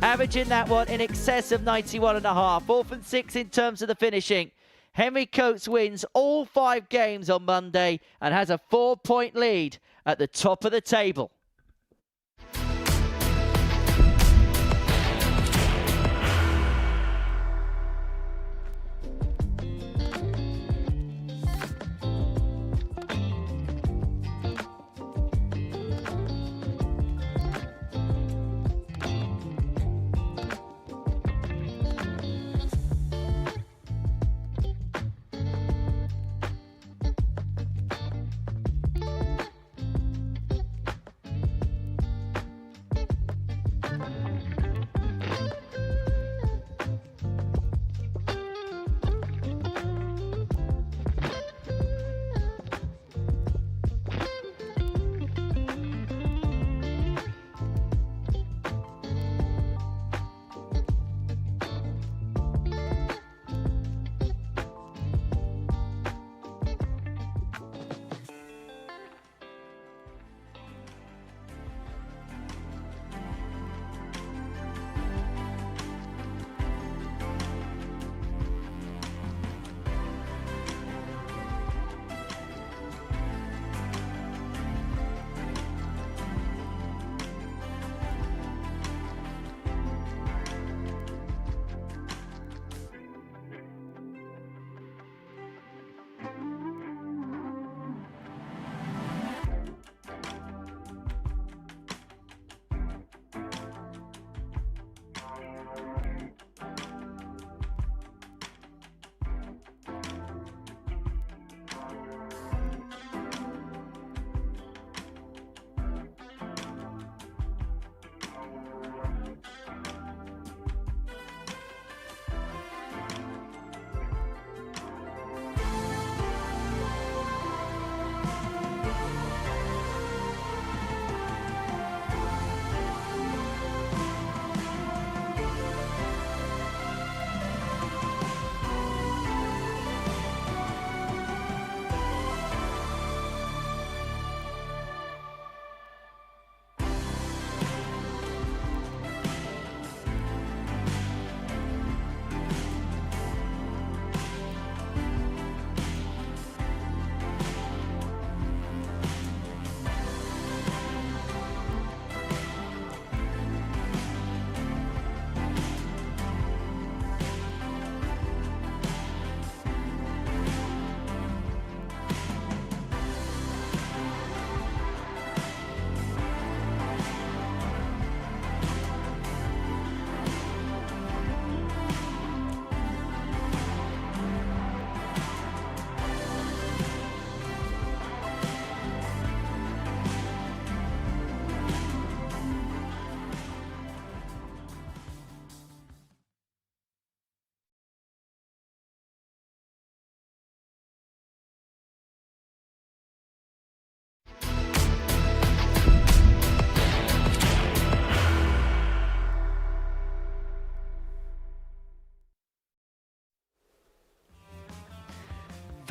Averaging that one in excess of 91.5. 4th and 6 in terms of the finishing. Henry Coates wins all 5 games on Monday and has a 4-point lead at the top of the table.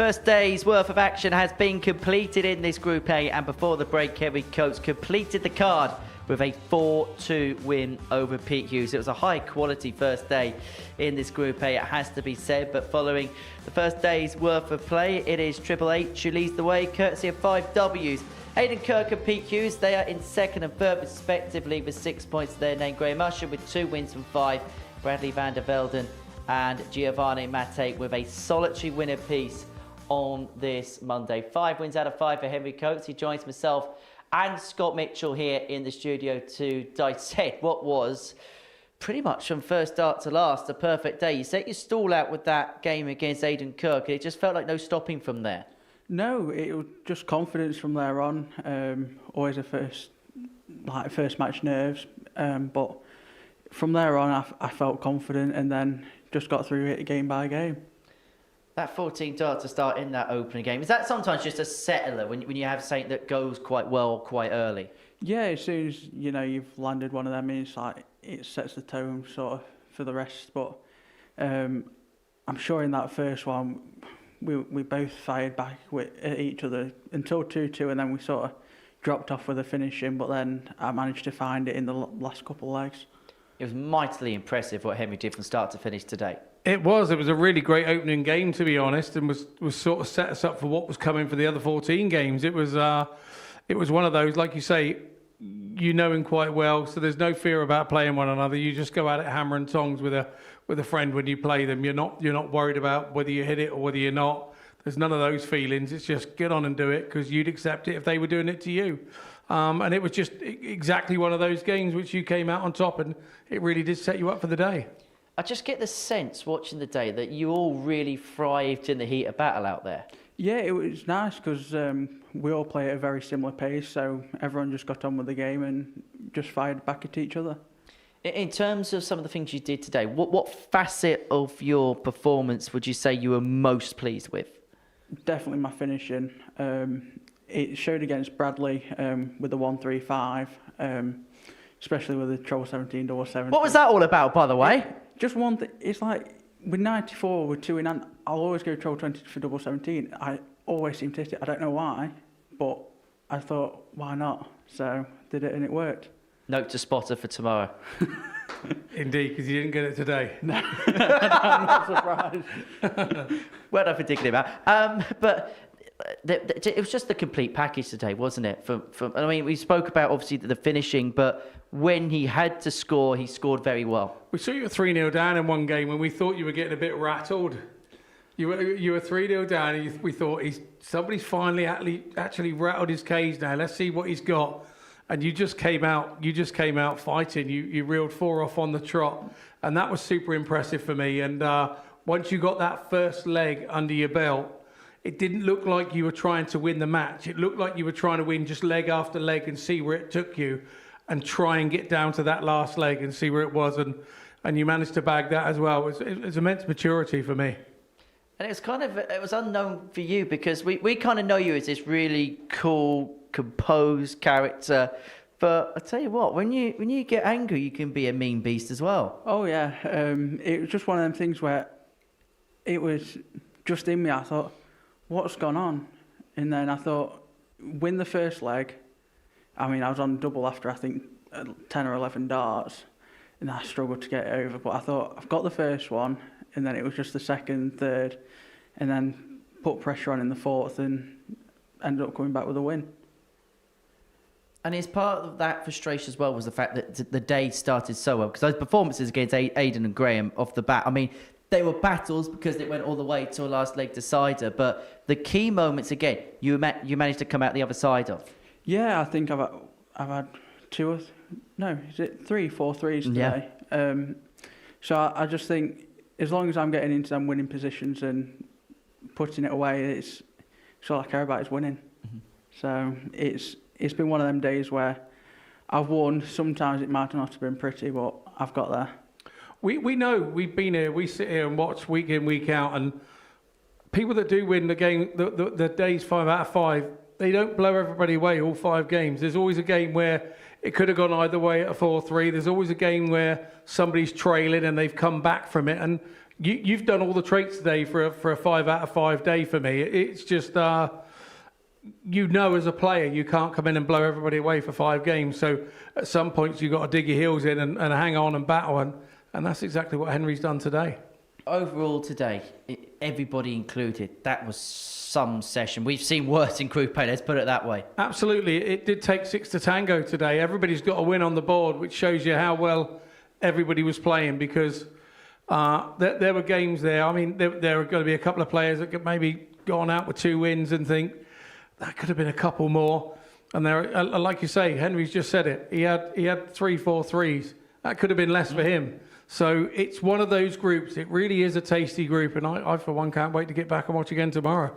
First day's worth of action has been completed in this Group A, and before the break, Kerry Coates completed the card with a 4-2 win over Pete Hughes. It was a high-quality first day in this Group A, it has to be said, but following the first day's worth of play, it is Triple H who leads the way, courtesy of 5 Ws. Aidan Kirk and Pete Hughes, they are in 2nd and 3rd respectively with 6 points to their name. Graham Usher with 2 wins from 5. Bradley van der Velden and Giovanni Matthee with a solitary win apiece on this Monday. 5 wins out of 5 for Henry Coates. He joins myself and Scott Mitchell here in the studio to dissect what was pretty much from first start to last a perfect day. You set your stall out with that game against Aidan Kirk, and it just felt like no stopping from there. No, it was just confidence from there on. Always a first match nerves, but from there on I felt confident, and then just got through it game by game. That 14 dart to start in that opening game, is that sometimes just a settler when you have something that goes quite well quite early? Yeah, as soon as you've landed one of them, it's like it sets the tone sort of for the rest. But I'm sure in that first one we both fired back at each other until 2-2, and then we sort of dropped off with a finishing. But then I managed to find it in the last couple of legs. It was mightily impressive what Henry did from start to finish today. It was a really great opening game, to be honest, and was sort of set us up for what was coming for the other 14 games. It was one of those, like you say, you know him quite well, so there's no fear about playing one another. You just go at it hammer and tongs with a friend when you play them. You're not worried about whether you hit it or whether you're not. There's none of those feelings. It's just get on and do it, because you'd accept it if they were doing it to you. And it was just exactly one of those games which you came out on top, and it really did set you up for the day. I just get the sense watching the day that you all really thrived in the heat of battle out there. Yeah, it was nice because we all play at a very similar pace, so everyone just got on with the game and just fired back at each other. In terms of some of the things you did today, what facet of your performance would you say you were most pleased with? Definitely my finishing. It showed against Bradley with the 1-3-5, especially with the treble 17, double 17. What was that all about, by the way? Just one thing. It's like with 94, with 2 in hand, I'll always go treble 20 for double 17. I always seem to hit it. I don't know why, but I thought, why not? So did it, and it worked. Note to spotter for tomorrow. Indeed, because you didn't get it today. No, I'm not surprised. Well done for digging him out. But it was just the complete package today, wasn't it? I mean, we spoke about obviously the finishing, but when he had to score, he scored very well. We saw you were 3-0 down in one game when we thought you were getting a bit rattled. You were 3-0 down, and we thought somebody's finally actually rattled his cage now. Let's see what he's got. And you just came out fighting. You reeled 4 off on the trot, and that was super impressive for me. And once you got that first leg under your belt, it didn't look like you were trying to win the match. It looked like you were trying to win just leg after leg and see where it took you, and try and get down to that last leg and see where it was. And you managed to bag that as well. It was immense maturity for me. And it was unknown for you, because we kind of know you as this really cool, composed character. But I tell you what, when you get angry, you can be a mean beast as well. Oh yeah, it was just one of them things where it was just in me. I thought, what's gone on? And then I thought, win the first leg. I mean, I was on double after I think 10 or 11 darts, and I struggled to get it over. But I thought, I've got the first one, and then it was just the second, third, and then put pressure on in the fourth, and ended up coming back with a win. And it's part of that frustration as well was the fact that the day started so well, because those performances against Aidan and Graham off the bat, I mean, they were battles because it went all the way to a last leg decider. But the key moments, again, you managed to come out the other side of. Yeah, I think I've had 3 4 threes today. Yeah. So I just think as long as I'm getting into them winning positions and putting it away, it's all I care about is winning. Mm-hmm. So it's been one of them days where I've won. Sometimes it might not have been pretty, but I've got there. We know, we've been here, we sit here and watch week in, week out, and people that do win the game, the days 5 out of 5, they don't blow everybody away all 5 games. There's always a game where it could have gone either way at a 4-3. There's always a game where somebody's trailing and they've come back from it, and you've done all the traits today for a 5 out of 5 day for me. It's just as a player, you can't come in and blow everybody away for 5 games. So at some points you've got to dig your heels in and hang on and battle, and that's exactly what Henry's done today. Overall today, everybody included, that was some session. We've seen worse in group A, let's put it that way. Absolutely. It did take 6 to tango today. Everybody's got a win on the board, which shows you how well everybody was playing, because there were games there. I mean, there are going to be a couple of players that could maybe gone out with 2 wins and think that could have been a couple more. And there, like you say, Henry's just said it. He had 3, 4 threes. That could have been less for him. So it's one of those groups. It really is a tasty group, and I for one can't wait to get back and watch again tomorrow.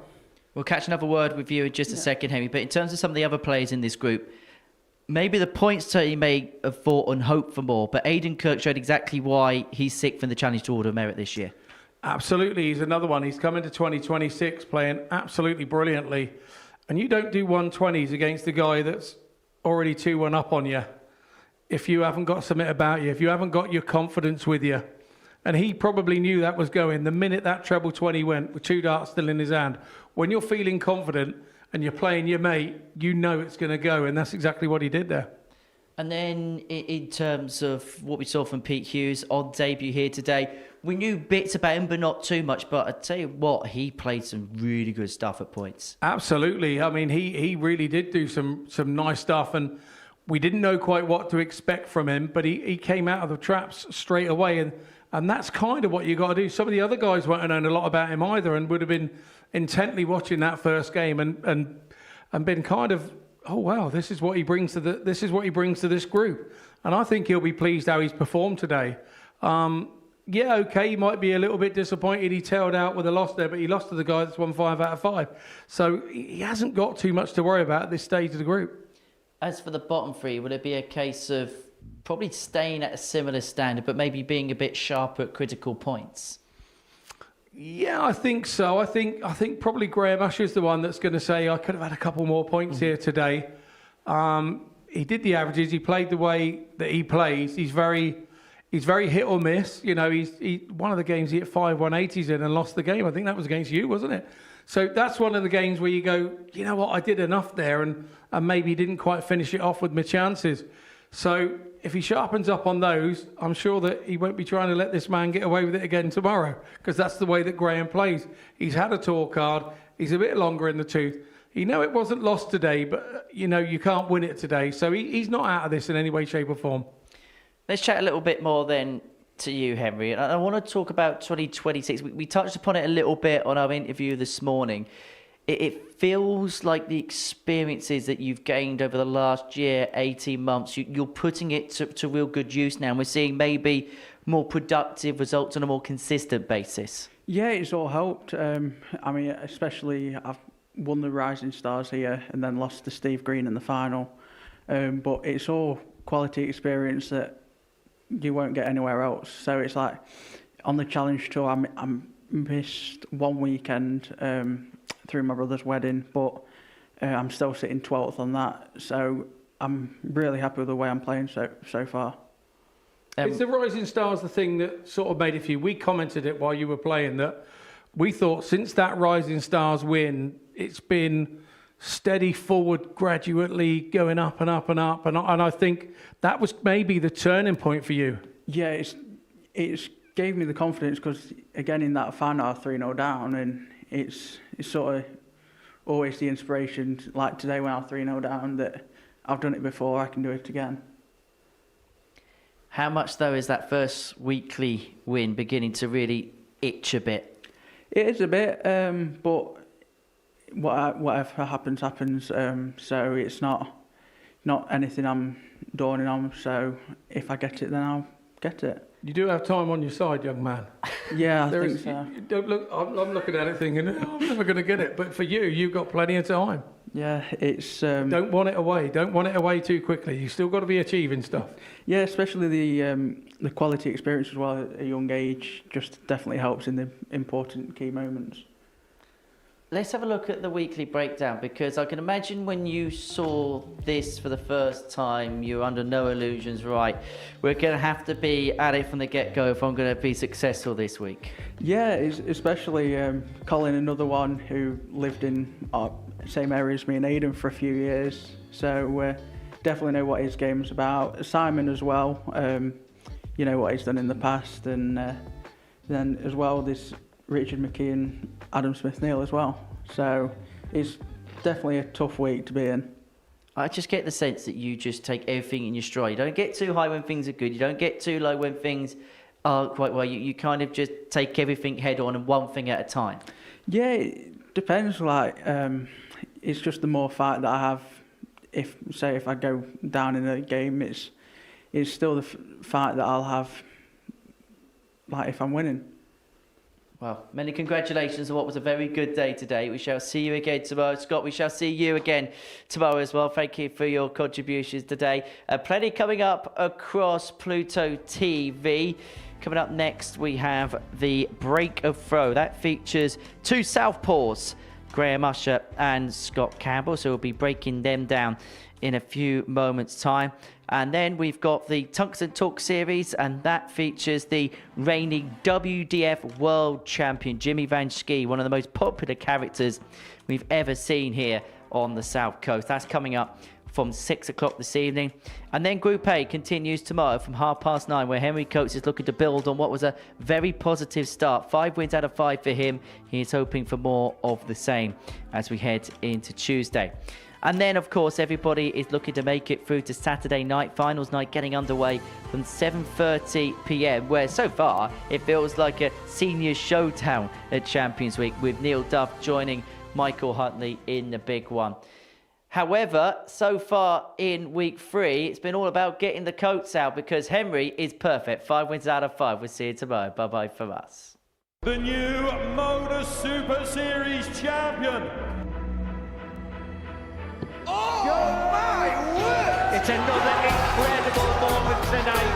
We'll catch another word with you in just a second, Henry. But in terms of some of the other players in this group, maybe the points tally may have thought and hoped for more, but Aidan Kirk showed exactly why he's sick from the Challenge to Order of Merit this year. Absolutely, he's another one. He's come into 2026 playing absolutely brilliantly. And you don't do 120s against the guy that's already 2-1 up on you if you haven't got something about you, if you haven't got your confidence with you. And he probably knew that was going. The minute that treble 20 went, with 2 darts still in his hand, when you're feeling confident and you're playing your mate, you know it's going to go. And that's exactly what he did there. And then in terms of what we saw from Pete Hughes, odd debut here today, we knew bits about him, but not too much. But I tell you what, he played some really good stuff at points. Absolutely. I mean, he really did do some nice stuff, and we didn't know quite what to expect from him, but he came out of the traps straight away, and that's kind of what you got to do. Some of the other guys won't have known a lot about him either, and would have been intently watching that first game and been kind of, oh wow, this is what he brings to this group. And I think he'll be pleased how he's performed today. Yeah, okay, he might be a little bit disappointed he tailed out with a loss there, but he lost to the guy that's won 5 out of 5. So he hasn't got too much to worry about at this stage of the group. As for the bottom 3, would it be a case of probably staying at a similar standard, but maybe being a bit sharper at critical points? Yeah, I think so. I think probably Graham Usher's the one that's going to say, I could have had a couple more points here today. He did the averages. He played the way that he plays. He's very hit or miss. You know, he one of the games he hit 5 180s in and lost the game. I think that was against you, wasn't it? So that's one of the games where you go, you know what, I did enough there, and maybe didn't quite finish it off with my chances. So if he sharpens up on those, I'm sure that he won't be trying to let this man get away with it again tomorrow, because that's the way that Graham plays. He's had a tour card. He's a bit longer in the tooth. You know it wasn't lost today, but you know you can't win it today. So he's not out of this in any way, shape or form. Let's chat a little bit more then to you, Henry. And I want to talk about 2026. We touched upon it a little bit on our interview this morning. It feels like the experiences that you've gained over the last year, 18 months, you're putting it to real good use now. And we're seeing maybe more productive results on a more consistent basis. Yeah, it's all helped. I mean, especially I've won the Rising Stars here and then lost to Steve Green in the final. But it's all quality experience that you won't get anywhere else. So it's like on the Challenge Tour, I missed one weekend through my brother's wedding, but I'm still sitting 12th on that. So I'm really happy with the way I'm playing so far. Is the Rising Stars the thing that sort of made it for you? We commented it while you were playing that we thought since that Rising Stars win, it's been steady forward, gradually going up and up and up. And I think that was maybe the turning point for you. Yeah, it's gave me the confidence because, again, in that final, I was 3-0 down. And it's sort of always the inspiration, like today when I was 3-0 down, that I've done it before, I can do it again. How much, though, is that first weekly win beginning to really itch a bit? It is a bit, but whatever happens. So it's not anything I'm dawning on. So if I get it, then I'll get it. You do have time on your side, young man. Yeah, I think so. Don't look. I'm looking at it thinking, oh, I'm never going to get it. But for you, you've got plenty of time. Yeah, it's. Don't want it away. Don't want it away too quickly. You still got to be achieving stuff. Yeah, especially the quality experience as well at a young age just definitely helps in the important key moments. Let's have a look at the weekly breakdown, because I can imagine when you saw this for the first time, you were under no illusions, right? We're going to have to be at it from the get-go if I'm going to be successful this week. Yeah, especially Colin, another one who lived in same area as me and Aidan for a few years, so definitely know what his game's about. Simon as well, you know what he's done in the past, and then as well there's Richard McKee and Adam Smith-Neil as well. So it's definitely a tough week to be in. I just get the sense that you just take everything in your stride. You don't get too high when things are good. You don't get too low when things aren't quite well. You kind of just take everything head on and one thing at a time. Yeah, it depends. Like, it's just the more fight that I have. If I go down in a game, it's still the fight that I'll have. Like if I'm winning. Well, many congratulations on what was a very good day today. We shall see you again tomorrow. Scott, we shall see you again tomorrow as well. Thank you for your contributions today. Plenty coming up across Pluto TV. Coming up next, we have the Break of Throw. That features two southpaws, Graham Usher and Scott Campbell. So we'll be breaking them down in a few moments' time. And then we've got the Tungsten Talk series, and that features the reigning WDF World Champion, Jimmy Van Schie, one of the most popular characters we've ever seen here on the South Coast. That's coming up from 6 o'clock this evening. And then Group A continues tomorrow from 9:30, where Henry Coates is looking to build on what was a very positive start. 5 wins out of 5 for him. He is hoping for more of the same as we head into Tuesday. And then, of course, everybody is looking to make it through to Saturday night. Finals night getting underway from 7:30 p.m, where so far it feels like a senior showdown at Champions Week, with Neil Duff joining Michael Huntley in the big one. However, so far in week 3, it's been all about getting the coats out, because Henry is perfect. 5 wins out of 5. We'll see you tomorrow. Bye-bye from us. The new Modus Super Series champion. Oh my word! It's another incredible moment tonight.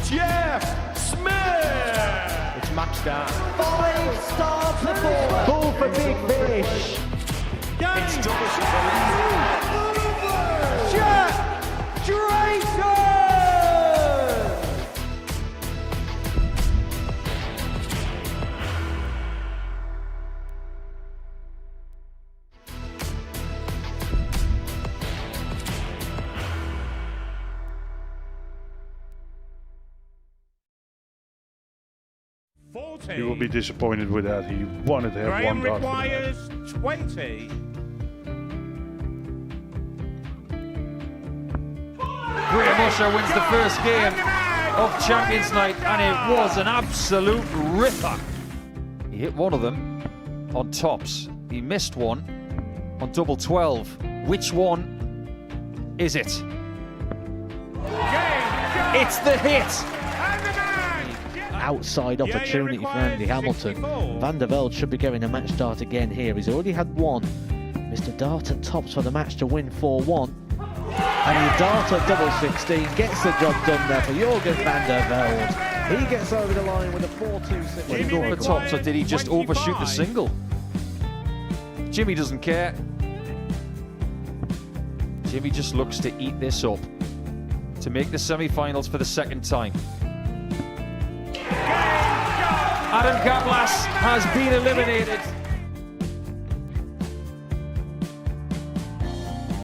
Jeff Smith. It's match down. 5-star performance. Ball for big fish. It's double. Jack Drayton! You will be disappointed with that. He wanted to have Graham one dart. requires 20. Graham Usher wins the first game of Champions Night, and it was an absolute ripper. He hit one of them on tops. He missed one on double 12. Which one is it? It's the hit! Outside opportunity for Andy Hamilton. Van der Velde should be getting a match start again here. He's already had one. Mr. Dart at tops for the match to win 4-1. And the Dart at double 16 gets the job done there for Jurgen van der Velde. He gets over the line with a 4-2-6. Did he go for tops, or did he just overshoot the single? Jimmy doesn't care. Jimmy just looks to eat this up to make the semi-finals for the second time. Adam Kaplas has been eliminated.